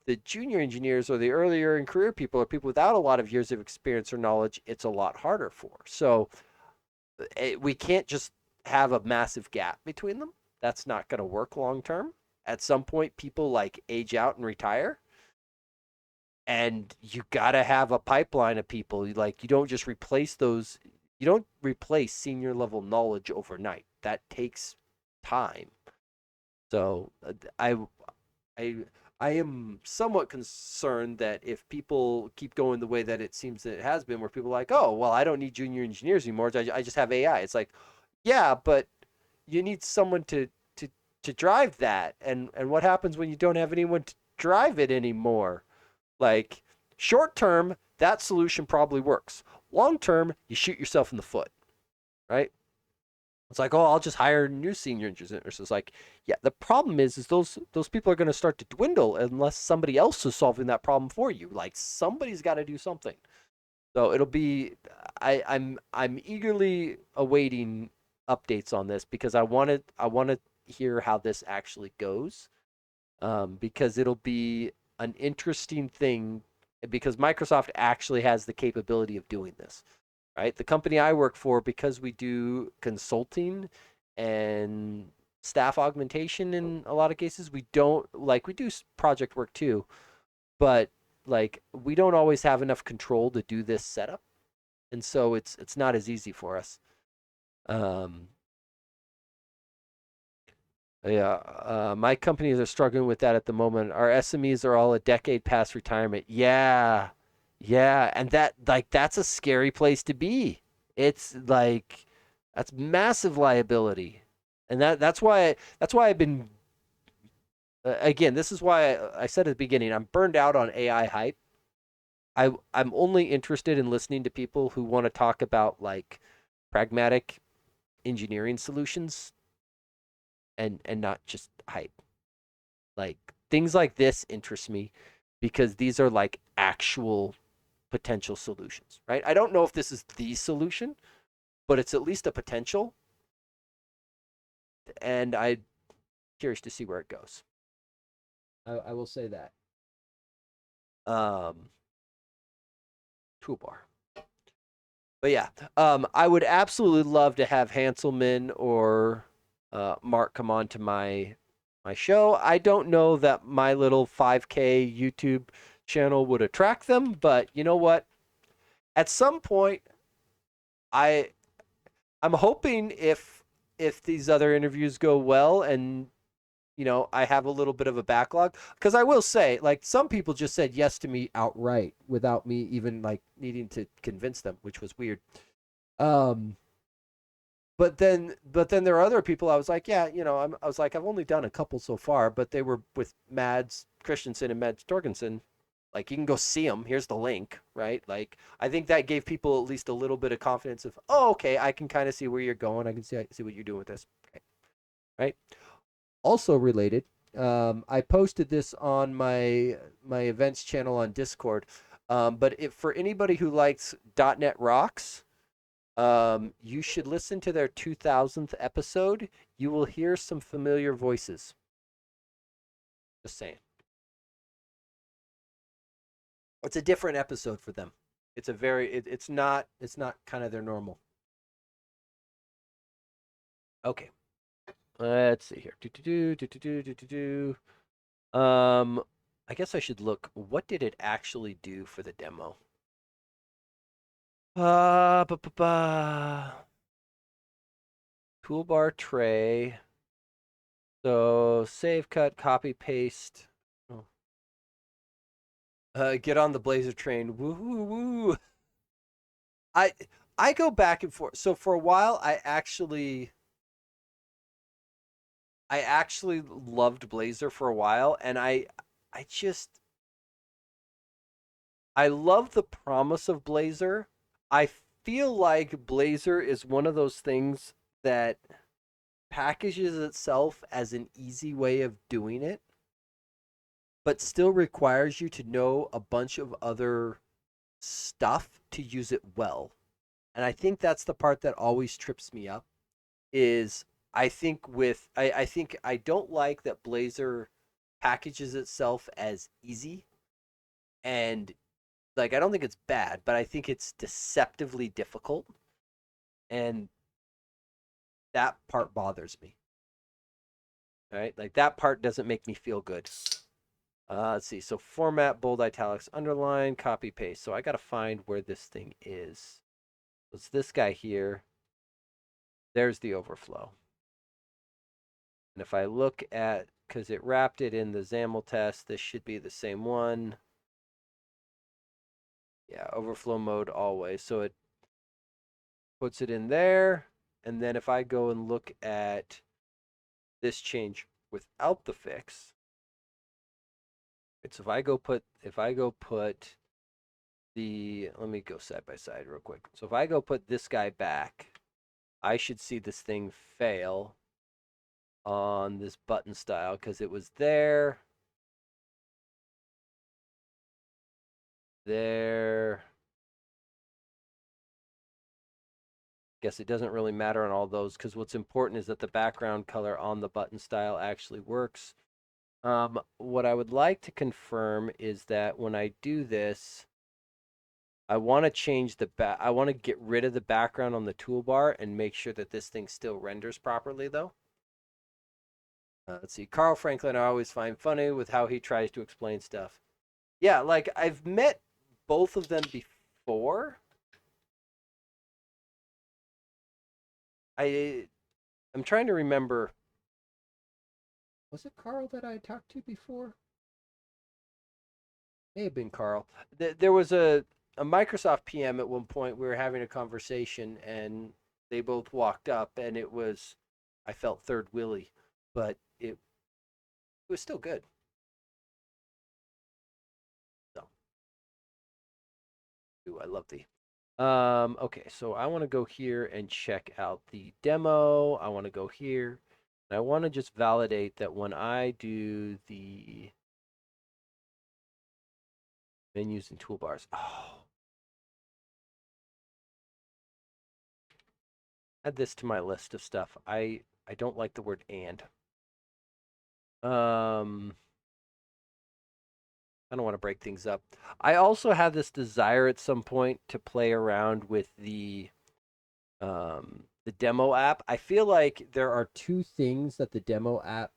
the junior engineers or the earlier in career people or people without a lot of years of experience or knowledge, it's a lot harder for. So we can't just have a massive gap between them. That's not going to work long term. At some point, people like age out and retire, and you got to have a pipeline of people. Like, you don't just replace those. You don't replace senior level knowledge overnight. That takes time. So I I am somewhat concerned that if people keep going the way that it seems that it has been, where people are like, oh, well, I don't need junior engineers anymore. I just have AI. It's like, yeah, but you need someone to drive that. And what happens when you don't have anyone to drive it anymore? Like, short term, that solution probably works. Long term, you shoot yourself in the foot, right? It's like, oh, I'll just hire new senior engineers. It's like, yeah, the problem is those people are going to start to dwindle unless somebody else is solving that problem for you. Like, somebody's got to do something. So it'll be, I'm eagerly awaiting updates on this because I want to hear how this actually goes, because it'll be an interesting thing because Microsoft actually has the capability of doing this, right? The company I work for, because we do consulting and staff augmentation in a lot of cases, we don't like we do project work too, but like we don't always have enough control to do this setup, and so it's not as easy for us. Um, yeah, my companies are struggling with that at the moment. Our SMEs are all a decade past retirement. Yeah, yeah, and that's a scary place to be. It's like that's massive liability, and that's why I've been again. This is why I said at the beginning I'm burned out on AI hype. I'm only interested in listening to people who want to talk about like pragmatic engineering solutions and not just hype. Like things like this interest me because these are like actual potential solutions, right? I don't know if this is the solution, but it's at least a potential, and I'm curious to see where it goes. I will say that. Um, Toolbar. But yeah, I would absolutely love to have Hanselman or Mark come on to my show. I don't know that my little 5K YouTube channel would attract them, but you know what? At some point, I I'm hoping if these other interviews go well and I have a little bit of a backlog, because I will say, like, some people just said yes to me outright without me even like needing to convince them, which was weird. Um, but then there are other people I was like, yeah, I was like, I've only done a couple so far, but they were with Mads Christensen and Mads Torgensen. Like, you can go see them. Here's the link, right? Like, I think that gave people at least a little bit of confidence of, oh, okay, I can kind of see where you're going. I can see what you're doing with this, okay, right? Also related, I posted this on my events channel on Discord. But if for anybody who likes .NET Rocks, you should listen to their 2000th episode. You will hear some familiar voices. Just saying. It's a different episode for them. It's a very it's not kind of their normal. Okay. Let's see here. Do do do do do do do do. I guess I should look. What did it actually do for the demo? Ba, ba, ba. Toolbar tray. So save, cut, copy, paste. Oh. Get on the Blazor train. Woo woo woo. I I go back and forth. So for a while, I actually loved Blazor for a while, and I just I love the promise of Blazor. I feel like Blazor is one of those things that packages itself as an easy way of doing it, but still requires you to know a bunch of other stuff to use it well. And I think that's the part that always trips me up is I think I don't like that Blazor packages itself as easy, and like I don't think it's bad, but I think it's deceptively difficult. And that part bothers me. Right? Like that part doesn't make me feel good. Let's see. So format, bold, italics, underline, copy, paste. So I got to find where this thing is. It's this guy here. There's the overflow. And if I look at, because it wrapped it in the XAML test, this should be the same one. Yeah, overflow mode always. So it puts it in there. And then if I go and look at this change without the fix, so if I go put the, let me go side by side real quick. So if I go put this guy back, I should see this thing fail on this button style because it was there, there. Guess it doesn't really matter on all those because what's important is that the background color on the button style actually works. What I would like to confirm is that when I do this, I want to change I want to get rid of the background on the toolbar and make sure that this thing still renders properly though. Let's see. Carl Franklin I always find funny with how he tries to explain stuff. Yeah, like I've met both of them before. I'm trying to remember. Was it Carl that I talked to before? May have been Carl. There was a Microsoft PM at one point. We were having a conversation, and they both walked up, and it was, I felt third wheelie, but it was still good. So, ooh, I love the. Okay, so I want to go here and check out the demo. I want to go here, and I want to just validate that when I do the menus and toolbars. Oh, add this to my list of stuff. I don't like the word and. I don't want to break things up. I also have this desire at some point to play around with the demo app. I feel like there are two things that the demo app,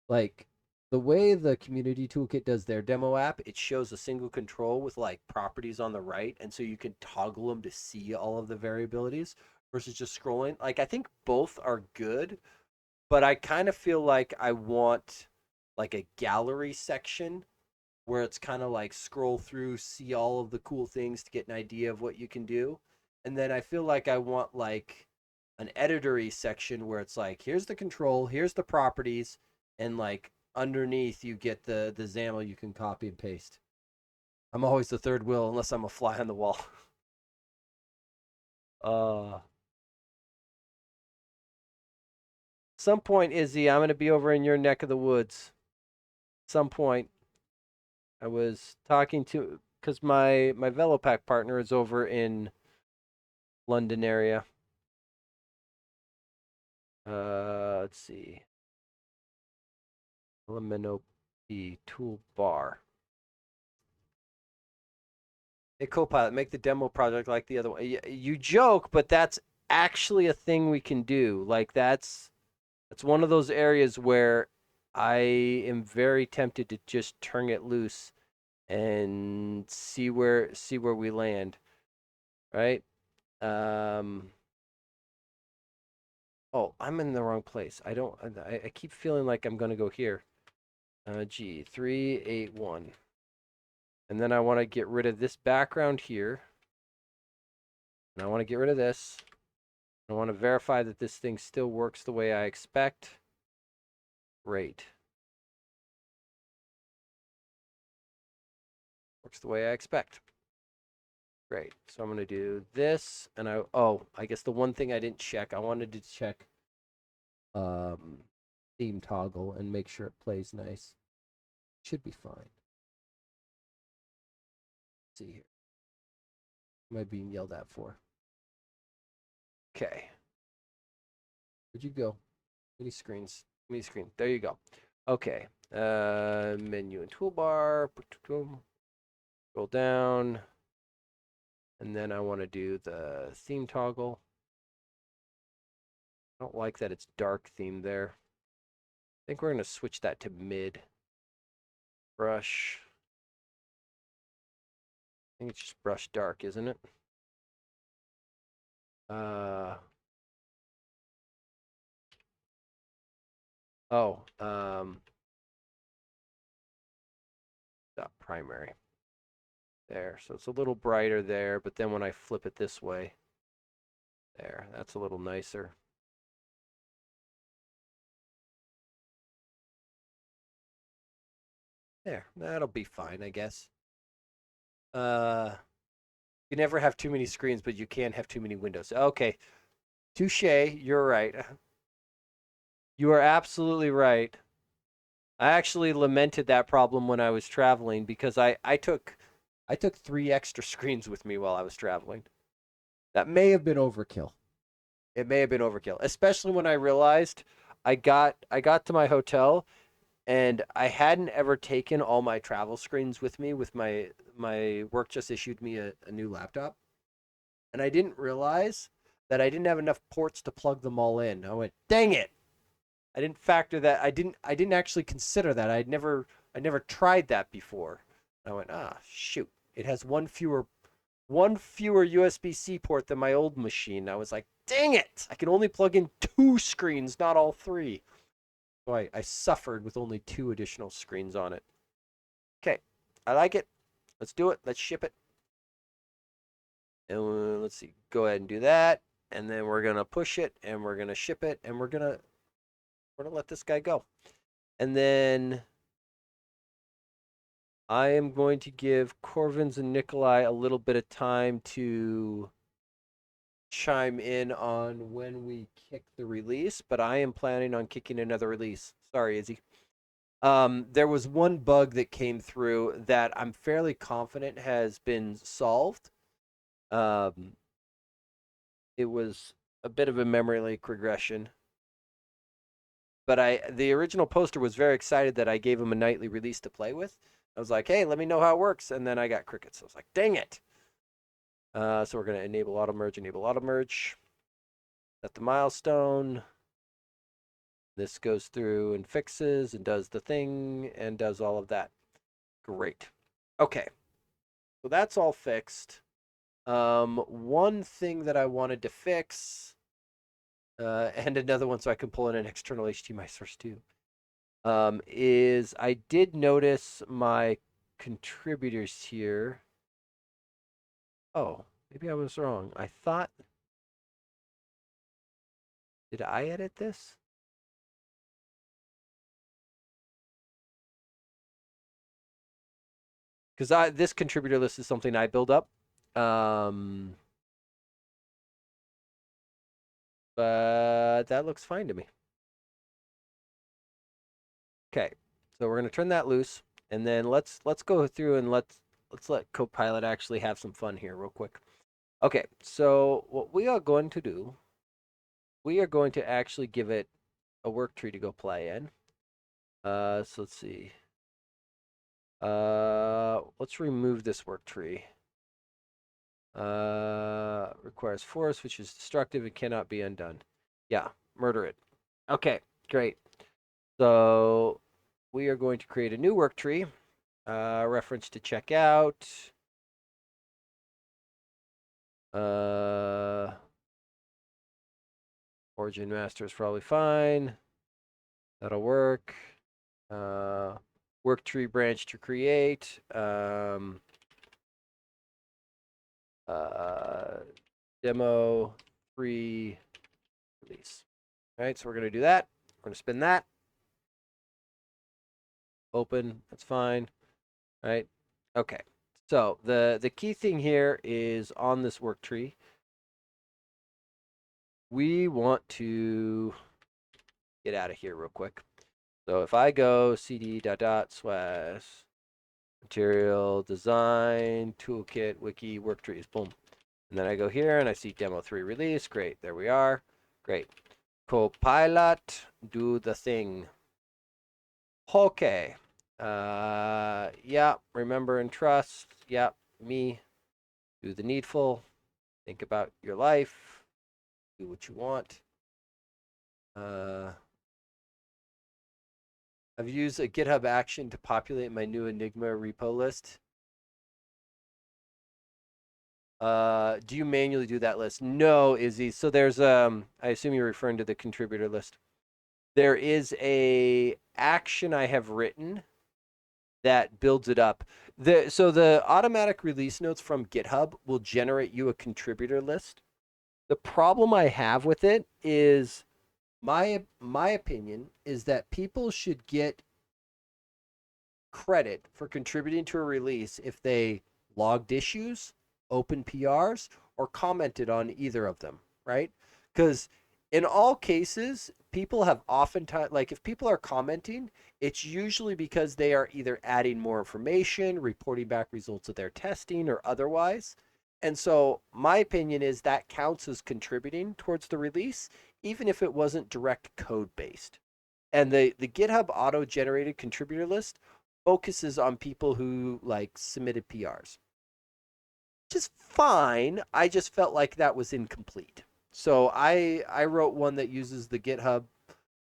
like the way the community toolkit does their demo app, it shows a single control with like properties on the right, and so you can toggle them to see all of the variabilities versus just scrolling. Like I think both are good, but I kind of feel like I want like a gallery section where it's kind of like scroll through, see all of the cool things to get an idea of what you can do. And then I feel like I want like an editory section where it's like, here's the control, here's the properties, and like underneath you get the XAML you can copy and paste. I'm always the third wheel unless I'm a fly on the wall. uh Some point, Izzy, I'm gonna be over in your neck of the woods. Some point. I was talking to because my Velopack partner is over in London area. Let's see. Elemento P toolbar. Hey, Copilot, make the demo project like the other one. You joke, but that's actually a thing we can do. Like that's one of those areas where I am very tempted to just turn it loose and see where we land. Right? Um Oh, I'm in the wrong place. I keep feeling like I'm gonna go here. G381. And then I want to get rid of this background here. And I want to get rid of this. I want to verify that this thing still works the way I expect. Great. Works the way I expect. Great. So I'm going to do this. And I guess the one thing I didn't check, I wanted to check theme toggle and make sure it plays nice. Should be fine. Let's see here. What am I being yelled at for? Okay. Where'd you go? Mini screens. Mini screen. There you go. Okay. Menu and toolbar. Scroll down. And then I want to do the theme toggle. I don't like that it's dark themed there. I think we're going to switch that to mid. Brush. I think it's just brush dark, isn't it? Oh, dot primary. There, so it's a little brighter there, but then when I flip it this way, there, that's a little nicer. There, that'll be fine, I guess. You never have too many screens, but you can't have too many windows. Okay, touche, you're right. You are absolutely right. I actually lamented that problem when I was traveling because I took 3 extra screens with me while I was traveling. That may have been overkill. It may have been overkill, especially when I realized I got to my hotel and I hadn't ever taken all my travel screens with me. With my work just issued me a new laptop, and I didn't realize that I didn't have enough ports to plug them all in. I went, dang it! I didn't factor that. I didn't actually consider that. I never tried that before. I went, shoot! It has one fewer USB-C port than my old machine. I was like, dang it! I can only plug in 2 screens, not all 3. So I suffered with only 2 additional screens on it. Okay, I like it. Let's do it. Let's ship it. And let's see. Go ahead and do that. And then we're gonna push it, and we're gonna ship it, and we're gonna let this guy go. And then I am going to give Corvins and Nikolai a little bit of time to chime in on when we kick the release, but I am planning on kicking another release. Sorry, Izzy. There was one bug that came through that I'm fairly confident has been solved. Um, it was a bit of a memory leak regression, but the original poster was very excited that I gave him a nightly release to play with. I was like, hey, let me know how it works, and then I got crickets. I was like, dang it. So we're going to enable auto merge. Set the milestone. This goes through and fixes and does the thing and does all of that. Great. Okay. So that's all fixed. One thing that I wanted to fix, and another one so I can pull in an external HDMI source too, is I did notice my contributors here. Oh, maybe I was wrong. I thought, did I edit this? Because this contributor list is something I build up. But that looks fine to me. Okay, so we're gonna turn that loose, and then let's go through and let's let Copilot actually have some fun here real quick. Okay, so what we are going to do, we are going to actually give it a work tree to go play in. So let's see. Let's remove this work tree. Requires force, which is destructive and cannot be undone. Yeah, murder it. Okay, great. So we are going to create a new work tree. Reference to checkout. Origin master is probably fine. That'll work. Work tree branch to create. Demo free release. All right, so we're going to do that. We're going to spin that. Open, that's fine. All right, okay. So the key thing here is on this work tree, we want to get out of here real quick. So if I go cd // material design toolkit wiki work trees, boom, and then I go here and I see demo 3 release. Great, there we are. Great. Copilot, do the thing. Okay. Yeah, remember and trust. Yeah, me. Do the needful. Think about your life. Do what you want. Uh, I've used a GitHub action to populate my new Enigma repo list. Do you manually do that list? No, Izzy. So there's I assume you're referring to the contributor list. There is a action I have written that builds it up. So the automatic release notes from GitHub will generate you a contributor list. The problem I have with it is my opinion is that people should get credit for contributing to a release if they logged issues, opened PRs, or commented on either of them, right? Because in all cases, people have oftentimes, like if people are commenting, it's usually because they are either adding more information, reporting back results of their testing, or otherwise. And so my opinion is that counts as contributing towards the release, even if it wasn't direct code based. And the GitHub auto generated contributor list focuses on people who like submitted PRs, which is fine. I just felt like that was incomplete. So I wrote one that uses the GitHub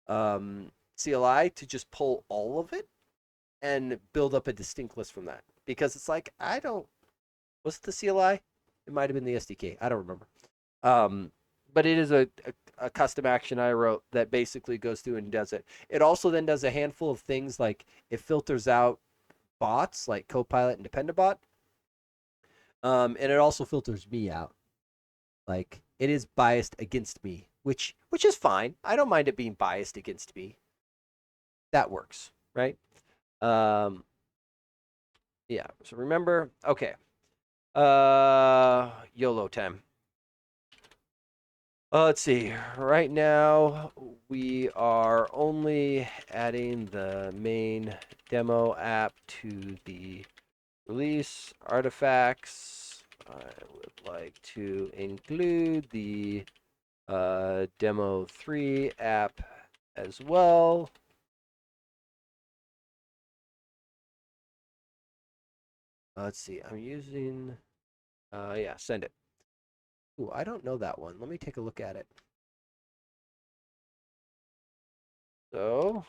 CLI to just pull all of it and build up a distinct list from that. Because it's like, I don't, was it the CLI? It might have been the SDK. I don't remember. But it is a custom action I wrote that basically goes through and does it. It also then does a handful of things like it filters out bots like Copilot and Dependabot. And it also filters me out. Like it is biased against me, which is fine. I don't mind it being biased against me. That works, right? Um, yeah. So remember, okay. YOLO time. Let's see. Right now, we are only adding the main demo app to the release artifacts. I would like to include the demo 3 app as well. Let's see. I'm using, yeah, send it. Ooh, I don't know that one. Let me take a look at it. So,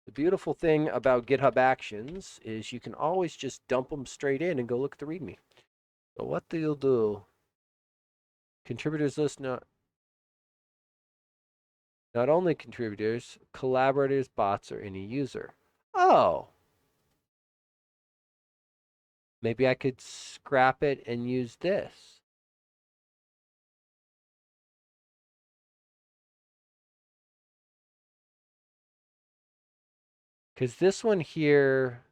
the beautiful thing about GitHub Actions is you can always just dump them straight in and go look at the README. So what you'll do, contributors list not only contributors, collaborators, bots, or any user. Oh, maybe I could scrap it and use this. Because this one here,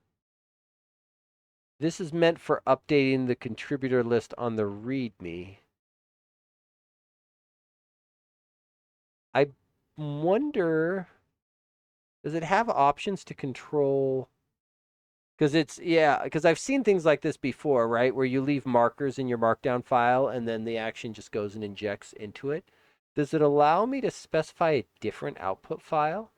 this is meant for updating the contributor list on the README. I wonder, does it have options to control? Because because I've seen things like this before, right? Where you leave markers in your markdown file and then the action just goes and injects into it. Does it allow me to specify a different output file?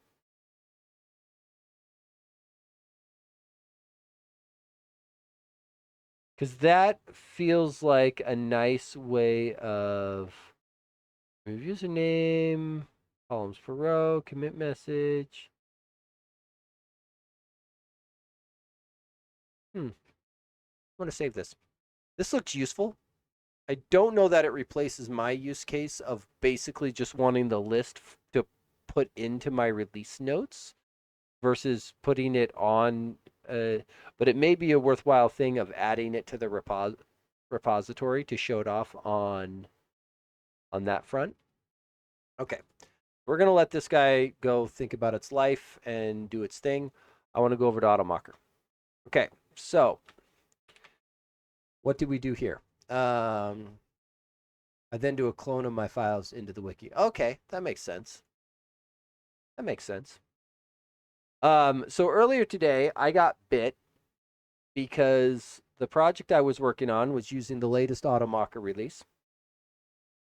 Because that feels like a nice way of username, columns per row, commit message. I'm going to save this. This looks useful. I don't know that it replaces my use case of basically just wanting the list to put into my release notes versus putting it on. But it may be a worthwhile thing of adding it to the repository to show it off on that front. Okay, we're gonna let this guy go think about its life and do its thing. I want to go over to AutoMocker. Okay, so what did we do here? I then do a clone of my files into the wiki. Okay, that makes sense. That makes sense. So earlier today, I got bit because the project I was working on was using the latest AutoMocker release,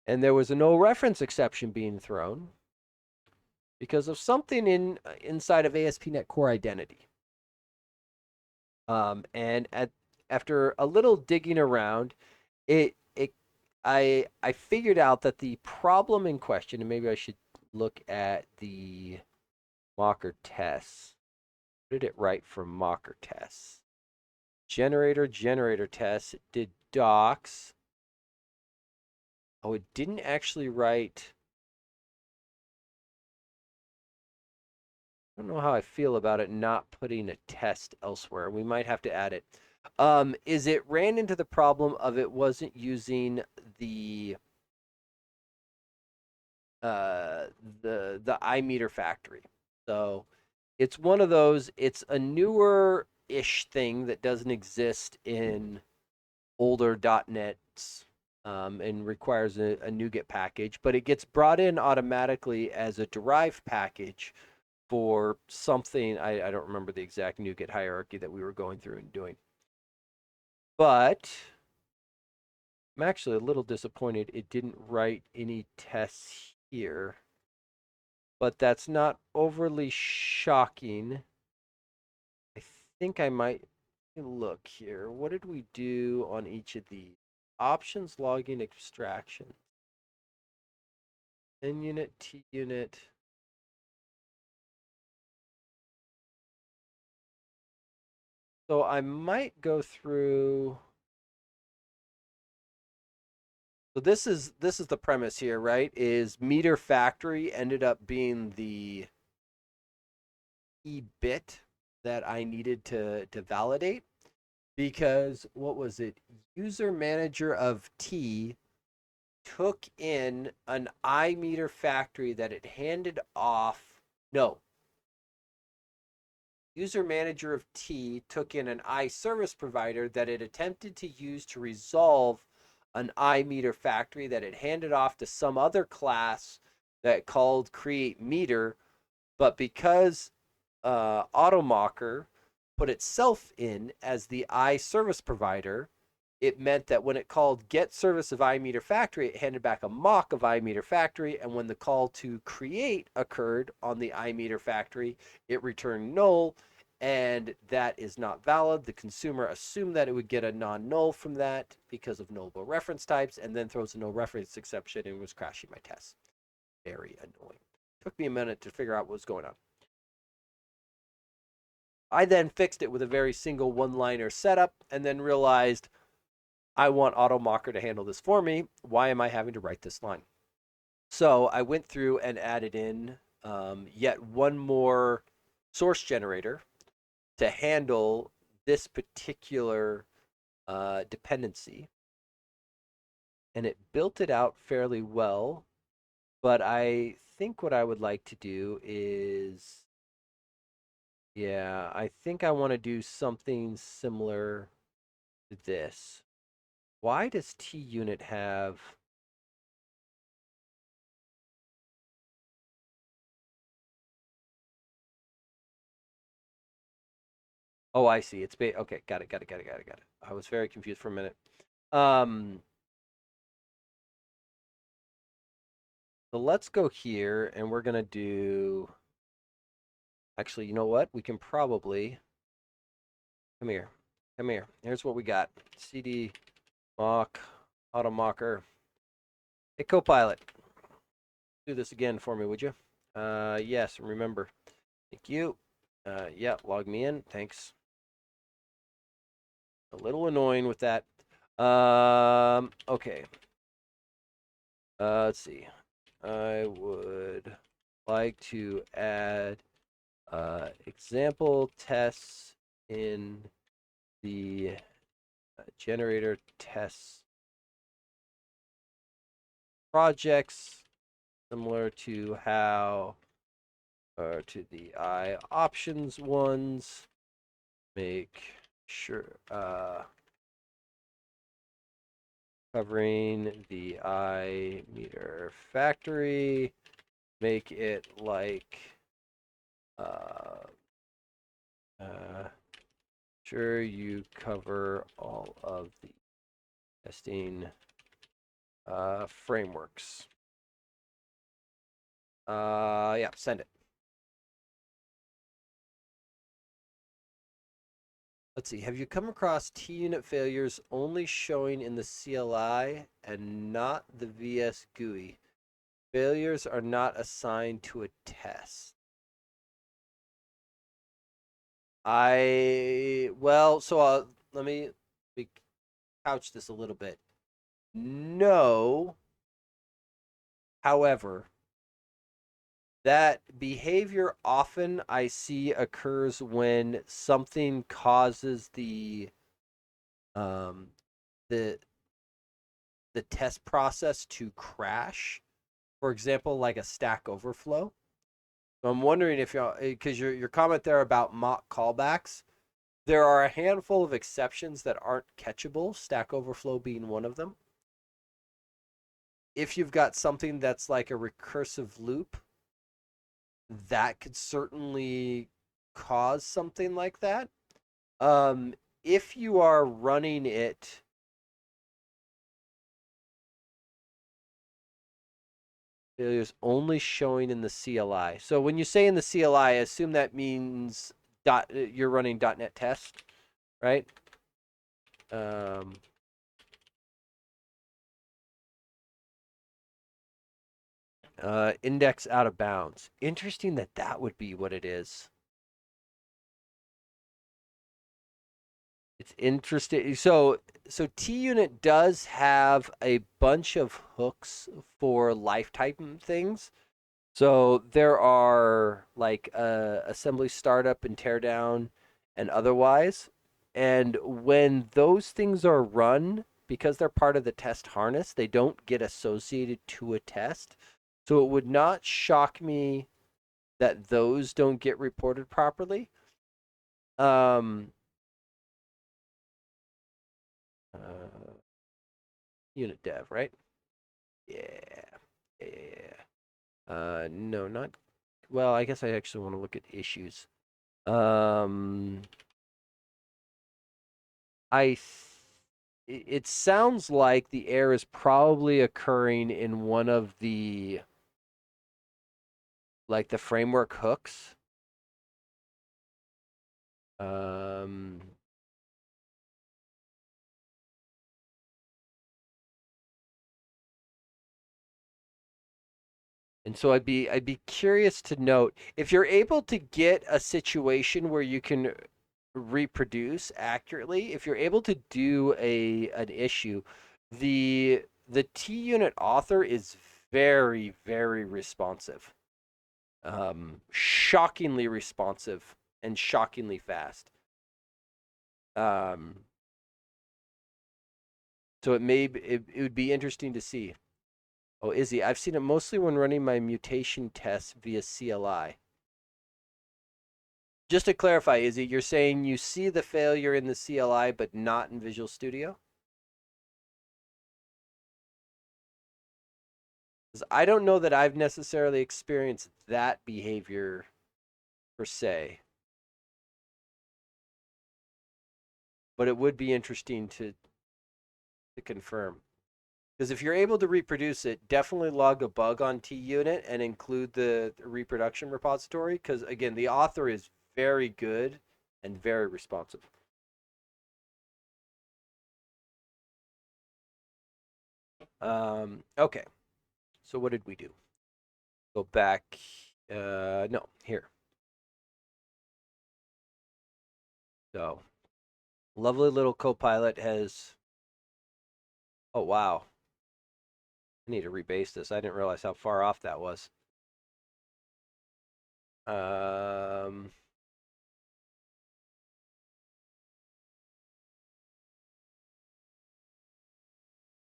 and there was a no reference exception being thrown because of something inside of ASP.NET Core Identity. And after a little digging around, I figured out that the problem in question, and maybe I should look at the Mocker tests. What did it write for Mocker tests? Generator tests. It did docs. Oh, it didn't actually write. I don't know how I feel about it not putting a test elsewhere. We might have to add it. Is it ran into the problem of it wasn't using the uh, the iMeter factory. So it's one of those. It's a newer ish thing that doesn't exist in older .NETs and requires a NuGet package, but it gets brought in automatically as a derived package for something. I don't remember the exact NuGet hierarchy that we were going through and doing. But I'm actually a little disappointed it didn't write any tests here. But that's not overly shocking. I think I might look here. What did we do on each of these? Options, logging, extraction. N unit, T unit. So I might go through. So this is the premise here, right? Is meter factory ended up being the key bit that I needed to validate, because what was it? User manager of T took in an iMeter factory that it handed off. No. User manager of T took in an iService provider that it attempted to use to resolve an iMeter factory that it handed off to some other class that called create meter. But because AutoMocker put itself in as the iService provider, it meant that when it called get service of iMeter factory, it handed back a mock of iMeter factory. And when the call to create occurred on the iMeter factory, it returned null. And that is not valid. The consumer assumed that it would get a non-null from that because of nullable reference types, and then throws a no reference exception and was crashing my tests. Very annoying. Took me a minute to figure out what was going on. I then fixed it with a very single one-liner setup and then realized I want AutoMocker to handle this for me. Why am I having to write this line? So I went through and added in yet one more source generator to handle this particular dependency. And it built it out fairly well. But I think what I would like to do is, yeah, I think I want to do something similar to this. Why does T unit have... Oh, I see. It's okay. Got it. I was very confused for a minute. Um, so let's go here and we're gonna do. Actually, you know what? We can probably come here. Come here. Here's what we got. CD mock AutoMocker. Hey, Copilot, do this again for me, would you? Yes. Remember. Thank you. Yeah. Log me in. Thanks. A little annoying with that. Okay. Let's see. I would like to add example tests in the generator tests projects, similar to how, or to the I options ones. Make sure covering the I meter factory. Make it like sure you cover all of the testing frameworks. Yeah, send it. Let's see. Have you come across T-unit failures only showing in the CLI and not the VS GUI? Failures are not assigned to a test. Let me couch this a little bit. No, however, that behavior often I see occurs when something causes um the the test process to crash. For example, like a Stack Overflow. So I'm wondering if you, because your comment there about mock callbacks, there are a handful of exceptions that aren't catchable. Stack Overflow being one of them. If you've got something that's like a recursive loop, that could certainly cause something like that. Um, if you are running it, failures only showing in the CLI. So when you say in the CLI, I assume that means you're running .NET Test, right? Um, index out of bounds. Interesting that that would be what it is. It's interesting. So TUnit does have a bunch of hooks for lifetime things. So there are like assembly startup and teardown and otherwise. And when those things are run, because they're part of the test harness, they don't get associated to a test. So it would not shock me that those don't get reported properly. Um, uh, unit dev, right? Yeah. Yeah. No, not. Well, I guess I actually want to look at issues. Um, I. It sounds like the error is probably occurring in one of the like the framework hooks. Um, and so I'd be curious to note if you're able to get a situation where you can reproduce accurately, if you're able to do an issue, the TUnit author is very, very responsive. Shockingly responsive and shockingly fast. Um, so it would be interesting to see. Oh, Izzy, I've seen it mostly when running my mutation tests via CLI. Just to clarify, Izzy, you're saying you see the failure in the CLI but not in Visual Studio? Because I don't know that I've necessarily experienced that behavior per se, but it would be interesting to confirm. Because if you're able to reproduce it, definitely log a bug on TUnit and include the reproduction repository. Because again, the author is very good and very responsive. Okay, so what did we do? Go back. No, here. So, lovely little Copilot has. Oh wow, I need to rebase this. I didn't realize how far off that was. Um,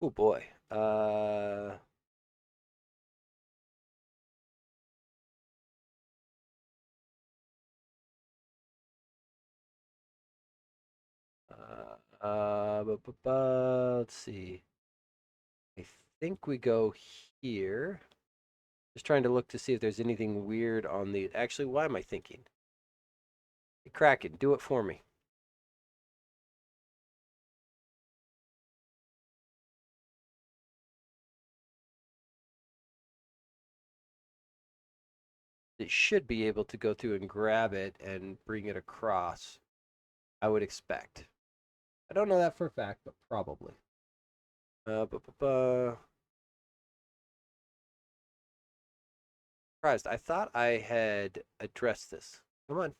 oh boy. Let's see. I think we go here. Just trying to look to see if there's anything weird on the. Actually, why am I thinking? Hey, Kraken, do it for me. It should be able to go through and grab it and bring it across. I would expect. I don't know that for a fact, but probably. Uh, bu- bu- bu- surprised. I thought I had addressed this. Come on.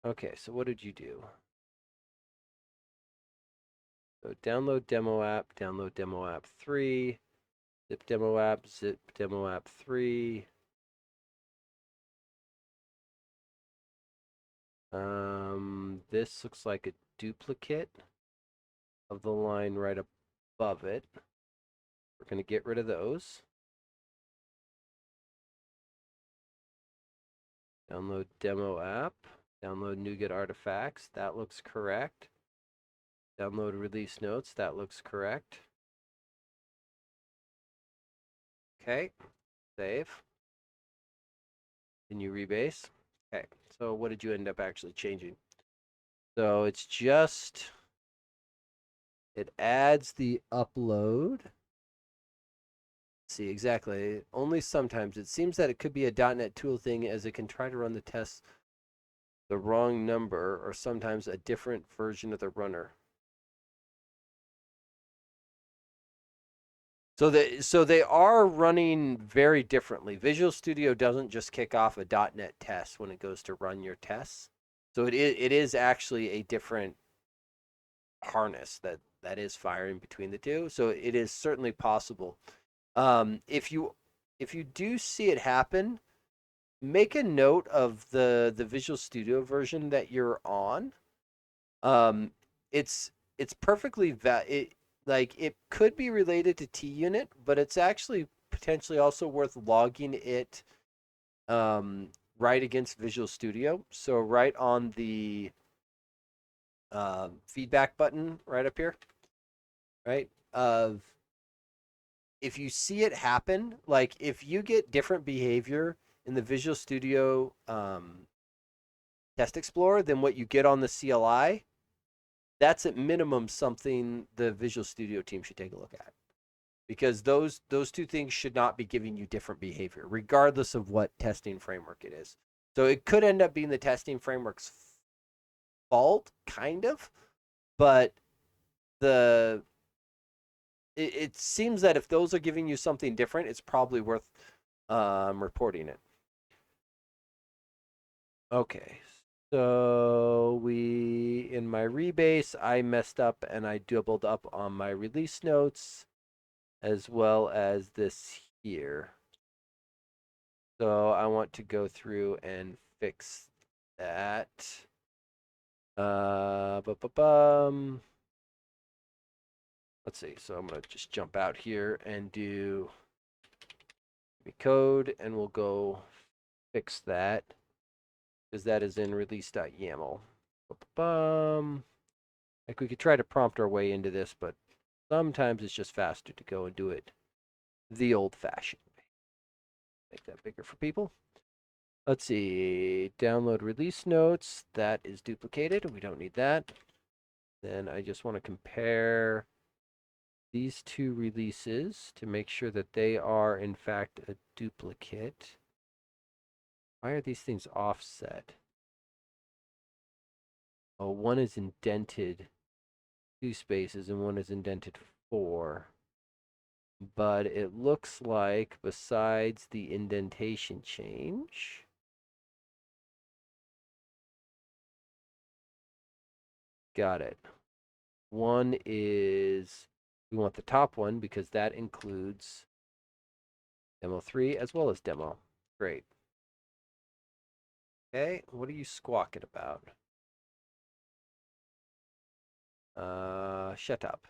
Okay, so what did you do? So download demo app 3, zip demo app 3. This looks like a duplicate of the line right above it. We're going to get rid of those. Download demo app. Download NuGet artifacts. That looks correct. Download release notes. That looks correct. Okay. Save. Can you rebase? Okay. So what did you end up actually changing? So it's just, it adds the upload. See, exactly. Only sometimes. It seems that it could be a .NET tool thing, as it can try to run the tests the wrong number or sometimes a different version of the runner. So they are running very differently. Visual Studio doesn't just kick off a .NET test when it goes to run your tests. So it is actually a different harness that is firing between the two. So it is certainly possible. If you do see it happen, make a note of the Visual Studio version that you're on. It's perfectly like it could be related to TUnit, but it's actually potentially also worth logging it right against Visual Studio. So right on the feedback button right up here, right? If you see it happen, like if you get different behavior in the Visual Studio Test Explorer than what you get on the CLI, that's at minimum something the Visual Studio team should take a look at, because those two things should not be giving you different behavior, regardless of what testing framework it is. So it could end up being the testing framework's fault, kind of, but it seems that if those are giving you something different, it's probably worth reporting it. Okay, so in my rebase, I messed up and I doubled up on my release notes as well as this here. So I want to go through and fix that. Let's see. So I'm going to just jump out here and do code, and we'll go fix that, because that is in release.yaml. Like, we could try to prompt our way into this, but sometimes it's just faster to go and do it the old-fashioned way. Make that bigger for people. Let's see. Download release notes. That is duplicated. We don't need that. Then I just want to compare these two releases to make sure that they are, in fact, a duplicate. Why are these things offset? Oh, one is indented 2 spaces and one is indented 4. But it looks like, besides the indentation change, got it. One is, we want the top one because that includes demo 3 as well as demo. Great. Okay, what are you squawking about? Shut up.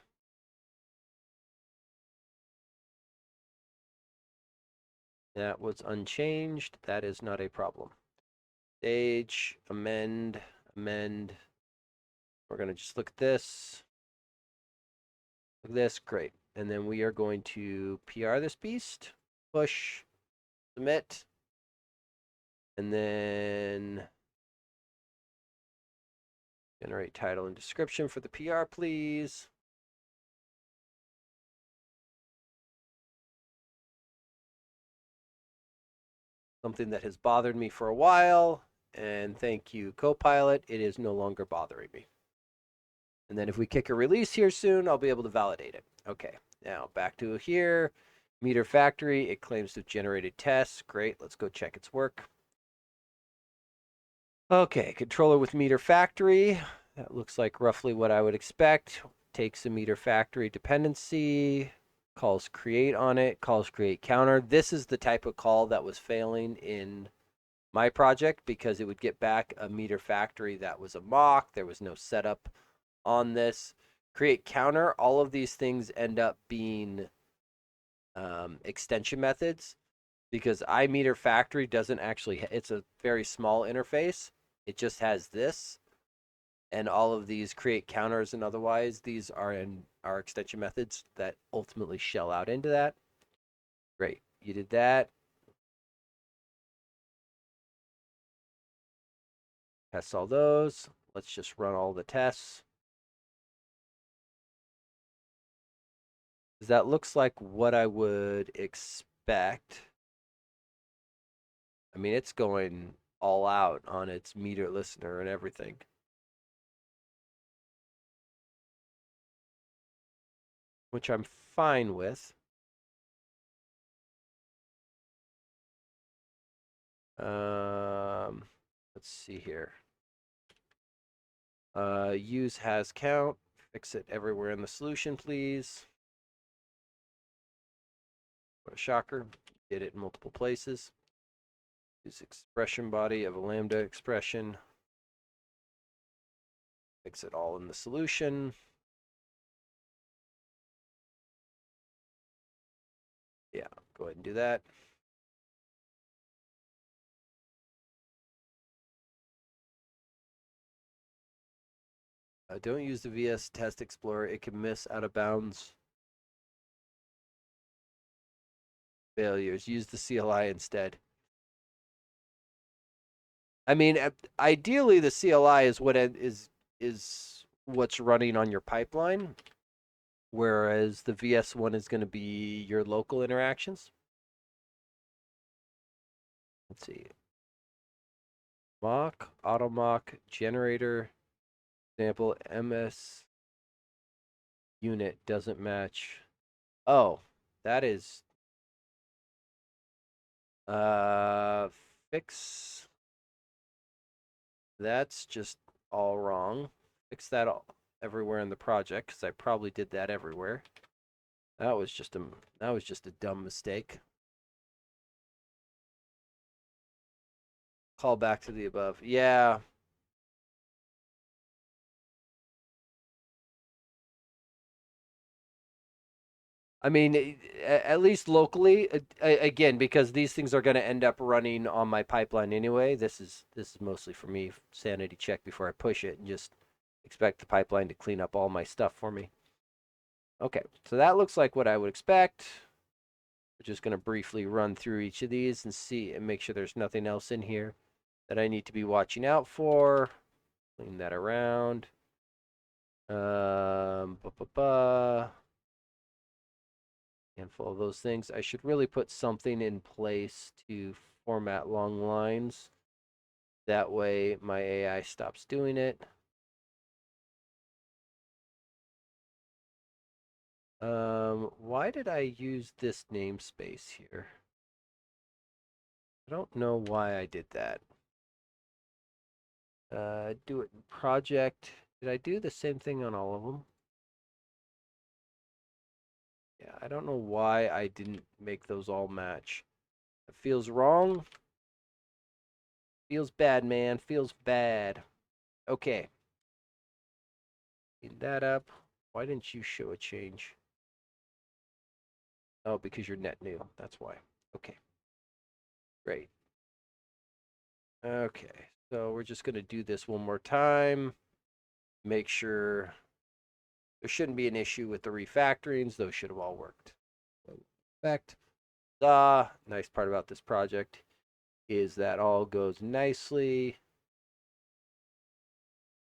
That was unchanged. That is not a problem. Stage, amend. We're going to just look at this. Look at this, great. And then we are going to PR this beast, push, submit, and then generate title and description for the PR, please. Something that has bothered me for a while, and thank you, Copilot, it is no longer bothering me. And then if we kick a release here soon, I'll be able to validate it. Okay, now back to here. Meter factory, it claims to have generated tests. Great, let's go check its work. Okay, controller with meter factory. That looks like roughly what I would expect. Takes a meter factory dependency, calls create on it, calls create counter. This is the type of call that was failing in my project because it would get back a meter factory that was a mock. There was no setup on this. Create counter, all of these things end up being extension methods because iMeter Factory doesn't actually, it's a very small interface. It just has this, and all of these create counters and otherwise, these are extension methods that ultimately shell out into that. Great, you did that. Test all those. Let's just run all the tests. That looks like what I would expect. I mean, it's going all out on its meter listener and everything. Which I'm fine with. Let's see here. Use has count. Fix it everywhere in the solution, please. What a shocker. Did it in multiple places. Use expression body of a lambda expression. Fix it all in the solution. Yeah, go ahead and do that. Don't use the VS Test Explorer. It can miss out of bounds failures. Use the CLI instead. I mean, ideally, the CLI is is what's running on your pipeline, whereas the VS one is going to be your local interactions. Let's see. Mock, AutoMock, generator, example, MS unit doesn't match. Oh, that is uh fix. That's just all wrong. Fix that all everywhere in the project because I probably did that everywhere. That was just a dumb mistake. Call back to the above. Yeah. I mean, at least locally, again, because these things are going to end up running on my pipeline anyway. This is mostly for me sanity check before I push it and just expect the pipeline to clean up all my stuff for me. Okay, so that looks like what I would expect. We're just going to briefly run through each of these and see and make sure there's nothing else in here that I need to be watching out for. Clean that around. Ba, ba, ba. Handful of those things. I should really put something in place to format long lines. That way my AI stops doing it. Why did I use this namespace here? I don't know why I did that. Do it in project. Did I do the same thing on all of them? Yeah, I don't know why I didn't make those all match. It feels wrong. Feels bad, man. Feels bad. Okay. Clean that up. Why didn't you show a change? Oh, because you're net new. That's why. Okay. Great. Okay. So we're just going to do this one more time. Make sure there shouldn't be an issue with the refactorings. Those should have all worked. Perfect. The nice part about this project is that all goes nicely.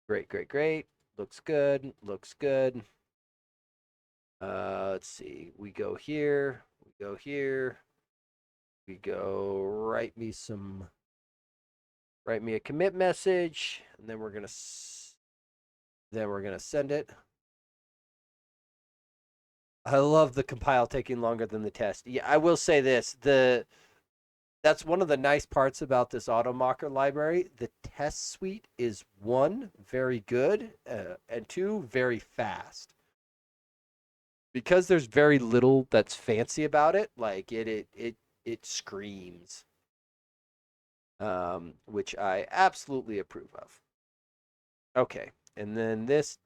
Great, great, great. Looks good. Looks good. Let's see. We go here. We go here. We go write me a commit message, and then we're gonna send it. I love the compile taking longer than the test. Yeah, I will say this. That's one of the nice parts about this AutoMocker library. The test suite is one, very good, and two, very fast. Because there's very little that's fancy about it, like it screams, which I absolutely approve of. Okay, and then this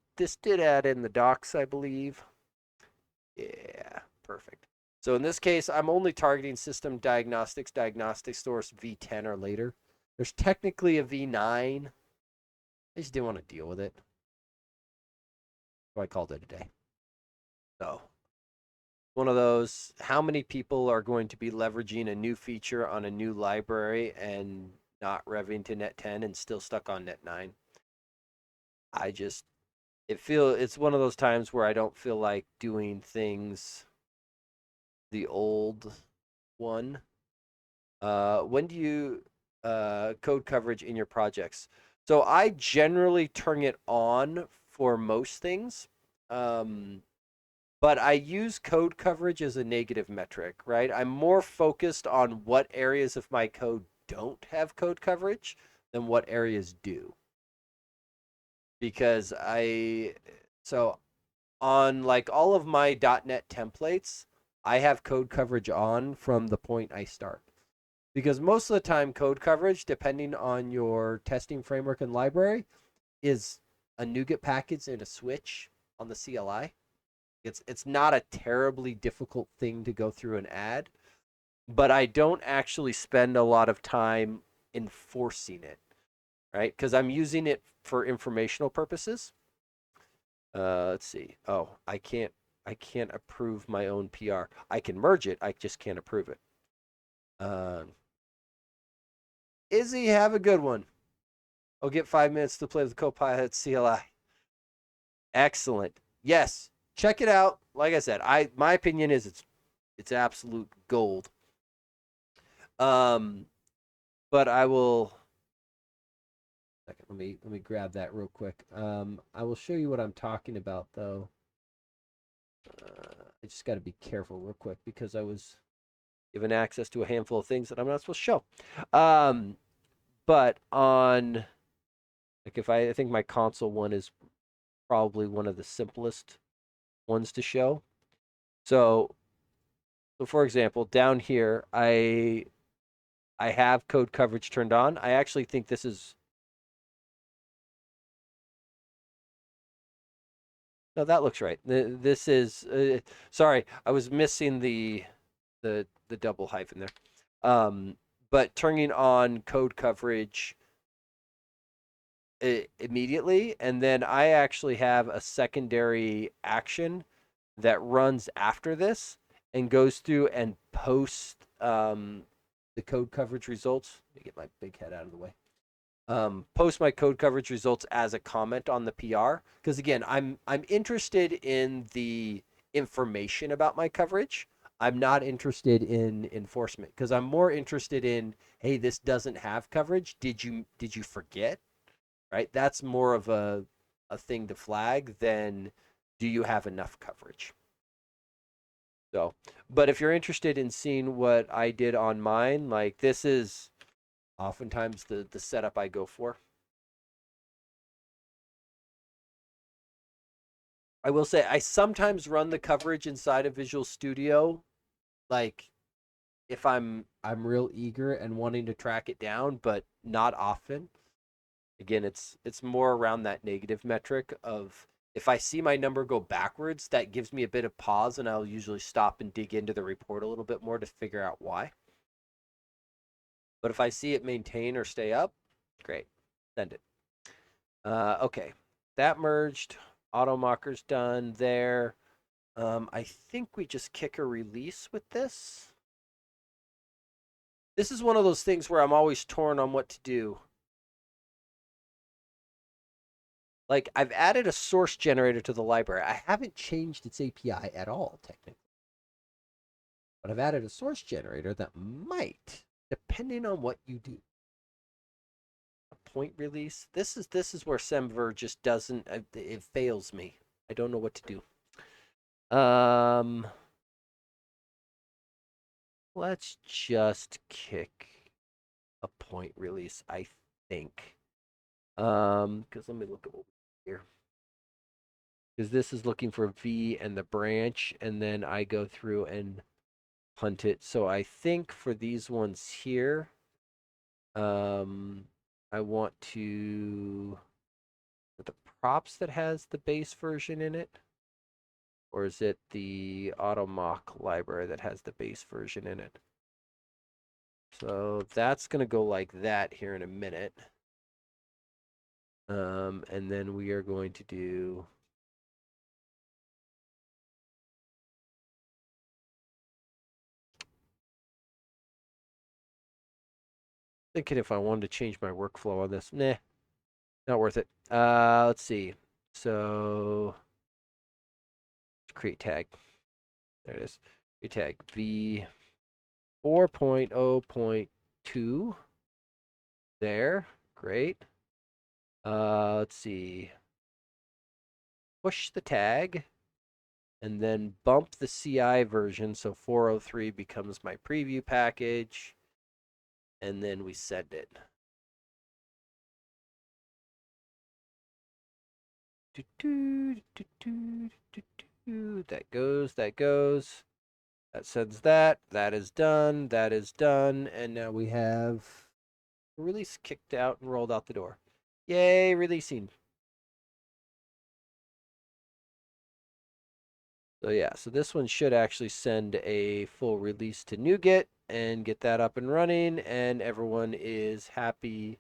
did add in the docs, I believe. Yeah, perfect. So in this case, I'm only targeting system diagnostics, diagnostic source V10 or later. There's technically a V9. I just didn't want to deal with it. So I called it a day. So one of those, how many people are going to be leveraging a new feature on a new library and not revving to net 10 and still stuck on net 9? I just, it's one of those times where I don't feel like doing things the old one. When do you code coverage in your projects? So I generally turn it on for most things. But I use code coverage as a negative metric, right? I'm more focused on what areas of my code don't have code coverage than what areas do. Because so on like all of my .NET templates, I have code coverage on from the point I start. Because most of the time, code coverage, depending on your testing framework and library, is a NuGet package and a switch on the CLI. It's not a terribly difficult thing to go through and add, but I don't actually spend a lot of time enforcing it, right? Because I'm using it for informational purposes. Let's see. Oh, I can't approve my own PR. I can merge it. I just can't approve it. Izzy, have a good one. I'll get 5 minutes to play with Copilot CLI. Excellent. Yes, check it out. Like I said, my opinion is it's absolute gold. Um, but I will. Second, let me grab that real quick. I will show you what I'm talking about though. I just got to be careful real quick because I was given access to a handful of things that I'm not supposed to show. But on like if I think my console one is probably one of the simplest ones to show. So for example, down here, I have code coverage turned on. I actually think this is no, that looks right. This is sorry, I was missing the double hyphen there. But turning on code coverage immediately, and then I actually have a secondary action that runs after this and goes through and posts the code coverage results. Let me get my big head out of the way. Post my code coverage results as a comment on the PR because again, I'm interested in the information about my coverage. I'm not interested in enforcement because I'm more interested in, hey, this doesn't have coverage. Did you forget? Right? That's more of a thing to flag than do you have enough coverage? So, but if you're interested in seeing what I did on mine, like this is oftentimes the setup I go for. I will say I sometimes run the coverage inside of Visual Studio, like if I'm real eager and wanting to track it down, but not often. Again, it's more around that negative metric of if I see my number go backwards, that gives me a bit of pause, and I'll usually stop and dig into the report a little bit more to figure out why. But if I see it maintain or stay up, great, send it. Okay, that merged. AutoMocker's done there. I think we just kick a release with this. This is one of those things where I'm always torn on what to do. Like, I've added a source generator to the library. I haven't changed its API at all, technically. But I've added a source generator that might, depending on what you do. A point release. This is where Semver just doesn't, it fails me. I don't know what to do. Let's just kick a point release, I think. Because let me look over here. Because this is looking for V and the branch, and then I go through and hunt it. So I think for these ones here, I want to the props that has the base version in it, or is it the AutoMock library that has the base version in it? So that's going to go like that here in a minute. And then we are going to do thinking if I wanted to change my workflow on this. Nah, not worth it. Let's see. So create tag. There it is. Create tag V 4.0.2. There. Great. Let's see. Push the tag and then bump the CI version so 403 becomes my preview package, and then we send it. That goes, that goes. That sends that. That is done. That is done. And now we have release kicked out and rolled out the door. Yay, releasing. So yeah, so this one should actually send a full release to NuGet and get that up and running, and everyone is happy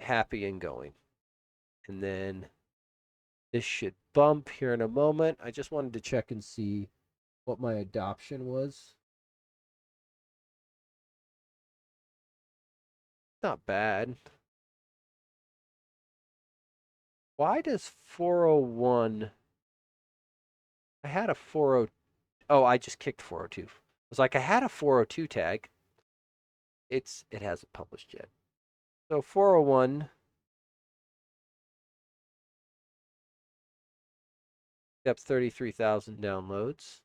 and going. And then this should bump here in a moment. I just wanted to check and see what my adoption was. Not bad. Why does 401... I had a 40... Oh, I just kicked 402. I was like, I had a 402 tag. It hasn't published yet. So 401... Up 33,000 downloads.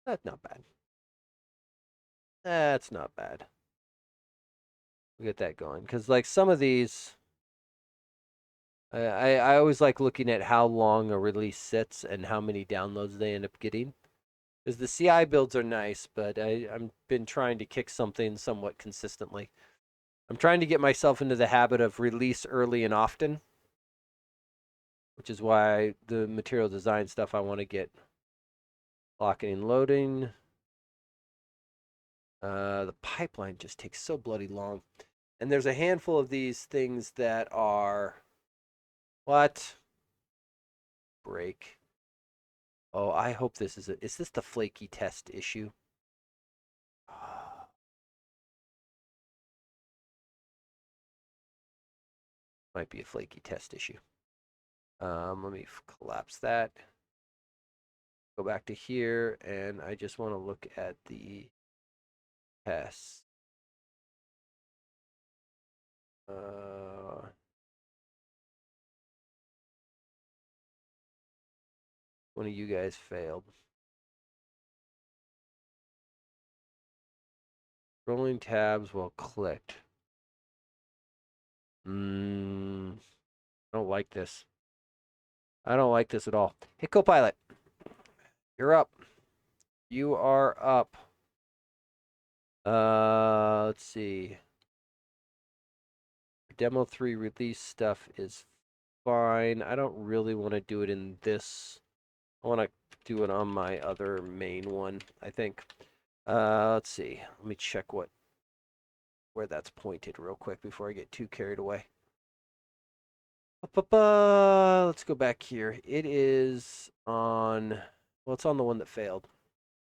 That's not bad. That's not bad. We'll get that going. Because, like, some of these... I always like looking at how long a release sits and how many downloads they end up getting. Because the CI builds are nice, but I've been trying to kick something somewhat consistently. I'm trying to get myself into the habit of release early and often, which is why the material design stuff I want to get locking and loading. The pipeline just takes so bloody long. And there's a handful of these things that are... What? Break. Oh, I hope this is it. Is this the flaky test issue? Might be a flaky test issue. Let me collapse that. Go back to here, and I just want to look at the tests. One of you guys failed. Rolling tabs while clicked. I don't like this. I don't like this at all. Hey, Copilot, you're up. You are up. Let's see. Demo 3 release stuff is fine. I don't really want to do it in this. I want to do it on my other main one, I think. Let's see. Let me check where that's pointed real quick before I get too carried away. Let's go back here. It is on... Well, it's on the one that failed.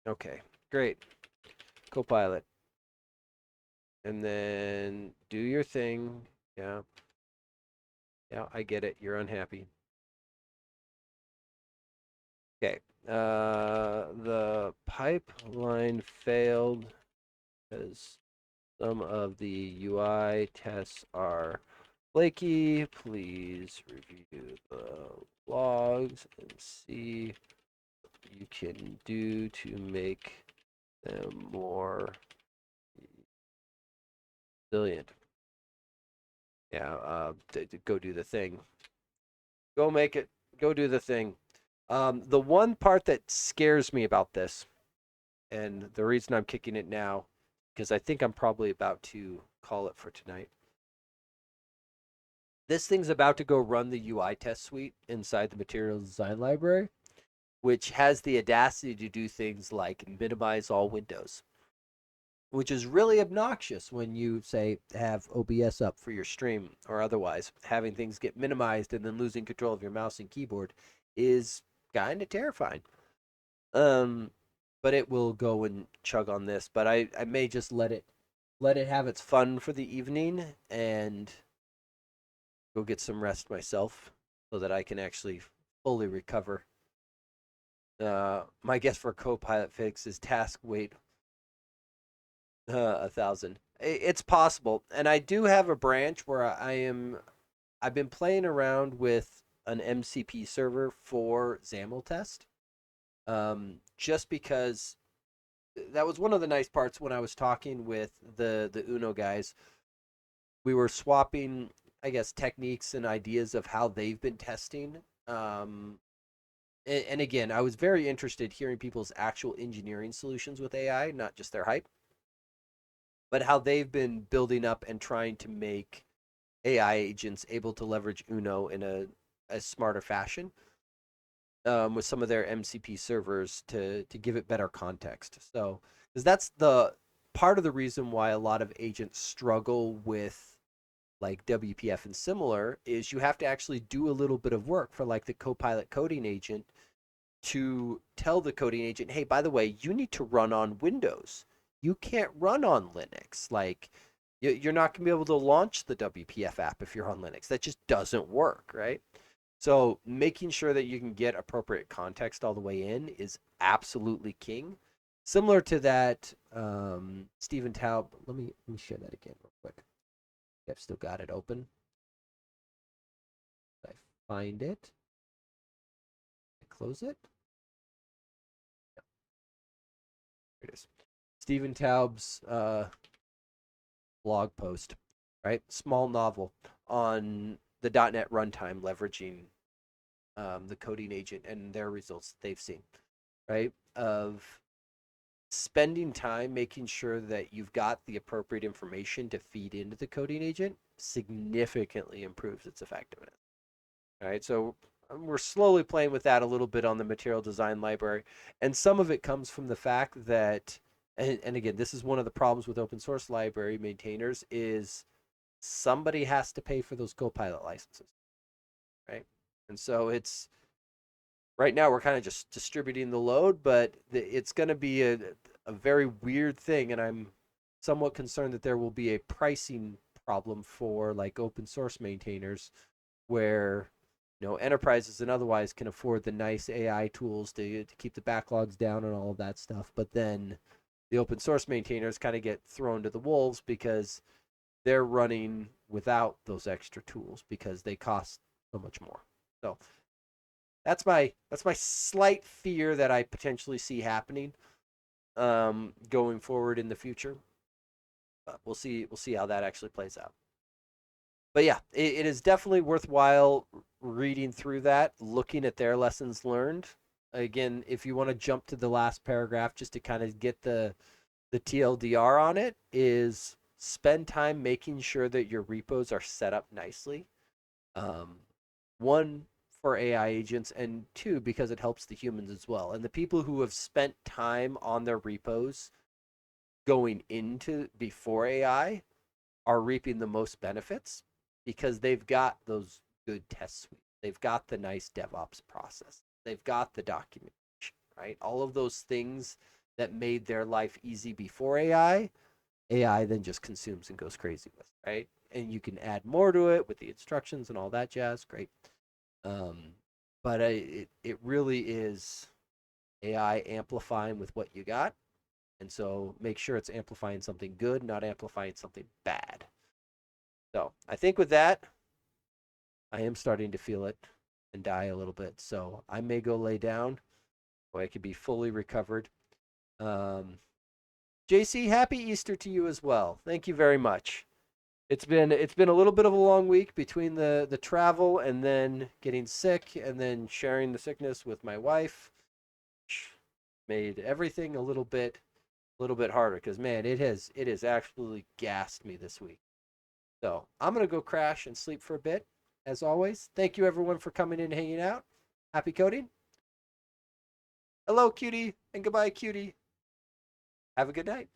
Okay, great. Copilot. And then do your thing. Yeah. Yeah, I get it. You're unhappy. Okay. The pipeline failed because some of the UI tests are Blakey, please review the logs and see what you can do to make them more resilient. Yeah, go do the thing. Go make it. Go do the thing. The one part that scares me about this, and the reason I'm kicking it now, because I think I'm probably about to call it for tonight. This thing's about to go run the UI test suite inside the materials design library, which has the audacity to do things like minimize all windows, which is really obnoxious when you say have OBS up for your stream or otherwise. Having things get minimized and then losing control of your mouse and keyboard is kind of terrifying. But it will go and chug on this. But I may just let it have its fun for the evening and go get some rest myself so that I can actually fully recover. My guess for Copilot fix is task wait 1,000. It's possible, and I do have a branch where I've been playing around with an MCP server for XAML test, just because that was one of the nice parts when I was talking with the Uno guys. We were swapping, I guess, techniques and ideas of how they've been testing. And again, I was very interested hearing people's actual engineering solutions with AI, not just their hype, but how they've been building up and trying to make AI agents able to leverage Uno in a smarter fashion, with some of their MCP servers to give it better context. So, because that's the part of the reason why a lot of agents struggle with like WPF and similar is you have to actually do a little bit of work for like the Copilot coding agent to tell the coding agent, hey, by the way, you need to run on Windows. You can't run on Linux. Like, you're not going to be able to launch the WPF app if you're on Linux. That just doesn't work, right? So, making sure that you can get appropriate context all the way in is absolutely king. Similar to that, Stephen Taub. Let me share that again real quick. I've still got it open. I find it. I close it. Here it is. Stephen Taub's blog post, right? Small novel on the .NET runtime leveraging the coding agent and their results that they've seen, right? Of spending time making sure that you've got the appropriate information to feed into the coding agent significantly improves its effectiveness. All right, so we're slowly playing with that a little bit on the material design library, and some of it comes from the fact that, and again, this is one of the problems with open source library maintainers is somebody has to pay for those Copilot licenses, right? And so it's right now we're kind of just distributing the load, but it's going to be a very weird thing, and I'm somewhat concerned that there will be a pricing problem for like open source maintainers where enterprises and otherwise can afford the nice AI tools to keep the backlogs down and all of that stuff, but then the open source maintainers kind of get thrown to the wolves because they're running without those extra tools because they cost so much more. So that's my slight fear that I potentially see happening going forward in the future. But we'll see how that actually plays out. But yeah, it is definitely worthwhile reading through that, looking at their lessons learned. Again, if you want to jump to the last paragraph just to kind of get the TLDR on it, is spend time making sure that your repos are set up nicely. One, for AI agents, and two, because it helps the humans as well. And the people who have spent time on their repos going into before AI are reaping the most benefits because they've got those good test suites. They've got the nice DevOps process. They've got the documentation, right? All of those things that made their life easy before AI then just consumes and goes crazy with, right? And you can add more to it with the instructions and all that jazz. Great. Um, but it really is AI amplifying with what you got. And so make sure it's amplifying something good, not amplifying something bad. So I think with that, I am starting to feel it and die a little bit. So I may go lay down, or I could be fully recovered. Um, JC, happy Easter to you as well. Thank you very much. It's been a little bit of a long week between the travel and then getting sick and then sharing the sickness with my wife. Made everything a little bit harder because man, it has absolutely gassed me this week. So I'm gonna go crash and sleep for a bit. As always, thank you everyone for coming in and hanging out. Happy coding. Hello, cutie, and goodbye, cutie. Have a good night.